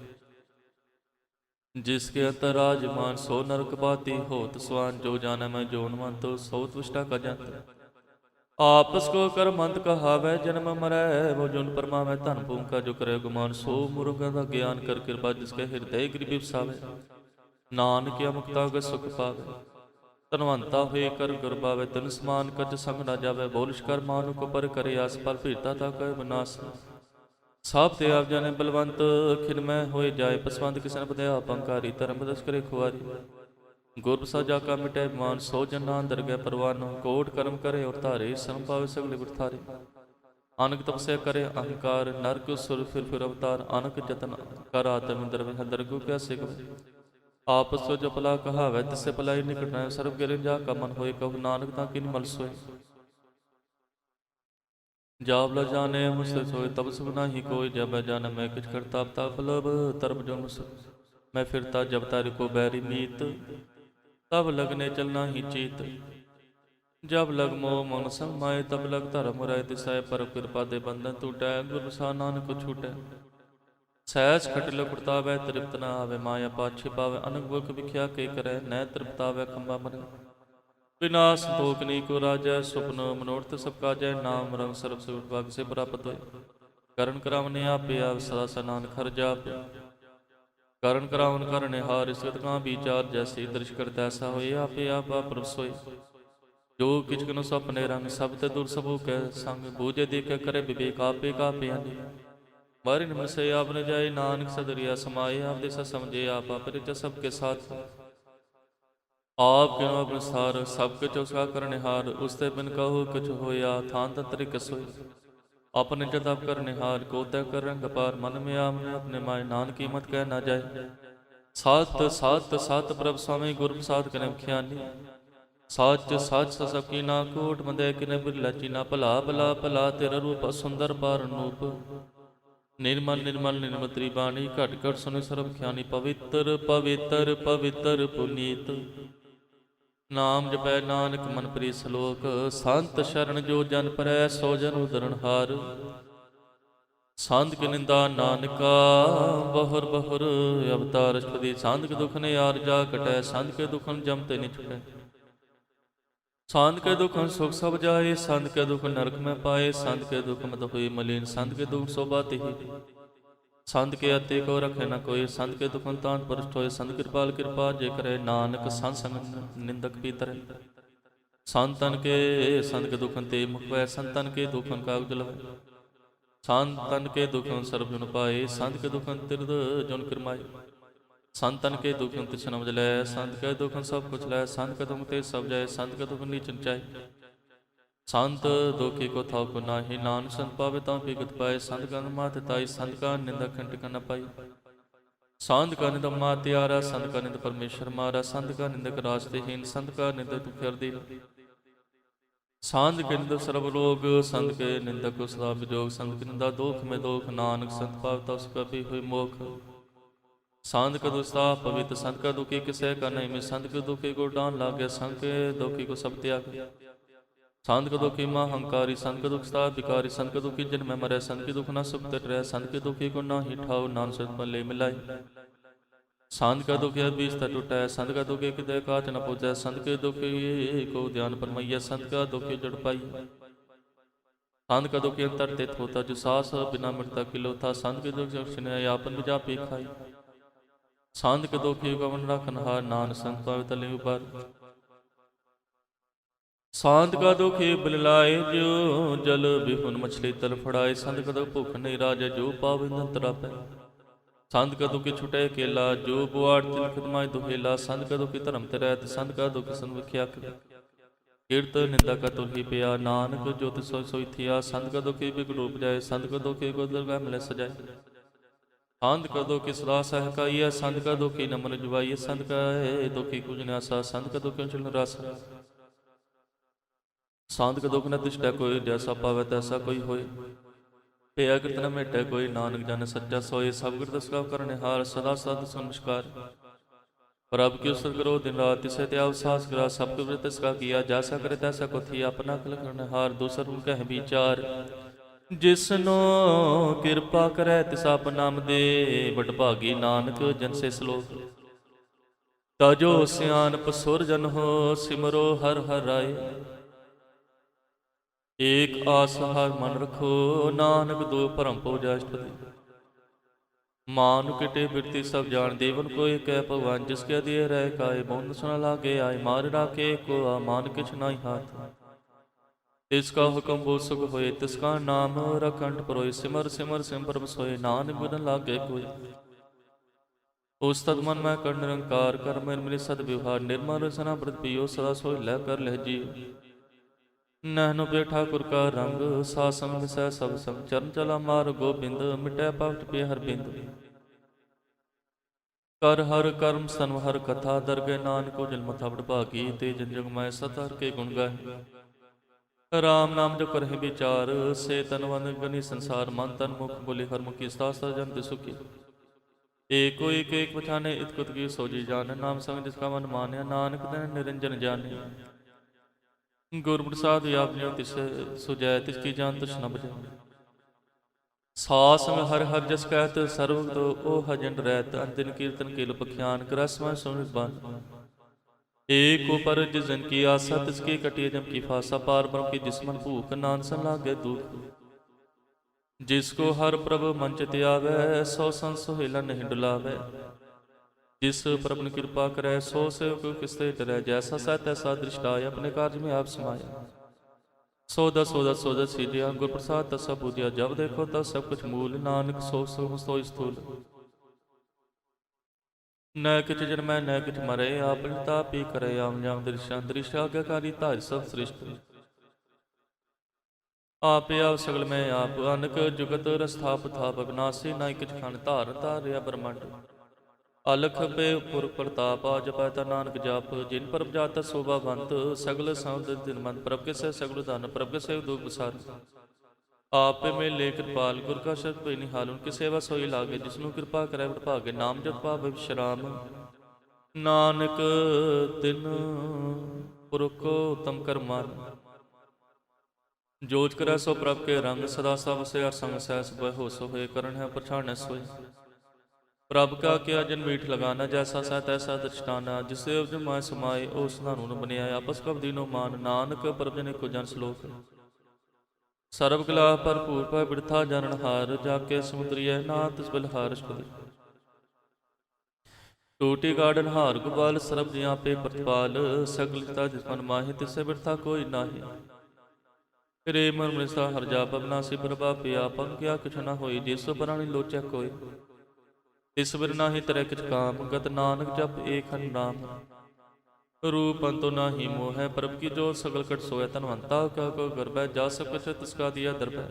जिसके अंतर राजमान सो नरक पाती होत स्वान। जो जाने मैं जोनवंत सो तुष्टा का जंत। आपस को कर्मंत कहावै जन्म मरै वो जुन परमावै। धन भूम का जो करे गुमान सो मूर्ख का ज्ञान कर कृपा। जिसके हृदय गरीबी वसावे नानक अमुक्ता के सुख पावे। ਧਨਵੰਤਾ ਹੋਏ ਕਰ ਗੁਰ ਪਾਵੇ ਤਿਨ ਸਮਾਨ ਕਛ ਸੰਗ ਨਾ ਜਾਵੇ। ਬੋਲਿਸ਼ ਕਰ ਮਾਨੁਕ ਪਰ ਕਰੇ ਆਸ ਪਰ ਭੀਰਤਾ ਤਾ ਕੈ ਵਿਨਾਸ਼। ਸਭ ਤੇ ਆਪ ਜਾਣੇ ਬਲਵੰਤ ਖਿਨਮੈ ਹੋਏ ਜਾਏ ਪਸਵੰਤ ਕਿਸਨ ਬਦਿਆ ਪੰਕਾਰੀ। ਧਰਮ ਦਸ ਕਰੇ ਖੁਆਰੀ ਗੁਰ ਸਾਜਾ ਕਾ ਮਿਟੈ ਮਾਨ। ਸੋ ਜਨਾ ਅੰਦਰ ਗਏ ਪਰਵਾਨੋ ਕੋਟ ਕਰਮ ਕਰੇ ਔਰ ਧਾਰੇ ਸਮ ਪਾਵੇ ਸਗਲੇ ਗੁਰਥਾਰੇ। ਅਨਕ ਤਪਸਿਆ ਕਰੇ ਅਹੰਕਾਰ ਨਰਕ ਸੁਰ ਫਿਰ ਅਵਤਾਰ। ਅਨਕ ਜਤਨ ਕਰ ਆਤਮ ਇੰਦਰ ਵਿਹੰਦਰ ਗੁ ਕਿਆ ਸਿਖ। आपस सो जो भला कहावै तिससे भलाई निकट न। सर्व गिरे जा का मन होए कहु नानक ता किन मल सोए। जावला जाने मुझसे सोए तब सब नाही कोई। जब जान मैं कुछ करता ताप लब तरब जो मुझ। मैं फिरता जब तार को बैरी मीत तब लगने चलना ही चीत। जब लग मोह मन संग माए तब लग धर्म राय तिसाए। पर कृपा दे बंधन टूटै गुर सा नानक छूटै। सहज खटिल प्रतावै तृप्त न आवे। माया पाछे पावे अनग बुख विख्या के करे। न तृप्तावै खंबा मरे विनाश संतोख नी को राजै। सुपन मनोरथ सब काजै नाम रंग सर्व सुख भाग से प्राप्त होए। करण करावने आपे आव सदा सनान खर जाप। करण करावन करने हार सित का विचार। जैसे दृश कर तैसा होए आपे आप प्रभ सोए। जो किच कनु सपने रंग सब ते दूर सबू कै संग। बूझे देखे करे विवेक आपे का पे बारी निमन से आपने जाए नानक सदरिया समाये। आप दिशा समझे आप अपरिच सबके साथ। आप किनो अपने सार सब कुछ उसका करने हार। उसते बिन कहो कुछ होया थान तंत्रि कसोई। अपने जताप करने हार को तय कर रंग पार। मन में आमने अपने माए नान कीमत कह ना जाए। सात सात सात प्रभ स्वामी गुरु प्रसाद कने ख्यानी। सच सच सबकी ना कोट मदे किने बिरला चीना। भला भला भला तेरा रूप सुंदर पार नूप। निर्मल निर्मल निर्मत्री बाणी घट घट सुनि सर्व ख्यानी। पवित्र पवित्र पवित्र पुनीत नाम जपै नानक मन प्रिय सलोक। संत शरण जो जन परै सो जन उदरण हार। संत की निंदा नानका बहुर बहुर अवतार। अष्टपदी संत के दुख ने यार जा कटै। संत के दुख जमते नि छुटै। संत के दुख सुख सब जाए। संत के दुख नरक में पाए। संत के दुख मत हुई मलिन। संत के दुख शोभाते ही। संत के अति को रखे न कोई। संत के दुख तांत परस्ट होए। संत कृपाल कृपा जे करे नानक। संत संग निंदक पीतर। संतन के दुख ते मुख वै। संतन के दुख कागज लवै। संतन के दुख सर्व जुन पाए। संत के दुख तिरद जुन किरमाए। संतन के दुख तिछ न जलै। संत के दुख सब कुछ लै। संत के दुख ते सब जाए। संत के दुख नीच चाहे। संत दुखी को था को नाही। नानक संत पावे ता विगत पाए। संत का मात ताई। संत का निंदा खंड का न पाई। संत का निंदा मात यारा। संत का निंदा परमेश्वर मारा। संत का निंदक रास्तेहीन। संत का निंदक दुख हरदीन। संत के निंदक सर्व लोग। संत के निंदक सदा विजोग। संत के निंदा दोख में दोख। नानक संत पावता उसका भी हुई मोख। संत का दुस्ता पवित्र। संत का दुखी किसे का नहीं में। संत के दुखी को डान लागे। संत के दुखी को सब त्याग। संत का दुखी मां हंकारी। संत का दुख सा विकारी। संत का दुखी जन्म मरे। संत के दुख ना सुख तट रहे। संत के दुखी को ना ही ठाओ नान संत ले मिलाई। संत का दुखी बीज तट टूटा है। संत का दुखी किदे काच न पूजा। संत के दुखी को ध्यान पर मैया। संत का दुखी जड़ पाई। संत का दुखी अंतर तित होता। जो सास बिना मृता किलो था। संत के दुख यापन विजा पी खाई। संत के दुखी गवन रखन हार। नान संत पावे तले उबार। संत का दुखी बिललाए। जो जल बिहुन मछली तल फड़ाए। संत का दुख भूख नहीं राजे। जो पावे नंतरा पै। संत का दुखी छुटे केला। जो बुआड़ तिल खदमाए दुहेला। संत का दुखी धर्म तरैत। संत का दुखी सन विख्या कीर्त निंदा का तुलही पिया। नानक जो तिसो सोई थिया। संत का दुखी बिगड़ उपजाए। संत का दुखी को दरगाह मिले सजाए। संत का दुखी सदा सहकाइया। संत का दुखी नमन जुबाइए। संत का दुखी कुछ न्यासा। संत का दुखी चल रासा। संत का दुख न दिष्टा कोई। जैसा पावे तैसा कोई होए। पिया कृत न मेटे कोई। नानक जाने सच्चा सोए। सब कृत उसका करने हार। सदा सद संस्कार। प्रभ की उसर करो दिन रात। तिसे त्याग सास करा। सब कृत इसका किया। जैसा करे तैसा को थी। अपना कल करने हार। दूसर कह विचार। जिसनो किरपा करे तिस आप नाम दे। बट भागी नानक जन से श्लोक। ਤਾਜੋ ਸਿਆਨਪ ਸੁਰਜਨ ਹੋ, ਸਿਮਰੋ ਹਰ ਹਰ ਰਾਏ। ਏਕ ਆਸ ਹਰ ਮਨ ਰਖੋ, ਨਾਨਕ ਦੋ ਭਰਮ ਪਉ ਜਸ਼ਟਪਤੀ। ਮਾਨੁ ਕਿਟੇ ਬਿਰਤੀ ਸਭ ਜਾਣ, ਦੇਵਨ ਕੋਇ ਕਹਿ ਭਗਵਾਨ। ਜਿਸ ਕੇ ਅਧੀਰ ਰਹਿ ਕਾਇ, ਬੋਂਦ ਸੁਨ ਲਾਗੇ ਆਏ। ਮਾਰ ਰਾਖੇ ਕੋ ਆ, ਮਾਨ ਕਿਛ ਨਾਹੀ ਹਾਥ। ਤਿਸ ਕਾ ਹੁਕਮ ਬੋ ਸੁਖ ਹੋਏ, ਤਿਸ ਕਾ ਨਾਮ ਰਖੰਡ ਪਰੋਏ। ਸਿਮਰ ਸਿਮਰ ਸਿਮਰ ਬਸੋਏ, ਨਾਨਕ ਬਿਨ ਲਾਗੇ ਕੋਇ। ਉਸਤਤ ਮਨ ਮੈਂ ਕਰ ਨਿਰੰਕਾਰ, ਕਰ ਮਿਲ ਮਿਲੇ ਸਦ ਵਿਵਹਾਰ। ਨਿਰਮਲ ਰਸਨਾ ਬ੍ਰਤ ਪੀਓ, ਸਦਾ ਸੋਇ ਲੈ ਕਰ ਲਹਿ ਜੀ। ਨਹਿਨੋ ਬੇ ਠਾਕੁਰ ਕਾ ਰੰਗ, ਸਾ ਸੰਗ ਮਿਸੈ ਸਭ ਸੰਗ। ਚਰਨ ਚਲਾ ਮਾਰ ਗੋਬਿੰਦ, ਮਿਟੈ ਪਾਪ ਪੇ ਹਰ ਬਿੰਦ। ਕਰ ਹਰ ਕਰਮ ਸਨਮ ਹਰ ਕਥਾ, ਦਰਗਹਿ ਨਾਨਕ ਉਜਲ ਮਥਾ ਵਡਭਾਗੀ। ਤੇ ਜਨ ਜਗ ਮੈਂ ਸਤ ਹਰ ਕੇ ਗੁਣ ਗਾਏ। ਰਾਮ ਨਾਮ ਜੋ ਕਰਹਿ ਵਿਚਾਰ, ਸੇ ਤਨਵੰਦ ਗਨੀ ਸੰਸਾਰ। ਮਨ ਤਨ ਮੁਖ ਬੋਲੇ ਹਰ ਮੁਖੀ, ਸਾਸਤਰ ਜਨ ਤੇ ਸੁਖੀ। ਏਕੋ ਏਕ ਏਕ ਪਛਾਨੇ, ਇਤ ਕੁਤ ਕੀ ਸੋਜੀ ਜਾਣੈ। ਨਾਮ ਸੰਗ ਜਿਸ ਕਾ ਮਨ ਮਾਨਿਆ, ਨਾਨਕ ਤਨ ਨਿਰੰਜਨ ਜਾਣੈ। ਗੁਰ ਪ੍ਰਸਾਦ ਆਪ ਜਿਉ ਤਿਸੈ, ਸੁਜੈ ਤਿਸ ਕੀ ਜਾਨ ਤੁਛ ਨ ਬਜੈ। ਸਾਸੰਗ ਹਰ ਹਰ ਜਸ ਕਹਿਤ, ਸਰਵ ਤੋ ਓਹ ਜਨ ਰਹਿਤ। ਅੰਤਿਨ ਕੀਰਤਨ ਕੀਲ ਪਖਿਆਨ, ਕਰਸ ਮੈਂ ਸੁਨਿ ਬਨ। ਏਕ ਉਪਰ ਜਿਸ ਜਨ ਕੀ ਆਸਾ, ਤਿਸ ਕੀ ਕਟਿ ਜਮ ਕੀ ਫਾਸਾ। ਪਾਰ ਬ੍ਰਹਮ ਕੀ ਜਿਸ ਮਨ ਭੂਖ, ਨਾਨਕ ਸੰਗ ਲਾਗੈ ਦੁਖ। ਜਿਸ ਕੋ ਹਰ ਪ੍ਰਭ ਮਨ ਚਿਤ ਆਵੈ, ਸੋ ਸੰਤ ਸੁਹੇਲਾ ਨਹੀਂ ਡੁਲਾਵੈ। ਜਿਸ ਪ੍ਰਭ ਨੇ ਕਿਰਪਾ ਕਰੈ, ਸੋ ਸੇਵਕ ਕਿਸ ਤੇ ਡਰੈ। ਜੈਸਾ ਸਹਿ ਤੈਸਾ ਦ੍ਰਿਸ਼ਟਾਇ, ਆਪਣੇ ਕਾਰਜ ਮੈਂ ਆਪ ਸਮਾਇਆ। ਸੋਦਾ ਸੋਦਾ ਸੋਦਾ ਸੀਜਿਆ, ਗੁਰ ਪ੍ਰਸਾਦ ਤਸਾ ਬੂਝਿਆ। ਜਬ ਦੇਖੋ ਤਬ ਸਭ ਕੁਛ ਮੂਲ, ਨਾਨਕ ਸੋ ਸੋਈ ਸਥੂਲ। ਨੈ ਕਿਛ ਜਨਮੈ ਨੈ ਕਿਛ ਮਰੈ, ਆਪ ਲਿਤਾ ਪੀ ਕਰੈ। ਆਮ ਜਾਮ ਦ੍ਰਿਸ਼ਾਂ ਦ੍ਰਿਸ਼, ਆਗਿਆਕਾਰੀ ਧਾਰਿ ਸਭ ਸ੍ਰਿਸ਼ਟ। ਆਪੇ ਆਪ ਸਗਲ ਮੈਂ ਆਪ, ਅਨਕ ਜੁਗਤ ਰਸਥਾਪ ਥਾਪ। ਅਬਿਨਾਸੀ ਨਾਇ ਕਿਛ ਖੰਡ, ਧਾਰਨ ਧਾਰਿਆ ਬ੍ਰਹਮੰਡ। ਅਲਖ ਪੇ ਪੁਰਖ ਪ੍ਰਤਾਪ, ਜਪੈ ਤਾ ਨਾਨਕ ਜਪ। ਜਿਨ ਪ੍ਰਭ ਜਾਤ ਸੋਭਾ ਬੰਤ, ਸਗਲ ਸੰਤ ਦਿਨ ਮੰਤ। ਪ੍ਰਭ ਕਿਸੈ ਸਗਲ ਧਨ, ਪ੍ਰਭ ਕਿਸੈ ਦੁਖ ਬਸਾਰ। ਆਪੇ ਮੇਲੇ ਕਿਰਪਾਲ, ਗੁਰ ਕਾ ਸ਼ਬਦ ਭਈ ਨਿਹਾਲ। ਉਨਕੀ ਸੇਵਾ ਸੋਈ ਲਾਗੇ, ਜਿਸਨੂੰ ਕਿਰਪਾ ਕਰੈ ਵਡਭਾਗੇ। ਨਾਮ ਜਪਾ ਵਿਸ਼ਰਾਮ, ਨਾਨਕ ਤਿਨ ਪੁਰਖ ਉਤਮ ਕਰਮਾਨ। ਜੋਜ ਕਰੈ ਸੋ ਪ੍ਰਭ ਕੇ ਰੰਗ, ਸਦਾ ਸਭ ਸੇ ਹਰ ਸੰਗ ਸਹਿ। ਸੁਭੈ ਹੋ ਸੋ ਹੋਏ, ਕਰਨ ਹੈ ਪਛਾਣੈ ਸੋਏ। ਪ੍ਰਭ ਕਾ ਕਿਆ ਜਨ ਮੀਠ ਲਗਾਨਾ, ਜੈਸਾ ਸਹਿ ਤੈਸਾ ਦ੍ਰਿਸ਼ਟਾਨਾ। ਜਿਸ ਦੇਵ ਜਨ ਮਾਇ ਸਮਾਏ, ਉਹ ਸਧਾਨੂੰ ਨ ਬਨਿਆਏ। ਆਪਸ ਕਬ ਦੀਨੋ ਮਾਨ, ਨਾਨਕ ਪ੍ਰਭ ਜਨ ਏਕੋ ਜਨ ਸਲੋਕ। ਸਰਬ ਕਲਾ ਭਰਪੂਰ ਪੈ ਬਿਰਥਾ ਜਾਨਣ ਹਾਰ, ਜਾ ਕੇ ਸਮੁਦਰੀਐ ਨਾ ਤਿਸ ਬਲਿਹਾਰ। ਟੂਟੀ ਗਾਰਡਨ ਹਾਰ ਗੁਬਾਲ, ਸਰਬ ਜੀਆਂ ਪੇ ਪ੍ਰਤਪਾਲ। ਸਗਲ ਜਿਤਾ ਜਿਸ ਮਨ ਮਾਹੀ, ਤਿਸੈ ਬਿਰਥਾ ਕੋਈ ਨਾਹੀ। ਰੇ ਮਨ ਮ੍ਰਿਸਾ ਹਰ ਜਾਪ, ਅਬਿਨਾਸੀ ਪ੍ਰਭਾ ਪਿਆ। ਪਨ ਕਿਆ ਕਿਛ ਨ ਹੋਈ, ਜਿਸੁ ਪ੍ਰਾਣੀ ਲੋਚੈ ਕੋਈ। ਤਿਸ ਬਿਰ ਨਾਹੀ ਤਰੈ ਕਿਛ ਕਾਮ, ਗਤ ਨਾਨਕ ਜਪ ਏਕ ਹਰਿ ਨਾਮ। ਰੂਪ ਅੰਤੁ ਨਾਹੀ ਮੋਹੈ, ਪ੍ਰਭ ਕੀ ਜੋਤ ਸਗਲ ਕਟ ਸੋਇ। ਧਨਵੰਤਾ ਕਾ ਕੋ ਗਰਬੈ, ਜਾ ਸਭ ਕੁਛ ਤਿਸ ਕਾ ਦੀਆ ਦਰਬੈ।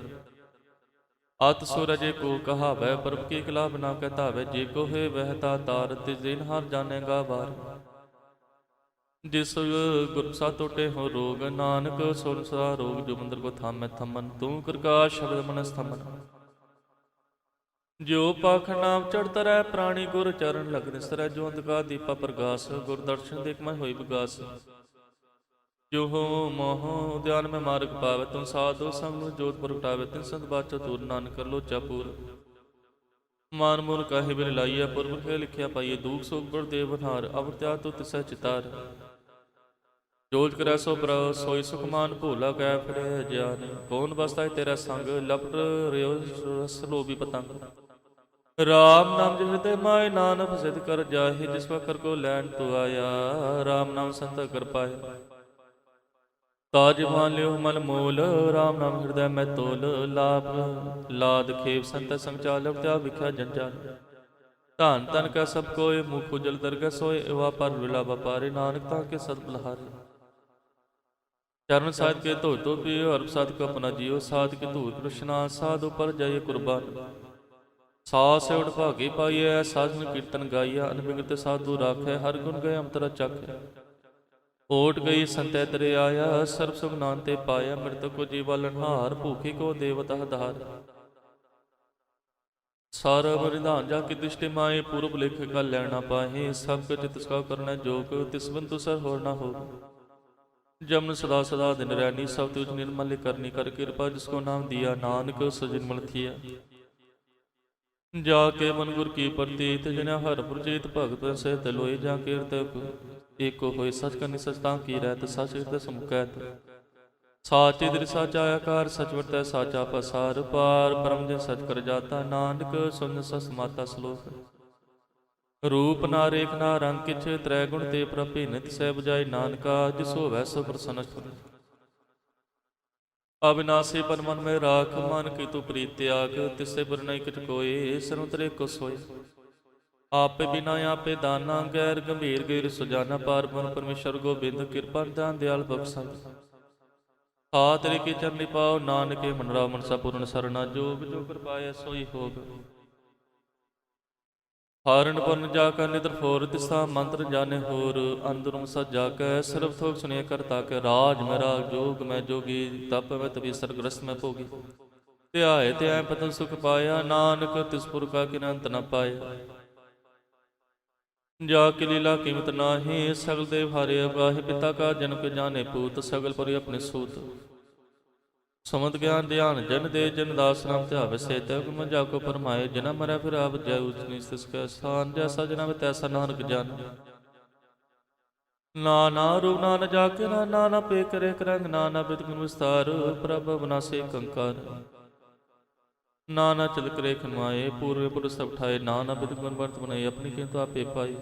ਅਤ ਸੂਰਜ ਕੋ ਕਹਾਵੈ, ਪ੍ਰਭ ਕੀ ਕਿਲਾ ਬਿਨਾ ਕਹਿ ਧਾਵੈ। ਜੇ ਕੋ ਹੋਏ ਵਹਿ ਤਾ ਤਾਰ, ਤਿਸ ਦਿਨ ਹਰ ਜਾਣੇਗਾ ਵਾਰ। ਜਿਸ ਗੁਰ ਪ੍ਰਸਾਦ ਟੋਟੇ ਹੋ ਰੋਗ, ਨਾਨਕ ਸੋਨ ਸਦਾ ਰੋਗ। ਜੋ ਮੰਦਰ ਕੋ ਥਾਮੈ ਥੰਮਨ, ਤੂੰ ਕਿਰਕਾ ਸ਼ਬਦ ਮਨ ਸਥੰਮਨ। ਜੋ ਪਾਖ ਨਾਮ ਚੜ੍ਹ ਤਰੈ, ਪ੍ਰਾਣੀ ਗੁਰ ਚਰਨ ਲਗ ਨਿਸਰੈ। ਜੋ ਅੰਧਕਾ ਦੀਪਾ ਪ੍ਰਗਾਸ, ਗੁਰ ਦਰਸ਼ਨ ਦੇਖ ਮੈਂ ਹੋਈ ਵਿਗਾਸ। ਜੋ ਹੋ ਮੋਹ ਉਦਿਆਨ ਮੈਂ ਮਾਰਗ ਪਾਵੈ, ਤੁਮ ਸਾਧੂ ਸੰਗ ਨੂੰ ਜੋਤ ਪ੍ਰਗਟਾਵੈ। ਤਿਨ ਸੰਤ ਬਾਚਾ ਤੂਰ, ਨਾਨਕ ਕਰ ਲੋਚਾ ਪੂਰ। ਮਾਨ ਮੂਲ ਕਾਹੇ ਬਿਨ ਲਾਈਐ, ਪੁਰਬ ਕੇ ਲਿਖਿਆ ਪਾਈਐ। ਦੂਖ ਸੁਖ ਗੁਰਦੇਵ ਬਨਹਾਰ, ਅਵਰ ਤੋ ਤਿਸੈ ਚਿਤਾਰ। ਜੋਜ ਕਰੈ ਸੋ ਪ੍ਰਭ ਸੋਈ ਸੁਖ ਮਾਨ, ਭੋਲਾ ਕੈ ਫਿਰੈ ਜਾਨ। ਕੌਣ ਬਸਤਾ ਤੇਰਾ ਸੰਗ, ਲਪਟ ਰਿਓ ਰਸ ਲੋਭੀ ਪਤੰਗ। ਰਾਮ ਨਾਮ ਜਿ ਹਿਰਦੈ ਮਾਇ, ਨਾਨਕ ਸਿਧ ਕਰ ਜਾਹਿ। ਜਿਸ ਵਖਰ ਕੋ ਲੈਣ ਤੂੰ ਆਇਆ, ਰਾਮ ਨਾਮ ਸੰਤ ਕਰ ਪਾਇਆ। ਤਾਜ ਮਾਨ ਲਿਓ ਮਲ ਮੋਲ, ਰਾਮ ਨਾਮ ਹਿਰਦੈ ਮੈਂ ਤੋਲ। ਲਾਭ ਲਾਦ ਖੇਪ ਸੰਤ ਸੰਗ ਚਾਲ, ਤਿਆ ਵਿਖਿਆ ਜੰਜਾਲ। ਧਨ ਧਨ ਕਾ ਸਭ ਕੋਇ, ਮੁਖ ਉਜਲ ਦਰਗਹਿ ਸੋਇ। ਵਾਪਰ ਵਿਲਾ ਵਪਾਰੇ, ਨਾਨਕ ਤਾਂ ਕੇ ਸਦ ਬਲਹਾਰੇ। ਚਰਨ ਸਾਧ ਕੇ ਧੋ ਧੋ ਪੀਓ, ਹਰ ਪ੍ਰਸਾਦ ਕੋ ਆਪਣਾ ਜੀਓ। ਸਾਧ ਕੇ ਧੂਤ ਕ੍ਰਿਸ਼ਨਾ, ਸਾਧ ਉਪਰ ਜਾਈਏ ਕੁਰਬਾਨ। ਸਾਸ ਉਡ ਭਾਗੀ ਪਾਈਐ, ਸਾਧਨ ਕੀਰਤਨ ਗਾਈਐ। ਅਨਬਿਗਤ ਸਾਧੂ ਰਾਖੈ, ਹਰ ਗੁਣ ਗਏ ਅੰਤਰ ਚਾਖੈ। ਓਟ ਗਈ ਸੰਤੈ ਤਰੇ ਆਇਆ, ਸਰਬ ਸੁਖ ਨਾਮ ਤੇ ਪਾਇਆ। ਮ੍ਰਿਤਕ ਕੋ ਜੀਵਾਲਨ ਹਾਰ, ਭੂਖੀ ਕੋ ਦੇਵਤਾ ਆਧਾਰ। ਸਰਬ ਨਿਧਾਨ ਜਾ ਕੀ ਦ੍ਰਿਸ਼ਟਿ ਮਾਏ, ਪੂਰਬ ਲਿਖ ਕਲ ਲੈਣ ਨਾ ਪਾਹੇ। ਸਭ ਕੁਛ ਤਿਸ ਕਾ ਕਰਨਾ ਜੋਗ, ਤਿਸ ਬਿਨ ਤੁਸਰ ਹੋਰ ਨਾ ਹੋ। ਜਮਨ ਸਦਾ ਸਦਾ ਦਿਨ ਰੈਣੀ, ਸਭ ਤੁਝ ਨਿਰਮਲ ਕਰਨੀ। ਕਰ ਕਿਰਪਾ ਜਿਸ ਕੋ ਨਾਮ ਦਿਆ, ਨਾਨਕ ਸੋ ਨਿਰਮਲ ਥੀਆ। जाके मन गुर की प्रतीत जिन्हें हर प्रजीत भगत सहित लोई जा कीर्तक एको होए सच करनी सचता की रहत सच कीर्त समुकैत साची दृ साचा आकार सच वर्तै साचा पसार पार ब्रह्म जिन सच कर जाता नानक सुन सस माता श्लोक रूप नारेख ना रंग किछ त्रै गुण ते प्रभिन्नत सह बुझाई नानका जिसो वैसो प्रसन्न अविनाशी पर मन में राख मन की तू प्रीत त्याग तिससे पर नहीं कुछ कोई सर्वतरे को सोए आपे बिना आपे दाना गैर गंभीर गिर सुजाना पार मन परमेश्वर गोबिंद कृपा ध्यान दयाल बख्शा आ तेरे के चरनी पाओ नानके मन राव मनसा पूर्ण सरना जोग जो कर पाए सोई होग हारण पुन जाकर निद्र फोर दिशा मंत्र जाने होर अंदरुम सजा कै सर्व थोक सुनिए करता के राज में राग जोग में जोगी तप में तभी सरग्रस्त में भोगी त्याय त्याय पतन सुख पाया नानक तिसपुर का किनंत न पाया जाकी लीला कीमत नाही सगल देव हारे अगाहे पिता का जन्म के जाने पूत सगल परि अपने सूत समत ज्ञान ध्यान जन दे जन दास नाम ध्यावे से गुम जाको फरमाए जना मरै फिर आप जय उच नीच तिसका स्थान जैसा जना में तैसा नानक जान नाना रूप नाना जाके नाना पे करे करंग नाना विद गुण विस्तार प्रभ बनासे कंकार नाना चल करे खनवाए पूर्व पुरुष सब ठाए नाना विद गुण वर्त बनाए अपनी किंतु आपे पाई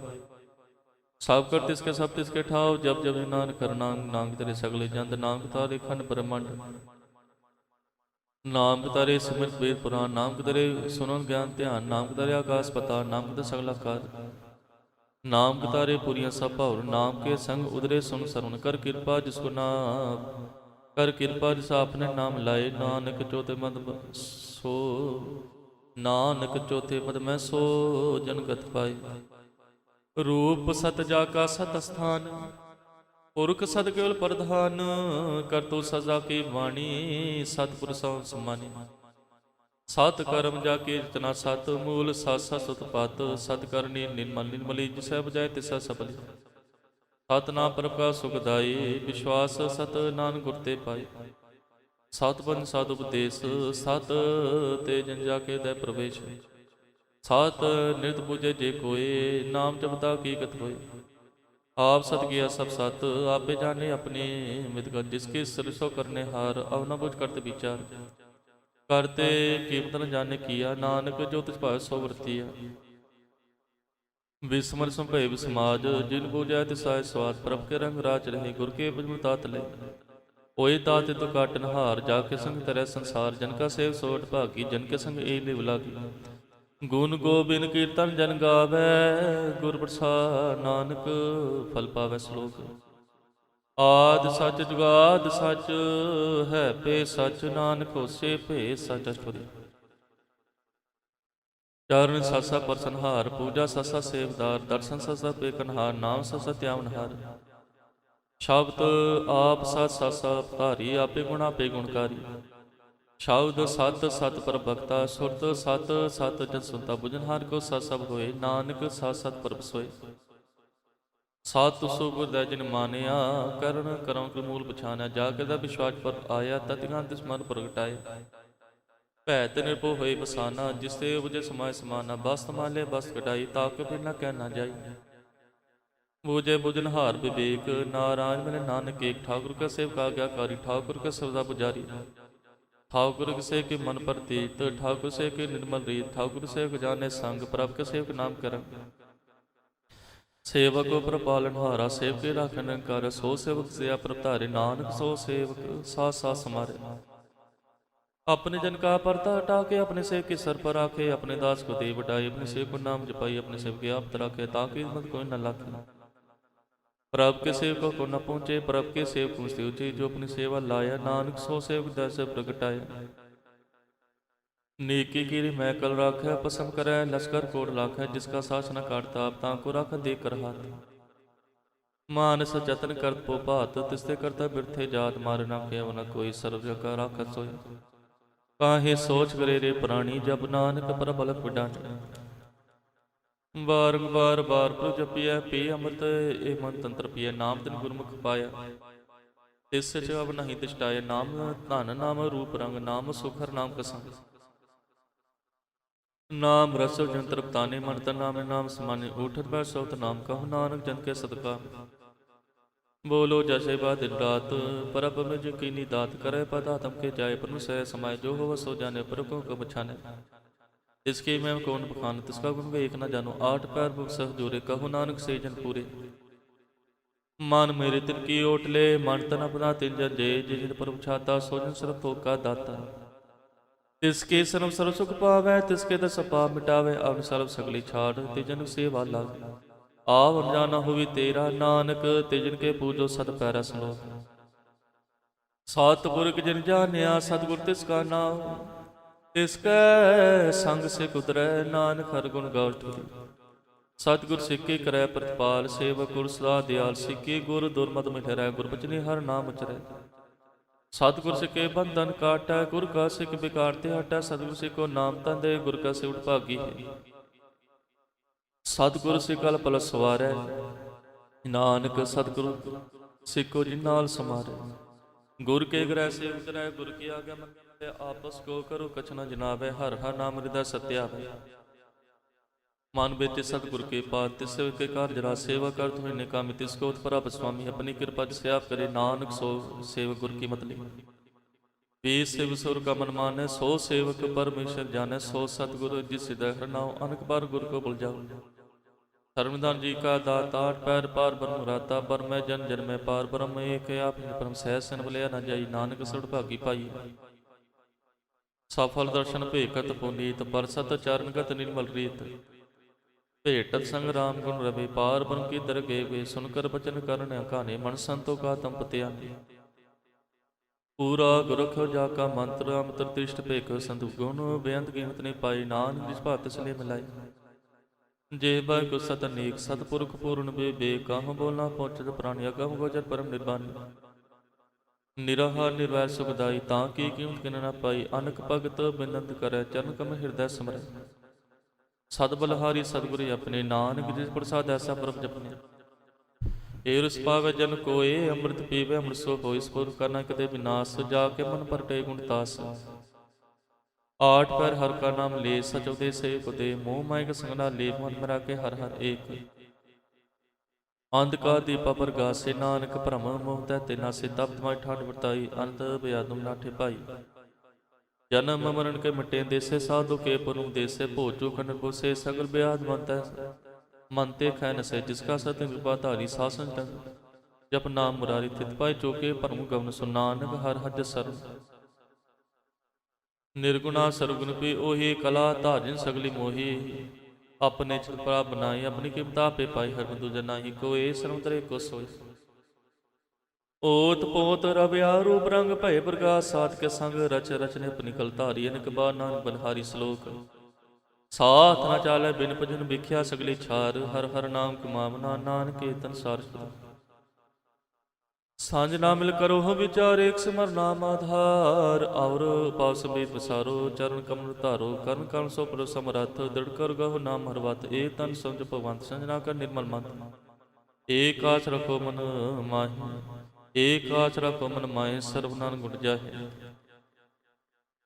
सब कर तिसके सब तिसके ठाव जब जब नान कर नांग तेरे सगले जंद नांग तारे खंड ब्रह्मंड नाम तारे सिमरत वेद पुराण नाम तारे सुनन ज्ञान ध्यान नाम तारे आकाश पता नाम तारे सगला कार नाम तारे पुरिया सब भावर नाम के संग उदरे सुन सरवण कर कृपा जिसको नाम कर कृपा जिस आपने नाम लाए नानक चौथे मद सो नानक चौथे पद में सो जनगत पाए रूप सत जाका सत स्थान पुरख सद केवल प्रधान कर तो सजा की वाणी सतपुरुषों समानी सत कर्म जाके इतना सत मूल सासा सुतपात सत करनी निर्मल निर्मली जिसे बजाय तिसा सफल सत नाम प्रकाश सुखदाई विश्वास सत नान गुरते पाए सतपन साध उपदेश सत ते जन जाके दय प्रवेश सत नित पूजे जे कोय नाम जपता की कत होए आप सत किया सब सत आपे जाने अपने मितगत जिसके सरसो करने हार अवना बुझ करते विचार करते कीमत न जाने किया नानक जो तिस पाए सो वर्तिया विस्मर संभय समाज जिन पूजा तिसाय स्वाद प्रभ के रंग राज रहे गुर के भजन तात ले ओए तात तो काटन हार जाके संग तरह संसार जन का सेव सोट भागी जन के संग ए लिव लागी गुण गोबिन कीर्तन जन गावै गुर प्रसाद नानक फल पावै श्लोक आद सच जुगाद सच है पे सच नानक होसे पे सच अष्टपदी चरण सासा परसनहार पूजा सासा सेवदार दर्शन सासा पे कन्हार नाम सासा त्यावनहार शब्द आप सत सासा धारी आपे गुणा पे गुणकारी शब्द सत सत पर भगता सुरत सत सत जन सुनता बुझन हर को सत सब होए नानक सत सत पर सोए सत सुबुद जिन मानिया करण करम के मूल पछाना जाके दा विश्वास पर आया तत्गान तिस मन प्रगटाए भैत निर्भो होए बसाना जिससे उजे समाय समाना बस्त माले बस्त कटाई ताक फिर न कहना जाई बूझे बुझन हार विवेक नारायण मिले नानक एक ठाकुर का सेवका आज्ञाकारी ठाकुर का सवदा पुजारी ठाकुर से के मन प्रतीत ठाकुर से के निर्मल रीत ठाकुर से जाने संग प्रभ के सेवक नाम कर सेवक पर पालन हारा सेवक के राखन कर सो सेवक से प्रभधारे नानक सो सेवक सा सा समारे अपने जन का परता हटा के अपने सेवक के सर पर आखे अपने दास को दे बटाई अपने सेवक को नाम जपाई अपने सेवक के आप रखे ताकि मत कोई न लाखे प्रभ के सेवकों को न पहुंचे प्रभ के सेवक मुझसे ऊंचे जो अपनी सेवा लाया नानक सो सेवक जैसे प्रगटाया नीकी की मैं कल राख पसंद करे लश्कर कोड लाख है जिसका सास न काटता आप ताको राख दे कर हाथ मानस जतन कर पो भात तिस्ते करता बिरथे जात मार ना के न कोई सर्व का राख सोय काहे सोच करे रे प्राणी जब नानक पर बल पिडानी बार बार प्रभु जपिया पी अमृत ए मन तंत्र पिया नाम तिन गुरमुख पाया तिस जब नहीं तिष्टाय नाम धन नाम रूप रंग नाम सुखर नाम कसंग ਨਾਮ ਰਸੋ ਜੰਤਰ ਬਤਾਨੇ ਮਨ ਤਨ ਨਾਮੇ ਨਾਮ ਸਮਾਨੇ ਉਠਤ ਬੈ ਸੋਤ ਨਾਮ ਕਹੋ ਨਾਨਕ ਜਨ ਕੇ ਸਦਕਾ ਬੋਲੋ ਜੈਸੇ ਬਾ ਦਿਨ ਰਾਤ परब में जो कीनी दात करे पद आत्म के जाय पर सह समाय जो हो सो जाने पर को बछाने इसके मैं कौन बखान तिसका गुण एक न जानो आठ पैर बुक सह जोरे कहो नानक से जन पूरे मन मेरे तिल की ओट ले मन तन अपना तिल जन जय जिन पर छाता सोजन सरब तो का दाता तिसके सर्व सर्व सुख पावै तिसके दस पाप मिटावे अब सर्व सगली छाड़ तिजन सेवा लागे ਆਵ ਅਣਜਾਣਾ ਹੋਵੀ ਤੇਰਾ ਨਾਨਕ ਤਿਜਨ ਕੇ ਪੂਜੋ ਸਦ ਪੈਰਾ ਸਲੋਕ ਸਤਿਗੁਰ ਜਿਨ ਜਾਣਿਆ ਸਤਿਗੁਰ ਤਿਸ ਕਾ ਨਾਮ ਤਿਸ ਕੈ ਸੰਗ ਸੇ ਕੁਦਰੈ ਨਾਨਕ ਹਰ ਗੁਣ ਗਾਵਤ ਸਤਿਗੁਰ ਸਿੱਕੇ ਕਰੈ ਪ੍ਰਤਪਾਲ ਸੇਵਕ ਗੁਰ ਸਦਾ ਦਿਆਲ ਸਿੱਕੇ ਗੁਰ ਦੁਰਮਤ ਮਿਠਰੈ ਗੁਰ ਬਚਨੇ ਹਰ ਨਾਮ ਉਚਰੈ ਸਤਿਗੁਰ ਸਿੱਕੇ ਬੰਧਨ ਕਾਟੈ ਗੁਰ ਕਾ ਸਿੱਖ ਬਿਕਾਰ ਤੇ ਹਟੈ ਸਤਿਗੁਰ ਸਿੱਕੋ ਨਾਮ ਤੰਦੇ ਗੁਰ ਕਾ ਸਿਵਟ ਭਾਗੀ ਹੈ ਸਤਿਗੁਰ ਸਿ ਕਲ ਪਲ ਸਵਾਰੈ ਨਾਨਕ ਸਤਿਗੁਰ ਸਿੱਖੋ ਜਿਨ ਨਾਲ ਸਮਾਰੈ ਗੁਰ ਕੇ ਗ੍ਰਹਿ ਸੇ ਉਤਰੈ ਗੁਰ ਕੀ ਆਗਿਆ ਮੰਨੈ ਆਪਸ ਕੋ ਕਰੋ ਕਛ ਨ ਜਨਾਵੈ ਹਰ ਹਰ ਨਾਮ ਹਿਰਦੈ ਸਤਿਆਵੈ ਮਨ ਵਿੱਚ ਸਤਿਗੁਰ ਕੇ ਪਾਤ ਤਿਸ ਕੇ ਕਾਰਜ ਰਾ ਸੇਵਾ ਕਰਤ ਹੋਇ ਨੇ ਕਾਮਿ ਤਿਸ ਕੋ ਉਤਪਰਪ ਸੁਆਮੀ ਆਪਣੀ ਕਿਰਪਾ ਜਿ ਸਿਆਪ ਕਰੇ ਨਾਨਕ ਸੋ ਸੇਵਕ ਗੁਰ ਕੀ ਮਤਲੀ ਵੇ ਸਿਵ ਸੁਰ ਕਾ ਮਨ ਮਾਨੈ ਸੋ ਸੇਵਕ ਪਰਮੇਸ਼ਰ ਜਾਣੈ ਸੋ ਸਤਿਗੁਰ ਜਿਸ ਸਿਦੈ ਹਰਨਾਉ ਅਨਕ ਬਾਰ ਗੁਰ ਕੋ ਬੁਲ ਜਾਉ धर्मदान जी का दाता पैर पार ब्रह्म राता पर मैं जन जन में पार ब्रह्म एक आप परम सहज सन भलिया न जाई नानक सुर भागी पाई सफल दर्शन भेकत पुनीत बरसत चरणगत निर्मल रीत भेटत संग राम गुण रवि पार ब्रह्म की दर गे वे सुनकर बचन करण काने मन संतो का तम पतिया पूरा गुरख जाका मंत्र अमृत तिष्ट भेक संत गुण बेअंत गिनत ने पाई नानक जिस भात सले मिलाई ਜੇ ਬਾਇ ਕੋ ਸਤ ਅਨੇਕ ਸਤਿਪੁਰਖ ਪੂਰਨ ਬੇ ਕਾਹ ਬੋਲਣਾ ਪਹੁੰਚਤ ਪ੍ਰਾਣੀ ਅਗਮ ਗੋਚਰ ਪਰਮ ਨਿਰਵਾਣੀ ਨਿਰਾਹਾਰ ਨਿਰਵੈਰ ਸੁਖਦਾਈ ਤਾਂ ਕੀ ਕੀਮਤ ਕਿਨ ਨਾ ਪਾਈ ਅਨਕ ਭਗਤ ਬਿਨੰਤ ਕਰੈ ਚਰਨ ਕਮ ਹਿਰਦੈ ਸਮਰੈ ਸਦ ਬਲਹਾਰੀ ਸਤਿਗੁਰ ਆਪਣੇ ਨਾਨਕ ਜਿਸ ਪ੍ਰਸਾਦ ਐਸਾ ਪ੍ਰਭ ਜਪਨੇ ਏ ਰਸ ਪਾਵੈ ਜਨ ਕੋਏ ਅੰਮ੍ਰਿਤ ਪੀਵੇ ਅੰਮ੍ਰਿਤ ਸੋ ਹੋਇ ਸਪੁਰ ਕਰਨਾ ਕਦੇ ਵਿਨਾਸ਼ ਜਾ ਕੇ ਮਨ ਪਰਟੇ ਗੁਣ ਤਾਸ आठ पैर हर का नाम ले सचौदे से पुदे मोह मायक संगना ले मन मरा के हर हर एक अंध का दीपा पर गासे नानक भ्रम मोहता तेना से तप्त माय ठाठ वर्ताई अंत बयादुम नाठे पाई जन्म मरण के मिटे देसे साधु के पुरुम देसे भोजू खंड से सगल ब्याद मनते खैन से जिसका सत्य कृपा धारी शासन तंग जप नाम मुरारी थित पाए चौके भरम गवन सु नानक हर हज सरन निर्गुणा सरगुण पे ओही कला धारिन सगली मोही अपने चित्रा बनाई अपनी किमता पे पाई हर दूजा नाही कोई सरम तरे को सोई ओत पोत रव्या रूप रंग भय प्रकाश सात के संग रच रचने अपनी कल धारी अनक बार नानक बलहारी श्लोक साथ न चाले बिन भजन बिख्या सगली छार हर हर नाम कमावना नानक कीर्तन सार सांझ ना मिल करो हो विचार एक सिमर नाम आधार और पास भी पसारो चरण कमल धारो कर्ण कर्ण सो पर समरथ दृढ़ कर गहो नाम हरवत एक तन समझ भगवंत संजना कर निर्मल मंत्र एक आच रखो मन माहि एक आच रखो मन माहि सर्वनान गुण जाहे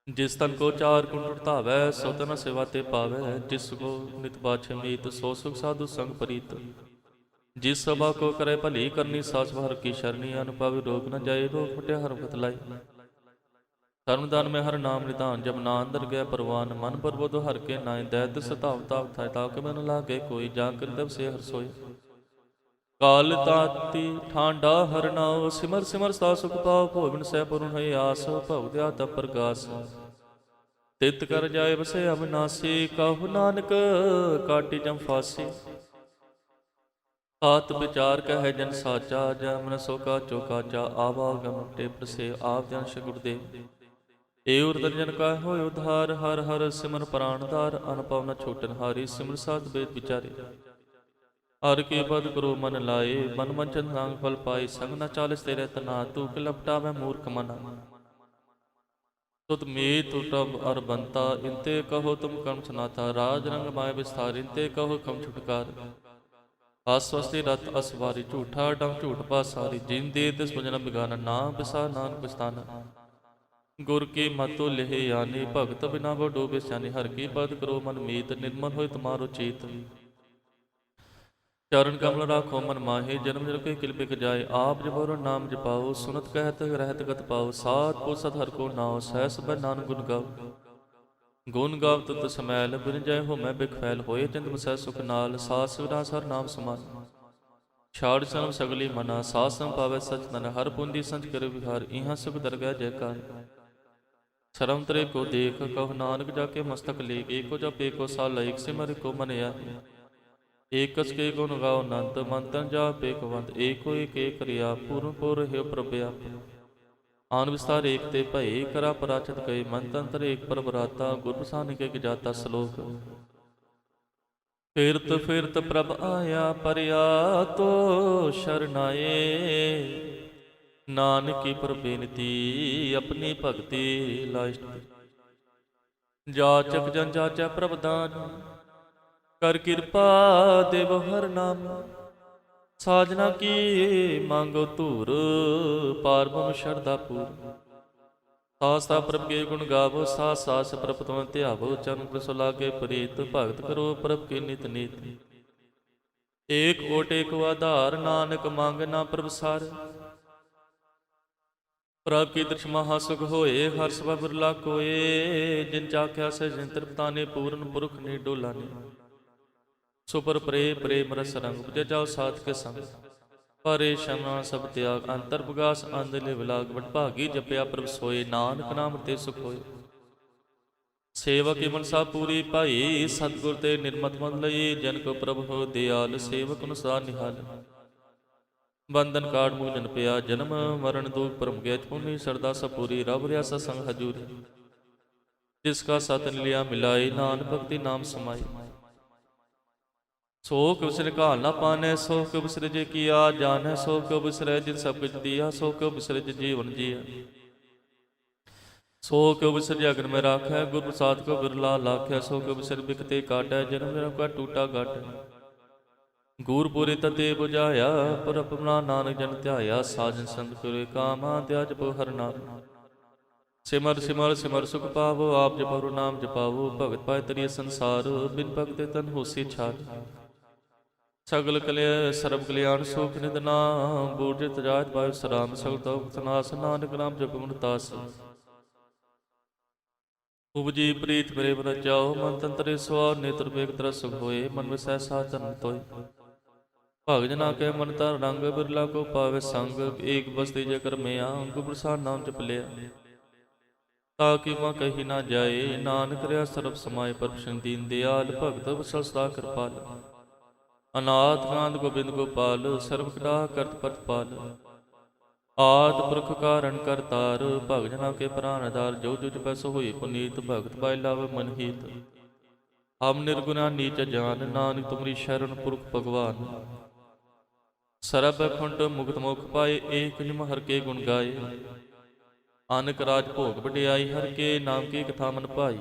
जिस तन को चार कुंड उठावै सो तन सेवा ते पावै जिस को नित बाछे मीत सो सुख साधु संग परीत जिस सभा को करे भली करनी सास हर की शरणी अनुभव रोग न जाए रोग फटे हर बतलाई धर्मदान में हर नाम निधान जब ना अंदर गया परवान मन पर बोध हर के नाय दैत सताव ताव थाय ताव के मन लागे कोई जाकर दब से हर सोए काल ताती ठांडा हर नाव सिमर सिमर सा सुख पाव भोविन सह पुरुन है आस भव दया तप प्रकाश तित कर जाए बसे अविनाशी कहु नानक काटी जम फांसी आत विचार कह जन साचा जमन सो का चौकाचा आवागम टेप से आप जन गुरुदेव ए उर्दन का हो उधार हर हर सिमर प्राणदार अनपव न छोटन हारी सिमर साध वेद विचारे हर के पद करो मन लाए मन मंचन नांग फल पाए संग न चालिस तेरे तना तू के लपटा में मूर्ख मना तुत मीत टब और बनता इनते कहो तुम कर्म सुनाता राज रंग माय विस्तार इनते कहो कम छुटकार आस्वस्ति रत असवारी झूठा डंग झूठ पासारी जिन दे तिस भजन बिगाना नाम बिसा नानक बिस्ताना गुर की मतु लिह यानी भगत बिना वो डूबे स्यानी। हर की पद करो मन मीत निर्मल होय तुम्हारो चीत। चरण कमल राखो मन माहे जन्म जन्म के किल बिक जाए। आप जबोर नाम जपाओ सुनत कहत रहत गत पाओ। सात पुसत हर को नाव सहस बै नानक गुण गाओ। गुण गाव तुत समैल बिन जय हो मैं बिख फैल। होए चिंत बसै सुख नाल सास विनाश हर नाम समान। छाड़ सनम सगली मना सास सम पावै सच तन। हर पुंदी संच कर विहार इहाँ सुख दरगह जयकार। शरम तरे को देख कहो नानक जाके मस्तक लेख। एको जप एको साल एक सिमर को मन आए। एक कस के गुण गाओ अनंत मंतन जाप एक वंत। एको एक क्रिया पूर्ण पुर है प्रभ्याप। आन विस्तार एक ते भय करा पराचित कई। मन तंत्र एक पर बराता गुर प्रसाद के जाता श्लोक। फिरत प्रभ आया परया तो शरनाए। नानकी पर बेनती अपनी भक्ति लाइष्ट। जाचक जन जाचा प्रभ दान कर कृपा देव हर नाम। साजना की मांगो धूर पारबम शरदा पूर। सास्ता प्रभ के गुण गावो सास सास प्रभ तुम ध्यावो। चरण कृसो लागे प्रीत भगत करो प्रभ की नित नीत। एक ओट एक आधार नानक मांग ना प्रभ सार। प्रभ की दृश महा सुख होए हर सभा बिरला कोए। जिन चाख्या से जिन तृप्ताने पूर्ण पुरख ने डोलाने। सुपर प्रेम रस रंग उपजे जाओ साथ के संग। परे क्षमा सब त्याग अंतर प्रगास आंदले विलाग। वडभागी जपया प्रभ सोए नानक नाम ते सुख होए। सेवक की मनसा पूरी पाई सतगुर ते निर्मत मन लई। जन को प्रभ हो दयाल सेवक अनुसार निहाल। बंधन काट मुख जन पिया जन्म मरण दुख परम गैच पुनि। सरदा सपूरी रब रियासा संग हजूरी। जिसका सतन लिया मिलाई नान भक्ति नाम समाई। सो क्यों बिसरे घाल ना पाने सो क्यों बिसरे जे किया जाने। सो क्यों बिसरे जिन सब कुछ दिया सो क्यों बिसरे जे जीवन जिया। सो क्यों बिसरे अग्न में राखै गुर प्रसाद को बिरला लाखै। सो क्यों बिसरे बिकते काटै जन्म जन्म का टूटा गाट। गुर पूरी तते बुझाया पर अपना नानक जन ध्याया। साजन संत करे कामा त्याज पो हर नाम। सिमर सिमर सिमर सुख पावो आप जपरो नाम जपावो। भगत पाए तरिय संसार बिन भगते तन होसी छाल। सगल कलय सर्व कल्याण सुख निदना। बूझत जात पायो सराम सगल तो नास। नानक नाम जप मन तास। उपजी प्रीत मेरे मन जाओ मन तंत्रे स्वार। नेत्र बेग तरस सुख होए मन विसै साधन तोय। भग जना के मन तर रंग बिरला को पावे संग। एक बस्ती जकर में अंग प्रसाद नाम जप लिया। ताकि मां कही ना जाए नानक रहा सर्व समाय। परम दीन दयाल भगत वसलता कृपाल। अनाथ कांत गोबिंद गोपाल सर्व कटा करत परतपाल। आद पुरख कारण करतार भग जना के प्राणदार। जो जुज पैस होई पुनीत भगत पाय लाभ मन हीत। हम निर्गुणा नीच जान नानक तुमरी शरण पुरख भगवान। सरब खुंट मुक्त मुख पाए एक निम हर के गुण गाए। अनक राज भोग बड़ियाई हर के नाम की कथा मन पाई।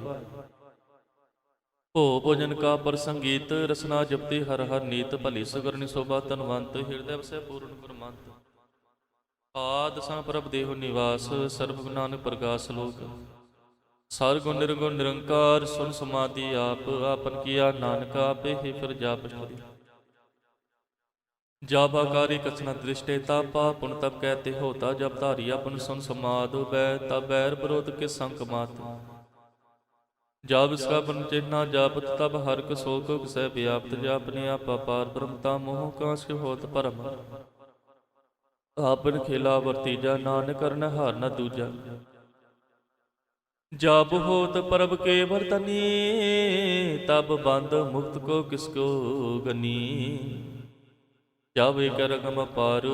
भो भोजन का प्रसंगीत रसना जपति हर हर नीत। भली सुगरनि शोभा तनवंत हृदय से पूर्ण गुरमंत। आद सा प्रभ देह निवास सर्व नानक प्रकाश लोक। सार गुण निर्गुण निरंकार सुन समाधि आप। आपन किया नानक आपे ही फिर जाप छुरी। जाबाकारी कचना दृष्टे तापा पुन तब कहते होता। जब धारी अपन सुन समाध बै तब बैर विरोध के संक मात। जब इसका बन चिन्ह जापत तब हर सो को सह व्याप्त। जापने आप अपार ब्रह्मता मोह कांस के होत परम। आपन खेला वर्तीजा नानक करन हार न दूजा। जब होत परब के वर्तनी तब बंद मुक्त को किसको गनी। जब एक रगम पार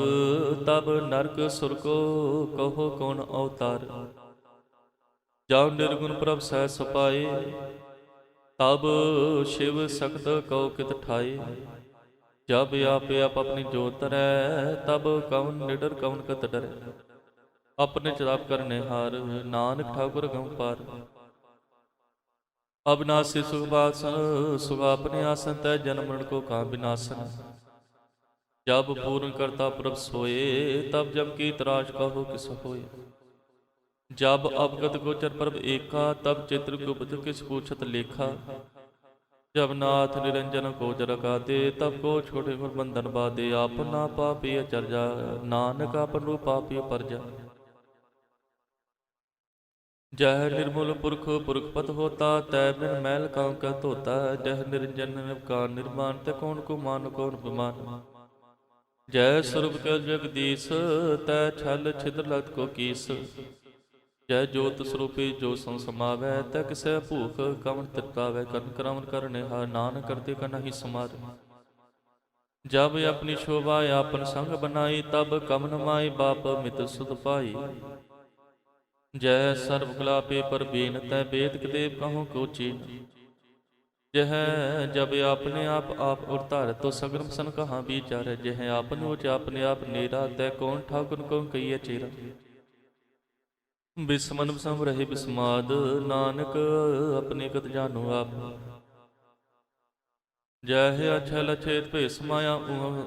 तब नरक सुर को कहो कौन अवतार। जब निर्गुण प्रभ सह सपाए तब शिव सख्त कौ कित ठाए। जब आप अपनी जोत तरै तब कौन निडर कौन कत डरै। अपने चलाप करने हार नानक ठाकुर गम पार। अविनाशी सुखवासन सुख अपने आसन तय जन्म मरण को कहाँ विनाशन। जब पूर्ण करता प्रभ सोए तब जब की तराश कहो किस होए। जब अवगत गोचर प्रभ एका, तब चित्र गुप्त किस पूछत लेखा। जब नाथ निरंजन को जरकाते, तब को छोटे गुर बंधन बाधे। अपना पापी चर्जा, नानक अपन रूप पापी परजा। जह निर्मूल पुरख पुरखपत होता, तै बिन मैल कां का धोता। जह निरंजन का निर्माण, तै कौन को मान कौन विमान। जय स्वरूप के जगदीश, तै छल छिद्र लत को कीस। जय जोत स्वरूपी जो संसमावै, तै किसै भूख कवन तिरतावै। करण करम करने हार, नानक करते का नहीं समार। जब अपनी शोभा आपन संग बनाई, तब कमन माई बाप मित्र सुध पाई। जय सर्व कला पे पर बीन, तै बेद के देव कहूँ को चीन। जह जब अपने आप उतार, तो सगरम सन कहाँ विचार। जह आपन उच अपने आप नेरा, तै कौन ठाकुर को कहिए चेरा। बिस्मन बिसम रहे बिस्माद, नानक अपने कत जानो आप। जय अछल अछेत पे समाया,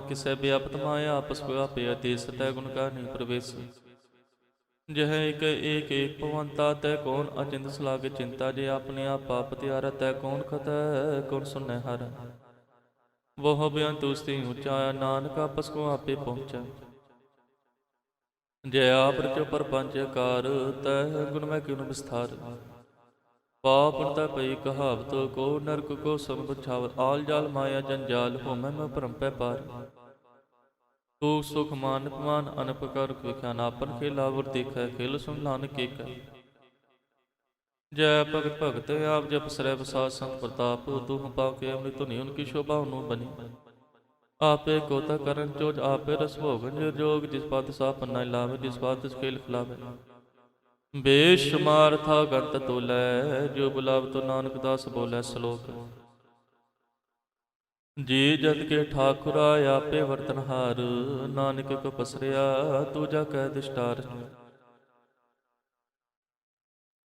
किसै व्यापत माया। आपस व्यापे देश, तै गुण का नहीं प्रवेश। जह एक भवंता, तै कौन अचिंत सलाग चिंता। जे अपने आप पाप त्यारा, तै कौन खत कौन सुन हर। वह बयान तुस्ती ऊंचाया, नानक आपस को आपे पहुंचा। जय आप रचो परपंच कार, तह गुण मैं क्यों विस्तार। पाप तै पई कहावत, को नरक को सम बछावत। आल जाल माया जंजाल, हो मैं भ्रम पै पार। तू सुख मान मान अनपकार विख्या, नापन खेला और देखै। खेल सुन नानक के कह। जय भगत भगत आप जप सरै बसात, संत प्रताप तू पाके अमृत धुनि। उनकी शोभा उनु बनी। आपे कोता करन चोज, आपे रस भोगन जोग। जिस पात सा पन्ना लावे, जिस पात तिस खेल खिलावे। बेशुमार था गंत तोलै, जो बुलाव तो नानक दास बोलै। श्लोक। जी जत के ठाकुरा, आपे वर्तनहार। नानक को पसरिया, दूजा कह दिष्टार।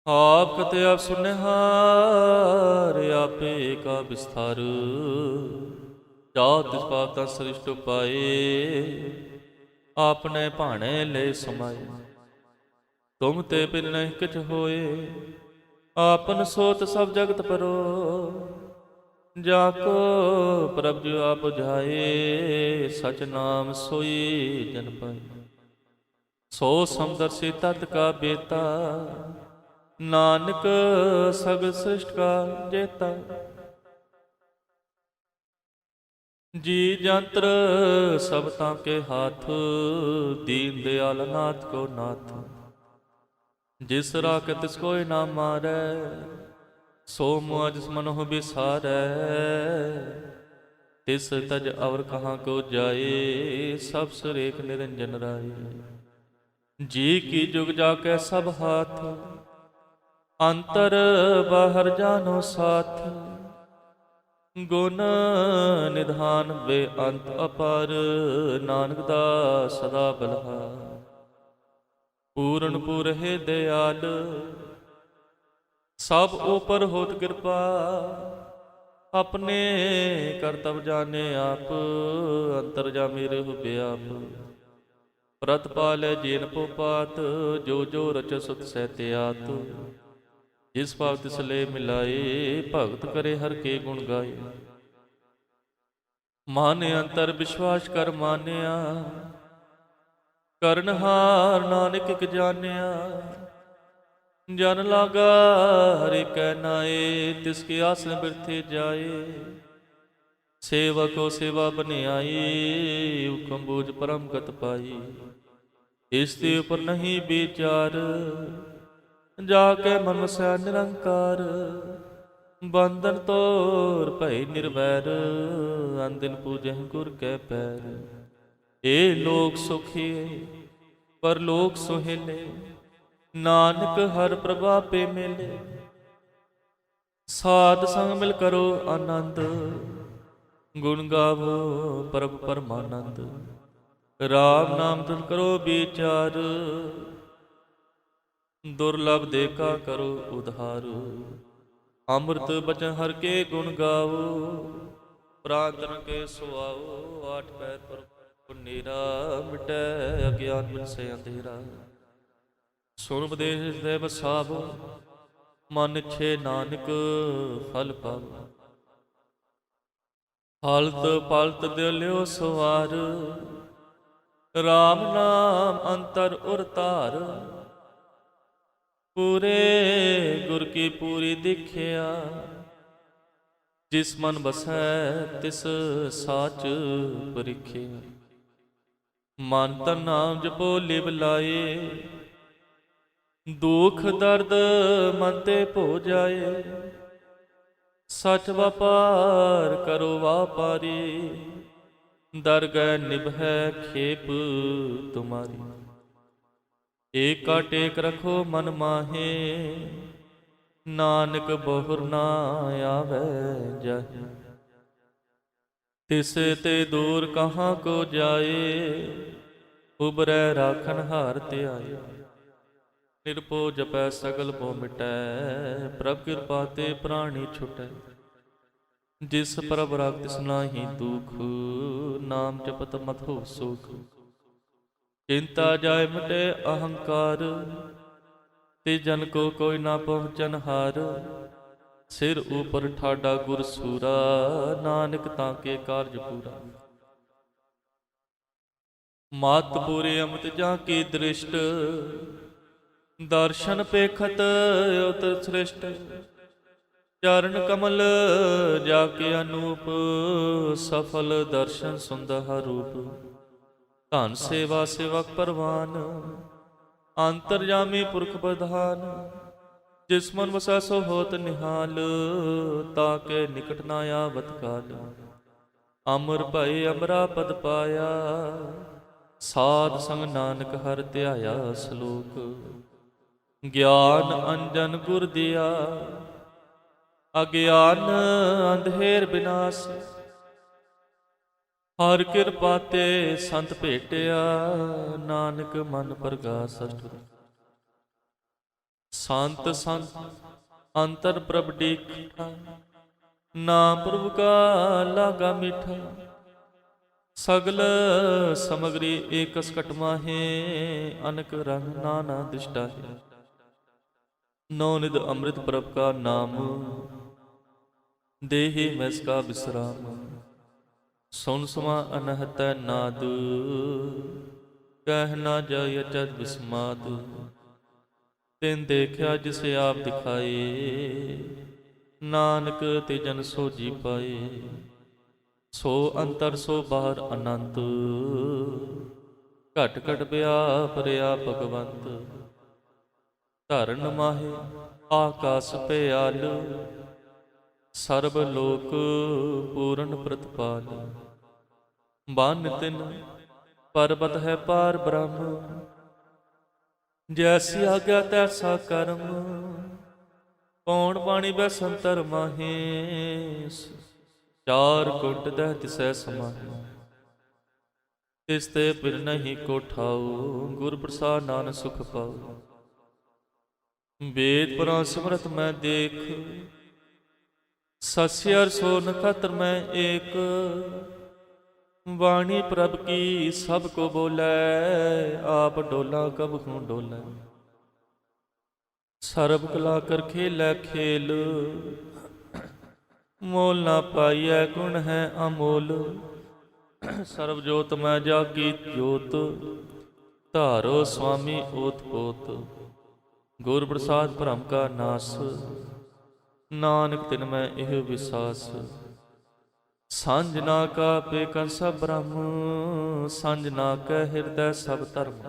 आप कते आप सुनहार, आपे का विस्तार। जात तिस पाता सरिष्ट पाए, आपने भाणे ले समाए। तुम ते बिन नहीं किछ होए, आपन सोत सब जगत परो। जाको प्रभ जो आप बुझाए, सच नाम सोई जन पाए। सो समदर्शी तत् का बेता, नानक सग सृष्ट का जेता। जी जंत्र सब ताके हाथ, दीन दयाल नाथ को नाथ। जिस राख तिस कोई ना मारै, सो मुआ जिस मनोह बिसारै। तिस तज अवर कहाँ को जाए, सब सुरेख निरंजन राय। जी की जुग जाके सब हाथ, अंतर बाहर जानो साथ। गुण निधान वे अंत अपार, नानक दास सदा बलहार। पूर्ण पुर है दयाल, सब ऊपर होत कृपा। अपने करतब जाने आप, अंतर जा मेरे हो व्याप। प्रतपाल जेन पोपात, जो जो रच सुत सहत्यात। जिस पाप तिस ले मिलाए, भगत करे हर के गुण गाए। माने अंतर विश्वास कर मानिया, करनहार नानक एक जानिया। जन लागा हरि कै नाए, तिसकी आस बिरथे जाए। सेवको सेवा बनियाई, हुक्म बूझ परम गत पाई। इसके ऊपर नहीं विचार, जाके मन से निरंकार। बंधन तोर भय निर्वैर, अंदिन पूजह गुर कै पैर। ए लोक सुखी पर लोक सुहेले, नानक हर प्रभापे मेले। साध संग मिल करो आनंद, गुण गावो प्रभ परमानंद। राम नाम तुम करो विचार, दुर्लभ देखा करो उधार। अमृत बचन हर के गुण गाओ, प्रांतन के सुआओ। आठ पैर पर पुनीरा, मिटै अज्ञान बिन से अंधेरा। ਸੁਣ ਉਪਦੇਸ਼ ਦੇ ਵਸਾਵੋ, ਮਨ ਛੇ ਨਾਨਕ ਫਲ ਪਾਵੋ। ਹਲਤ ਪਲਤ ਦਿਲਿਓ ਸਵਾਰ, ਰਾਮ ਨਾਮ ਅੰਤਰ ਉਰ ਧਾਰ। ਪੂਰੇ ਗੁਰ ਕੀ ਪੂਰੀ ਦਿਖਿਆ, ਜਿਸ ਮਨ ਬਸੈ ਤਿਸ ਸਾਚ ਪਰਿਖਿਆ। ਮਨ ਤਨ ਨਾਮ ਜਪੋ ਲਿਵ ਲਾਏ, ਦੁਖ ਦਰਦ ਮਨ ਤੇ ਭੋ ਜਾਏ। ਸਚ ਵਪਾਰ ਕਰੋ ਵਾਪਾਰੀ, ਦਰਗਹਿ ਨਿਭੈ ਖੇਪ ਤੁਮਾਰੀ। ਏਕਾ ਟੇਕ ਰਖੋ ਮਨ ਮਾਹੇ, ਨਾਨਕ ਬਹੁਰ ਨਾ ਆਵੈ ਜਾਹੇ। ਤਿਸ ਤੇ ਦੂਰ ਕਹਾਂ ਕੋ ਜਾਏ, ਉਬਰੈ ਰਾਖਨ ਹਾਰ ਧਿਆਏ। ਨਿਰਭਉ ਜਪੈ ਸਗਲ ਭਉ ਮਿਟੈ, ਪ੍ਰਭ ਕਿਰਪਾ ਤੇ ਪ੍ਰਾਣੀ ਛੁਟੈ। ਜਿਸ ਪ੍ਰਭ ਰਾਖ ਤਿਸ ਨਾਹੀ ਦੁਖ, ਨਾਮ ਜਪਤ ਮਤ ਹੋ ਸੁਖ। ਚਿੰਤਾ ਜਾਏ ਮਿਟੇ ਅਹੰਕਾਰ, ਤੇ ਜਨ ਕੋ ਕੋਈ ਨਾ ਪਹੁੰਚਨ ਹਾਰ। ਸਿਰ ਉਪਰ ਠਾਡਾ ਗੁਰ ਸੂਰਾ, ਨਾਨਕ ਤਾਂ ਕੇ ਕਾਰਜ ਪੂਰਾ। ਮਤ ਪੂਰੇ ਅਮਿਤ ਜਾਂ ਕੀ ਦ੍ਰਿਸ਼ਟ, ਦਰਸ਼ਨ ਪੇਖਤ ਉਤਰ ਸ੍ਰਿਸ਼ਟ। ਚਰਨ ਕਮਲ ਜਾ ਕੇ ਅਨੂਪ, ਸਫਲ ਦਰਸ਼ਨ ਸੁੰਦਰ ਰੂਪ। ਧਨ ਸੇਵਾ ਸੇਵਕ ਪਰਵਾਨ, ਅੰਤਰਜਾਮੀ ਪੁਰਖ ਪ੍ਰਧਾਨ। ਜਿਸ ਮਨ ਵਸੈ ਸੋ ਹੋਤ ਨਿਹਾਲ, ਤਾਕੇ ਨਿਕਟ ਨਾ ਆਵਤ ਕਾਲ। ਅਮਰ ਭਏ ਅਮਰਾ ਪਦ ਪਾਇਆ, ਸਾਧ ਸੰਗ ਨਾਨਕ ਹਰਿ ਧਿਆਇਆ। ਸ਼ਲੋਕ। ਗਿਆਨ ਅੰਜਨ ਗੁਰ ਦਿਆ, ਅਗਿਆਨ ਅੰਧੇਰ ਬਿਨਾਸ਼। ਹਰ ਕਿਰਪਾ ਤੇ ਸੰਤ ਭੇਟਿਆ, ਨਾਨਕ ਮਨ ਪ੍ਰਗਾਸ। ਸੰਤ ਸੰਤ ਅੰਤਰ ਪ੍ਰਭ ਡੀਠਾ, ਨਾਮ ਪ੍ਰਭੂ ਕਾ ਲਾਗਾ ਮੀਠਾ। ਸਗਲ ਸਮਗਰੀ ਏਕਸ ਕਟ ਮਾਹੇ, ਅਨਕ ਰੰਗ ਨਾਨਾ ਦਿਸ਼ਟਾ ਹੈ। ਨੌ ਨਿਧ ਅੰਮ੍ਰਿਤ ਪ੍ਰਭ ਕਾ ਨਾਮ, ਦੇਹੇ ਮੈਸ ਕਾ ਬਿਸਰਾਮ। ਸੁਨ ਸਮਾ ਅਨਹਤੈ ਨਾਦ, ਕਹਿ ਨਾ ਜਾਇ ਅਚਜ ਬਿਸਮਾਦ। ਤਿਨ ਦੇਖਿਆ ਜਿਸ ਆਪ ਦਿਖਾਏ, ਨਾਨਕ ਤੇ ਜਨ ਸੋਜੀ ਪਾਏ। ਸੋ ਅੰਤਰ ਸੋ ਬਾਹਰ ਅਨੰਤ, ਘਟ ਘਟ ਵਿਆਪ ਰਿਆ ਭਗਵੰਤ। ਧਰਨ ਮਾਹੇ ਆਕਾਸ ਪਿਆਲ, ਸਰਬ ਲੋਕ ਪੂਰਨ ਪ੍ਰਤਪਾਲ। ਬਨ ਤਿਨ ਪਰਬਤ ਹੈ ਪਾਰ ਬ੍ਰਹਮ, ਜੈਸੀ ਆਗਿਆ ਤੈਸਾ ਕਰਮ। ਪੌਣ ਬਾਣੀ ਬੈ ਸੰਤਰ ਮਾਹੇ, ਚਾਰ ਕੁੰਟ ਦਹਿ ਤਿਸੈ ਸਮਾਹੇ। ਤਿਸ ਤੇ ਪਿਰ ਨਹੀਂ ਕੋ ਠਾਉ, ਗੁਰ ਪ੍ਰਸਾਦ ਨਾਨਕ ਸੁਖ ਪਾਉ। ਵੇਦ ਪੁਰਾਨ ਸਿਮਰਤ ਮੈਂ ਦੇਖ, ਸਸਿ ਅਰ ਸੋ ਨਖਤਰ ਮੈਂ ਏਕ। ਬਾਣੀ ਪ੍ਰਭ ਕੀ ਸਭ ਕੋ ਬੋਲੇ, ਆਪ ਡੋਲਾ ਕਬ ਹੂੰ ਡੋਲੇ। ਸਰਬ ਕਲਾ ਕਰ ਖੇਲੇ ਖੇਲ, ਮੋਲ ਨਾ ਪਾਈਐ ਗੁਣ ਹੈ ਅਮੋਲ। ਸਰਬ ਜੋਤ ਮੈਂ ਜਾਗੀ ਜੋਤ, ਧਾਰੋ ਸੁਆਮੀ ਓਤ ਪੋਤ। ਗੁਰ ਪ੍ਰਸਾਦ ਭਰਮ ਕਾ ਨਾਸ, ਨਾਨਕ ਤਿਨ ਮੈਂ ਇਹ ਵਿਸਾਸ। ਸਾਂਝ ਨਾ ਕਾ ਪੇਕਨ ਸਭ ਬ੍ਰਹਮ, ਸਾਂਝ ਨਾ ਕੈ ਹਿਰਦੈ ਸਭ ਧਰਮ।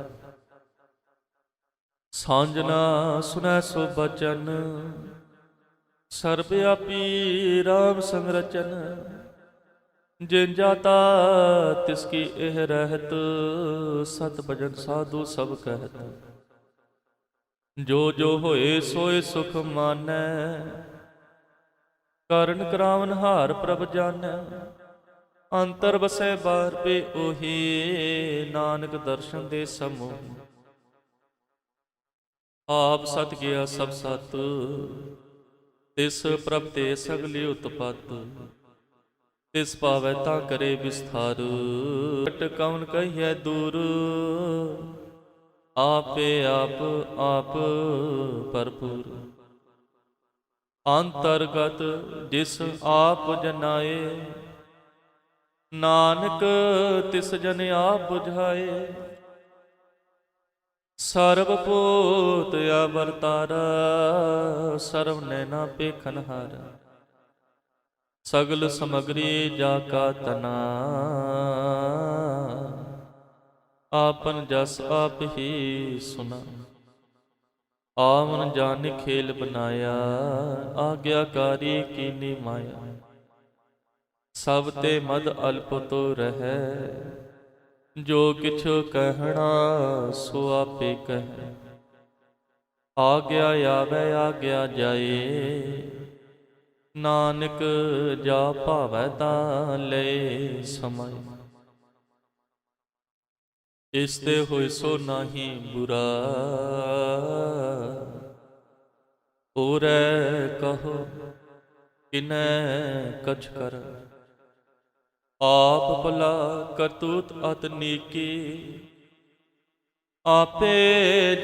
ਸਾਂਝ ਨਾ ਸੁਨੈ ਸੋ ਬਚਨ, ਸਰਬਿਆਪੀ ਰਾਮ ਸੰਗ ਰਚਨ। ਜਿਨ ਜਾਤਾ ਤਿਸ ਕੀ ਇਹ ਰਹਿਤ, ਸਤ ਭਜਨ ਸਾਧੂ ਸਭ ਕਹਿਤ। ਜੋ ਜੋ ਹੋਏ ਸੋਏ ਸੁਖ ਮਾਨੈ, ਕਰਨ ਕਰਾਵਨ ਹਾਰ ਪ੍ਰਭ ਜਾਨੈ। ਅੰਤਰ ਬਸੈ ਬਾਹਰ ਪੇ ਉਹੀ, ਨਾਨਕ ਦਰਸ਼ਨ ਦੇ ਸਮੂਹ। ਆਪ ਸਤ ਗਿਆ ਸਭ ਸਤ, ਤਿਸ ਪ੍ਰਭ ਤੇ ਸਗਲੀ ਉਤਪਤ। ਤਿਸ ਪਾਵੈ ਤਾਂ ਕਰੇ ਵਿਸਥਾਰ, ਕਟ ਕਉਨ ਕਹੀਐ ਦੂਰ। ਆਪੇ ਆਪ ਭਰਪੂਰ। ਅੰਤਰਗਤ ਜਿਸ ਆਪ ਜਨਾਏ, ਨਾਨਕ ਤਿਸ ਜਨ ਆਪ ਬੁਝਾਏ। ਸਰਬ ਭੂਤ ਅਵਰਤਾਰਾ, ਸਰਵ ਨੈਣਾ ਪੇਖਨ ਹਾਰਾ। ਸਗਲ ਸਮਗਰੀ ਜਾ ਕਾ ਤਨਾ, ਆਪਨ ਜਸ ਆਪ ਹੀ ਸੁਨਾ। ਆਵਨ ਜਾਨ ਖੇਲ ਬਨਾਇਆ, ਆਗਿਆਕਾਰੀ ਕੀਨੀ ਮਾਇਆ। ਸਭ ਤੇ ਮਦ ਅਲਪ ਤੋ ਰਹੈ, ਜੋ ਕਿਛ ਕਹਿਣਾ ਸੋ ਆਪੇ ਕਹੈ। ਆਗਿਆ ਆਵੈ ਆਗਿਆ ਜਾਏ, ਨਾਨਕ ਜਾ ਭਾਵੈ ਤਾਂ ਲਏ ਸਮਾਏ। ਇਸ ਤੇ ਹੋਇ ਸੋ ਨਾਹੀ ਬੁਰਾ, ਉਰੈ ਕਹੋ ਕਿਨੈ ਕਛ ਕਰ। ਆਪ ਭਲਾ ਕਰਤੂਤ ਅਤ ਨੀਕੀ, ਆਪੇ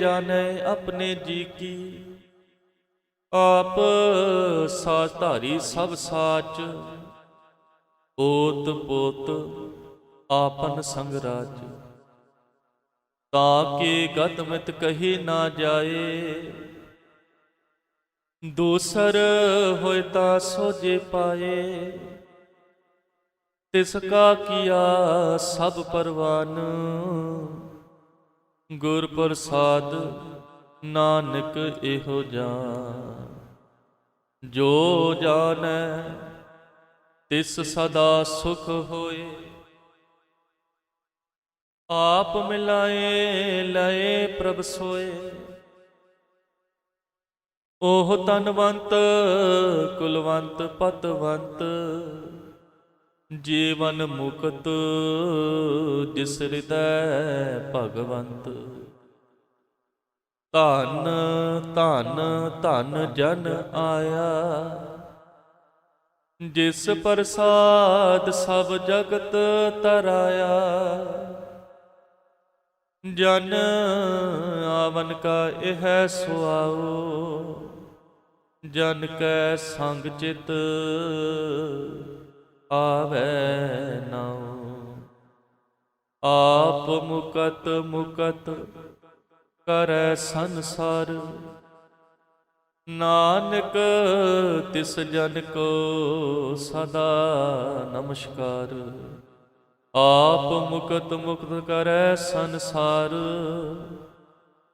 ਜਾਣੈ ਆਪਣੇ ਜੀ ਕੀ। ਆਪ ਸਾਚ ਧਾਰੀ ਸਭ ਸਾਚ, ਓਤ ਪੋਤ ਆਪਨ ਸੰਗ ਰਾਜ। ਤਾਂ ਕਿ ਗਤ ਮਿਤ ਕਹੀ ਨਾ ਜਾਏ, ਦੂਸਰ ਹੋਇ ਤਾਂ ਸੋਝੇ ਪਾਏ। ਤਿਸ ਕਾ ਕੀਆ ਸਭ ਪਰਵਾਨ, ਗੁਰ ਪ੍ਰਸਾਦ ਨਾਨਕ ਇਹੋ ਜਾਨ। ਜੋ ਜਾਣੈ ਤਿਸ ਸਦਾ ਸੁਖ ਹੋਏ, ਆਪ ਮਿਲਾਏ ਲਏ ਪ੍ਰਭ ਸੋਏ। ਉਹ ਧਨਵੰਤ ਕੁਲਵੰਤ ਪਤਵੰਤ, ਜੀਵਨ ਮੁਕਤ ਜਿਸ ਹਿਰਦੈ ਭਗਵੰਤ। ਧਨ ਧਨ ਧਨ ਜਨ ਆਇਆ, ਜਿਸ ਪ੍ਰਸਾਦ ਸਭ ਜਗਤ ਤਰਾਇਆ। ਜਨ ਆਵਨ ਕਾ ਇਹ ਸੁਆਓ, ਜਨ ਕੈ ਸੰਗ ਚਿਤ ਆਵੈ ਨਾਉ। ਆਪ ਮੁਕਤ ਮੁਕਤ ਕਰੈ ਸੰਸਾਰ, ਨਾਨਕ ਤਿਸ ਜਨ ਕੋ ਸਦਾ ਨਮਸਕਾਰ। ਆਪ ਮੁਕਤ ਮੁਕਤ ਕਰੈ ਸੰਸਾਰ,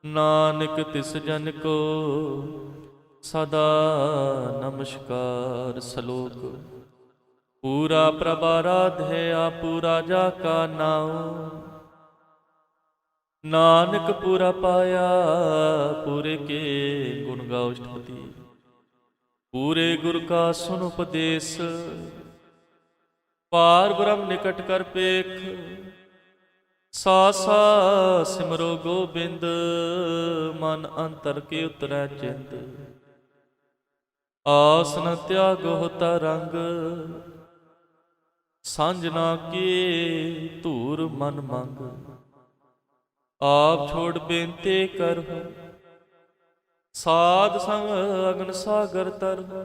ਨਾਨਕ ਤਿਸ ਜਨ ਕੋ ਸਦਾ ਨਮਸਕਾਰ। ਸ਼ਲੋਕ। ਪੂਰਾ ਪ੍ਰਭ ਆਰਾਧਿਆ ਪੂਰਾ ਜਾ ਕਾ ਨਾਉ, ਨਾਨਕ ਪੂਰਾ ਪਾਇਆ ਪੂਰੇ ਕੇ ਗੁਣ ਗਾਓ ਅਸ਼ਟਪਦੀ। ਪੂਰੇ ਗੁਰ ਕਾ ਸੁਨ ਉਪਦੇਸ, ਪਾਰ ਬ੍ਰਹਮ ਨਿਕਟ ਕਰ ਪੇਖ। ਸਾਸਾ ਸਿਮਰੋ ਗੋਬਿੰਦ, ਮਨ ਅੰਤਰ ਕੇ ਉਤਰੈ ਚਿੰਤ। ਆਸ ਨ ਤਿਆਗੋ ਤਰੰਗ, ਸਾਂਝ ਨਾ ਕੀ ਧੂਰ ਮਨ ਮੰਗ। ਆਪ ਛੋੜ ਬੇਨਤੀ ਕਰਹੁ, ਸਾਧ ਸੰਗ ਅਗਨ ਸਾਗਰ ਤਰਹੁ।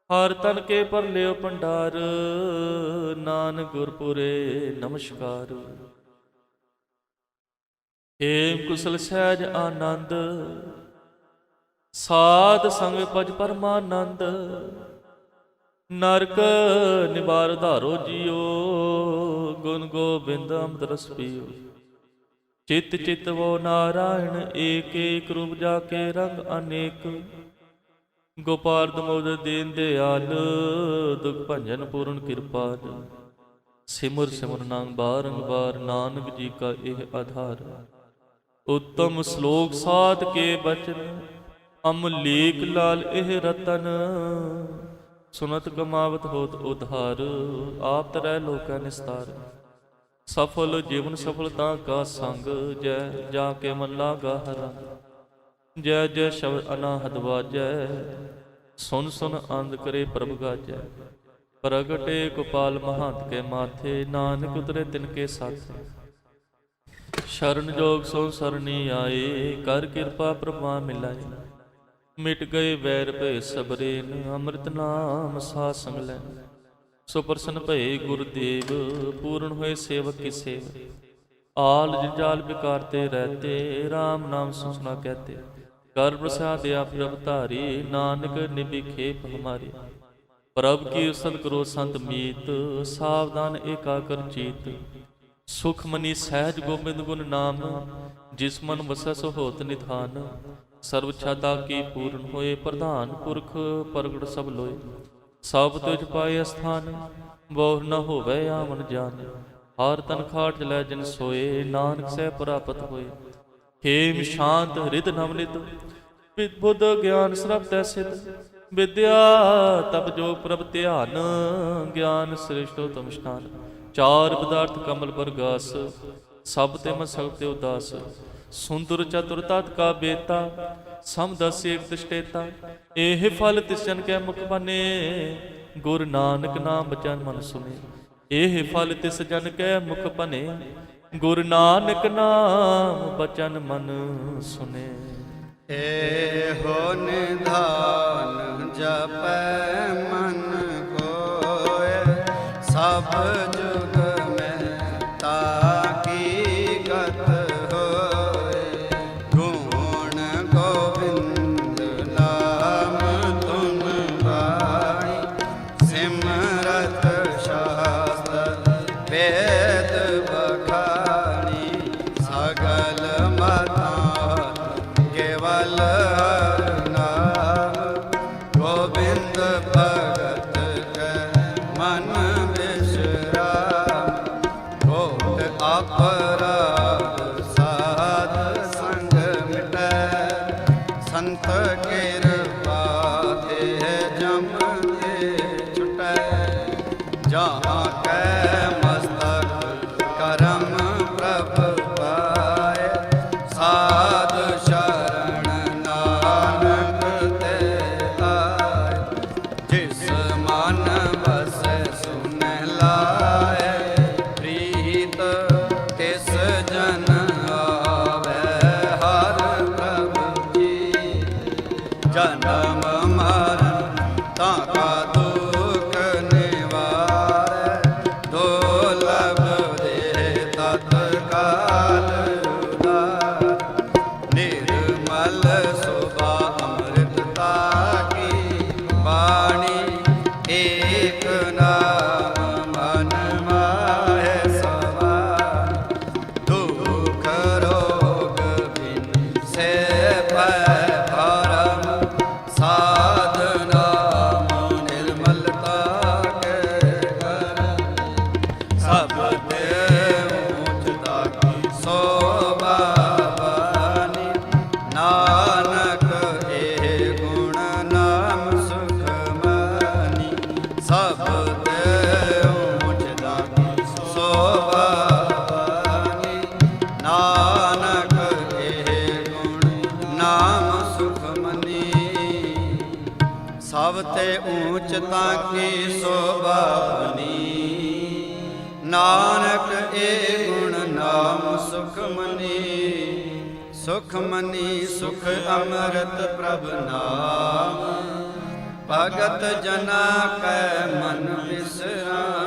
ਹਰ ਤਨ ਕੇ ਪਰ ਲਿਓ ਭੰਡਾਰ, ਨਾਨਕ ਗੁਰਪੁਰੇ ਨਮਸਕਾਰ। ਏਮ ਕੁਸਲ ਸਹਿਜ ਆਨੰਦ, ਸਾਧ ਸੰਗ ਭਜ ਪਰਮਾਨੰਦ। ਨਰਕ ਨਿਵਾਰ ਧਾਰੋ ਜੀਓ, ਗੁਣ ਗੋਬਿੰਦ ਅੰਮ੍ਰਿਤ ਰਸ ਪੀਓ। ਚਿਤ ਚਿਤ ਵੋ ਨਾਰਾਇਣ ਏਕ, ਏਕ ਰੂਪ ਜਾ ਕੇ ਰੰਗ ਅਨੇਕ। ਗੋਪਾਲ ਦਮੋਦਰ ਦੀਨ ਦਿਆਲ, ਦੁਖ ਭੰਜਨ ਪੂਰਨ ਕਿਰਪਾਲ। ਸਿਮਰ ਸਿਮਰ ਨਾਮ ਬਾਰੰਬਾਰ, ਨਾਨਕ ਜੀ ਕਾ ਇਹ ਆਧਾਰ। ਉੱਤਮ ਸ਼ਲੋਕ ਸਾਧ ਕੇ ਬਚਨ, ਅਮਲੀਕ ਲਾਲ ਇਹ ਰਤਨ। ਸੁਨਤ ਕਮਾਵਤ ਹੋਤ ਉਧਾਰ, ਆਪ ਤਰੈ ਲੋਕੈ ਨਿਸਤਾਰ। ਸਫਲ ਜੀਵਨ ਸਫਲਤਾ ਕਾ ਸੰਗ, ਜੈ ਜਾ ਕੇ ਮਨ ਲਾਗਾ ਰੰਗ। ਜੈ ਜੈ ਸ਼ਬਦ ਅਨਾਹਦ ਵਾਜੈ, ਸੁਨ ਸੁਨ ਆਨੰਦ ਕਰੇ ਪ੍ਰਭ ਗਾਜੈ। ਪ੍ਰਗਟੇ ਗੋਪਾਲ ਮਹੰਤ ਕੇ ਮਾਥੇ, ਨਾਨਕ ਉਤਰੇ ਤਿਨ ਕੇ ਸਾਥੇ। ਸ਼ਰਨ ਜੋਗ ਸੋ ਸਰਣੀ ਆਏ, ਕਰ ਕਿਰਪਾ ਪ੍ਰਭਾ ਮਿਲਾਏ। ਮਿਟ ਗਏ ਵੈਰ ਭੈ ਸਬਰੇਨ, ਅੰਮ੍ਰਿਤ ਨਾਮ ਸਾਧ ਸੰਗ ਲੈ। ਸੋ ਪ੍ਰਸੰਨ ਭਏ ਗੁਰਦੇਵ, ਪੂਰਨ ਹੋਏ ਸੇਵਕ ਕੀ ਸੇਵ। ਆਲ ਜੰਜਾਲ ਬਿਕਾਰਤੇ ਰਹਤੇ, ਰਾਮ ਨਾਮ ਸੁਸਨਾ ਕਹਤੇ। ਕਰ ਪ੍ਰਸਾਦ ਆਪ ਪ੍ਰਭ ਧਾਰੀ, ਨਾਨਕ ਨਿਭੀ ਖੇਪ ਹਮਾਰੀ। ਪ੍ਰਭ ਕੀ ਉਸਤ ਕਰੋ ਸੰਤ ਮੀਤ, ਸਾਵਧਾਨ ਏਕਾਗਰ ਚੀਤ। ਸੁਖ ਮਨੀ ਸਹਿਜ ਗੋਬਿੰਦ ਗੁਣ ਨਾਮ, ਜਿਸ ਮਨ ਵਸੈ ਸੋ ਹੋਤ ਨਿਧਾਨ। ਸਰਬ ਛਾਤਾ ਕੀ ਪੂਰਨ ਹੋਏ, ਪ੍ਰਧਾਨ ਪੁਰਖ ਪ੍ਰਗਟ ਸਭ ਲੋਏ। ਸਭ ਤੁਝ ਪਾਏ ਅਸਥਾਨ, ਬਹੁ ਨ ਹੋਵੇ ਆਵਨ ਜਾਨ। ਹਰ ਤਨ ਖਾਟ ਲੈ ਜਿਨ ਸੋਏ, ਨਾਨਕ ਸਹਿ ਪ੍ਰਾਪਤ ਹੋਏ। ਹੇਮ ਸ਼ਾਂਤ ਹਿਰਦ ਨਵਨਿਤ, ਵਿਦ ਬੁੱਧ ਗਿਆਨ ਸਰਬ ਤੈ ਸਿਧ। ਵਿਦਿਆ ਤਪ ਜੋ ਪ੍ਰਭ ਧਿਆਨ, ਗਿਆਨ ਸ੍ਰੇਸ਼ਟੋਤਮ ਸਥਾਨ। ਚਾਰ ਪਦਾਰਥ ਕਮਲ ਪ੍ਰਗਾਸ, ਸਭ ਤੇ ਮਨ ਸਭ ਤੇ ਉਦਾਸ। ਸੁੰਦਰ ਚਤੁਰ ਤਤ ਕਾ ਬੇਤਾ, ਸਮ ਦਸ ਏਕ ਤਿਸ਼ਟੇਤਾ। ਇਹ ਫਲ ਤਿਸ ਜਨ ਕੈ ਮੁਖ ਬਨੇ, ਗੁਰ ਨਾਨਕ ਨਾਮ ਬਚਨ ਮਨ ਸੁਨੇ। ਇਹ ਫਲ ਤਿਸ ਜਨ ਕੈ ਮੁਖ ਬਨੇ, ਗੁਰ ਨਾਨਕ ਨਾਮ ਬਚਨ ਮਨ ਸੁਨੇ। ਇਹੋ ਨਿਧਾਨ ਜਪੈ ਮਨ ਕੋਇ, ਸਭ ਜੁਗ ਮੈਂ ਤਾਕੀ ਗਤ ਹੋਏ। ਗੁਣ ਗੋਬਿੰਦ ਨਾਮ ਧੁਨ ਬਾਣੀ, ਸਿਮਰਤ ਸ਼ਾਸਤਰ ਵੇਦ ਬਖਾਣੀ। ਸਗਲ ਮਤਾ ਕੇਵਲ ਨਾਮ, ਗੋਬਿੰਦ ਭਗਤ ਕੈ ਮਨ ਵਿਸਰਾਮ। ਕੋਟ ਅਪਰਾਧ ਸਾਧ ਸੰਗ ਮਿਟੈ, ਸੰਤ ਕਿਰਪਾ ਤੇ ਜਮ ਤੇ ਛੁਟੈ। ਜਹਾਂ ਕੈ ਮਸਤਕ ਕਰਮ ਪ੍ਰਭ ਪਾਏ, ਸਾਧ ਸ਼ਰਨ ਨਾਨਕ ਤੇ ਆਏ। ਜਿਸ ਮਨ ਵਸੈ ਸੁਨ ਲਾਏ, ਪ੍ਰੀਤ ਤਿਸ ਜਨ ਆਵੈ ਹਰਿ ਪ੍ਰਭ ਜੀ। ਜਨਮ ਮਰਨ ਤਾਂ ਕਾ ਦੁਖ ਨਿਵਾਰੈ, ਦੁਰਲਭ ਦੇ ਤਤਕਾਲ ਉਦਾਰ। ਨਿਰਮਲ ਸੁਭਾ ਅੰਮ੍ਰਿਤਤਾ ਕੀ ਬਾਣੀ, ਏਕ ਨਾਮ ਮਨ ਮਾਹੈ ਸਮਾਨ। ਦੁਖ ਰੋਗ ਬਿਨ ਸੇ ਭੈ ਭਰਮ, ਸਾਧ ਨਾਮ ਨਿਰਮਲਤਾ ਕੈ ਕਰਮ। ਸਭ ਤੇ ਊਚਤਾ ਕੀ ਸੋਭਾ ਬਾਣੀ, ਨਾਨਕ ਇਹ ਗੁਣ ਨਾਮ ਸੁਖ ਮਾਨੀ। ਸਭ ਤੇ ਊਚਤਾ ਕੀ ਸੋਭਾ ਬਾਣੀ, ਨਾਨਕ ਇਹ ਗੁਣ ਨਾਮ ਸੁਖ ਮਨੀ। ਸਭ ਤੇ ਊਚਤਾ ਕੀ ਸੋਭਾ ਬਨੀ, ਨਾਨਕ ਇਹ ਗੁਣ ਨਾਮ ਸੁਖ ਮਨੀ। ਸੁਖ ਮਨੀ ਸੁਖ ਅੰਮ੍ਰਿਤ ਪ੍ਰਭ ਨਾਮ, ਭਗਤ ਜਨਾ ਕੈ ਮਨ ਵਿਸਰਾਮ।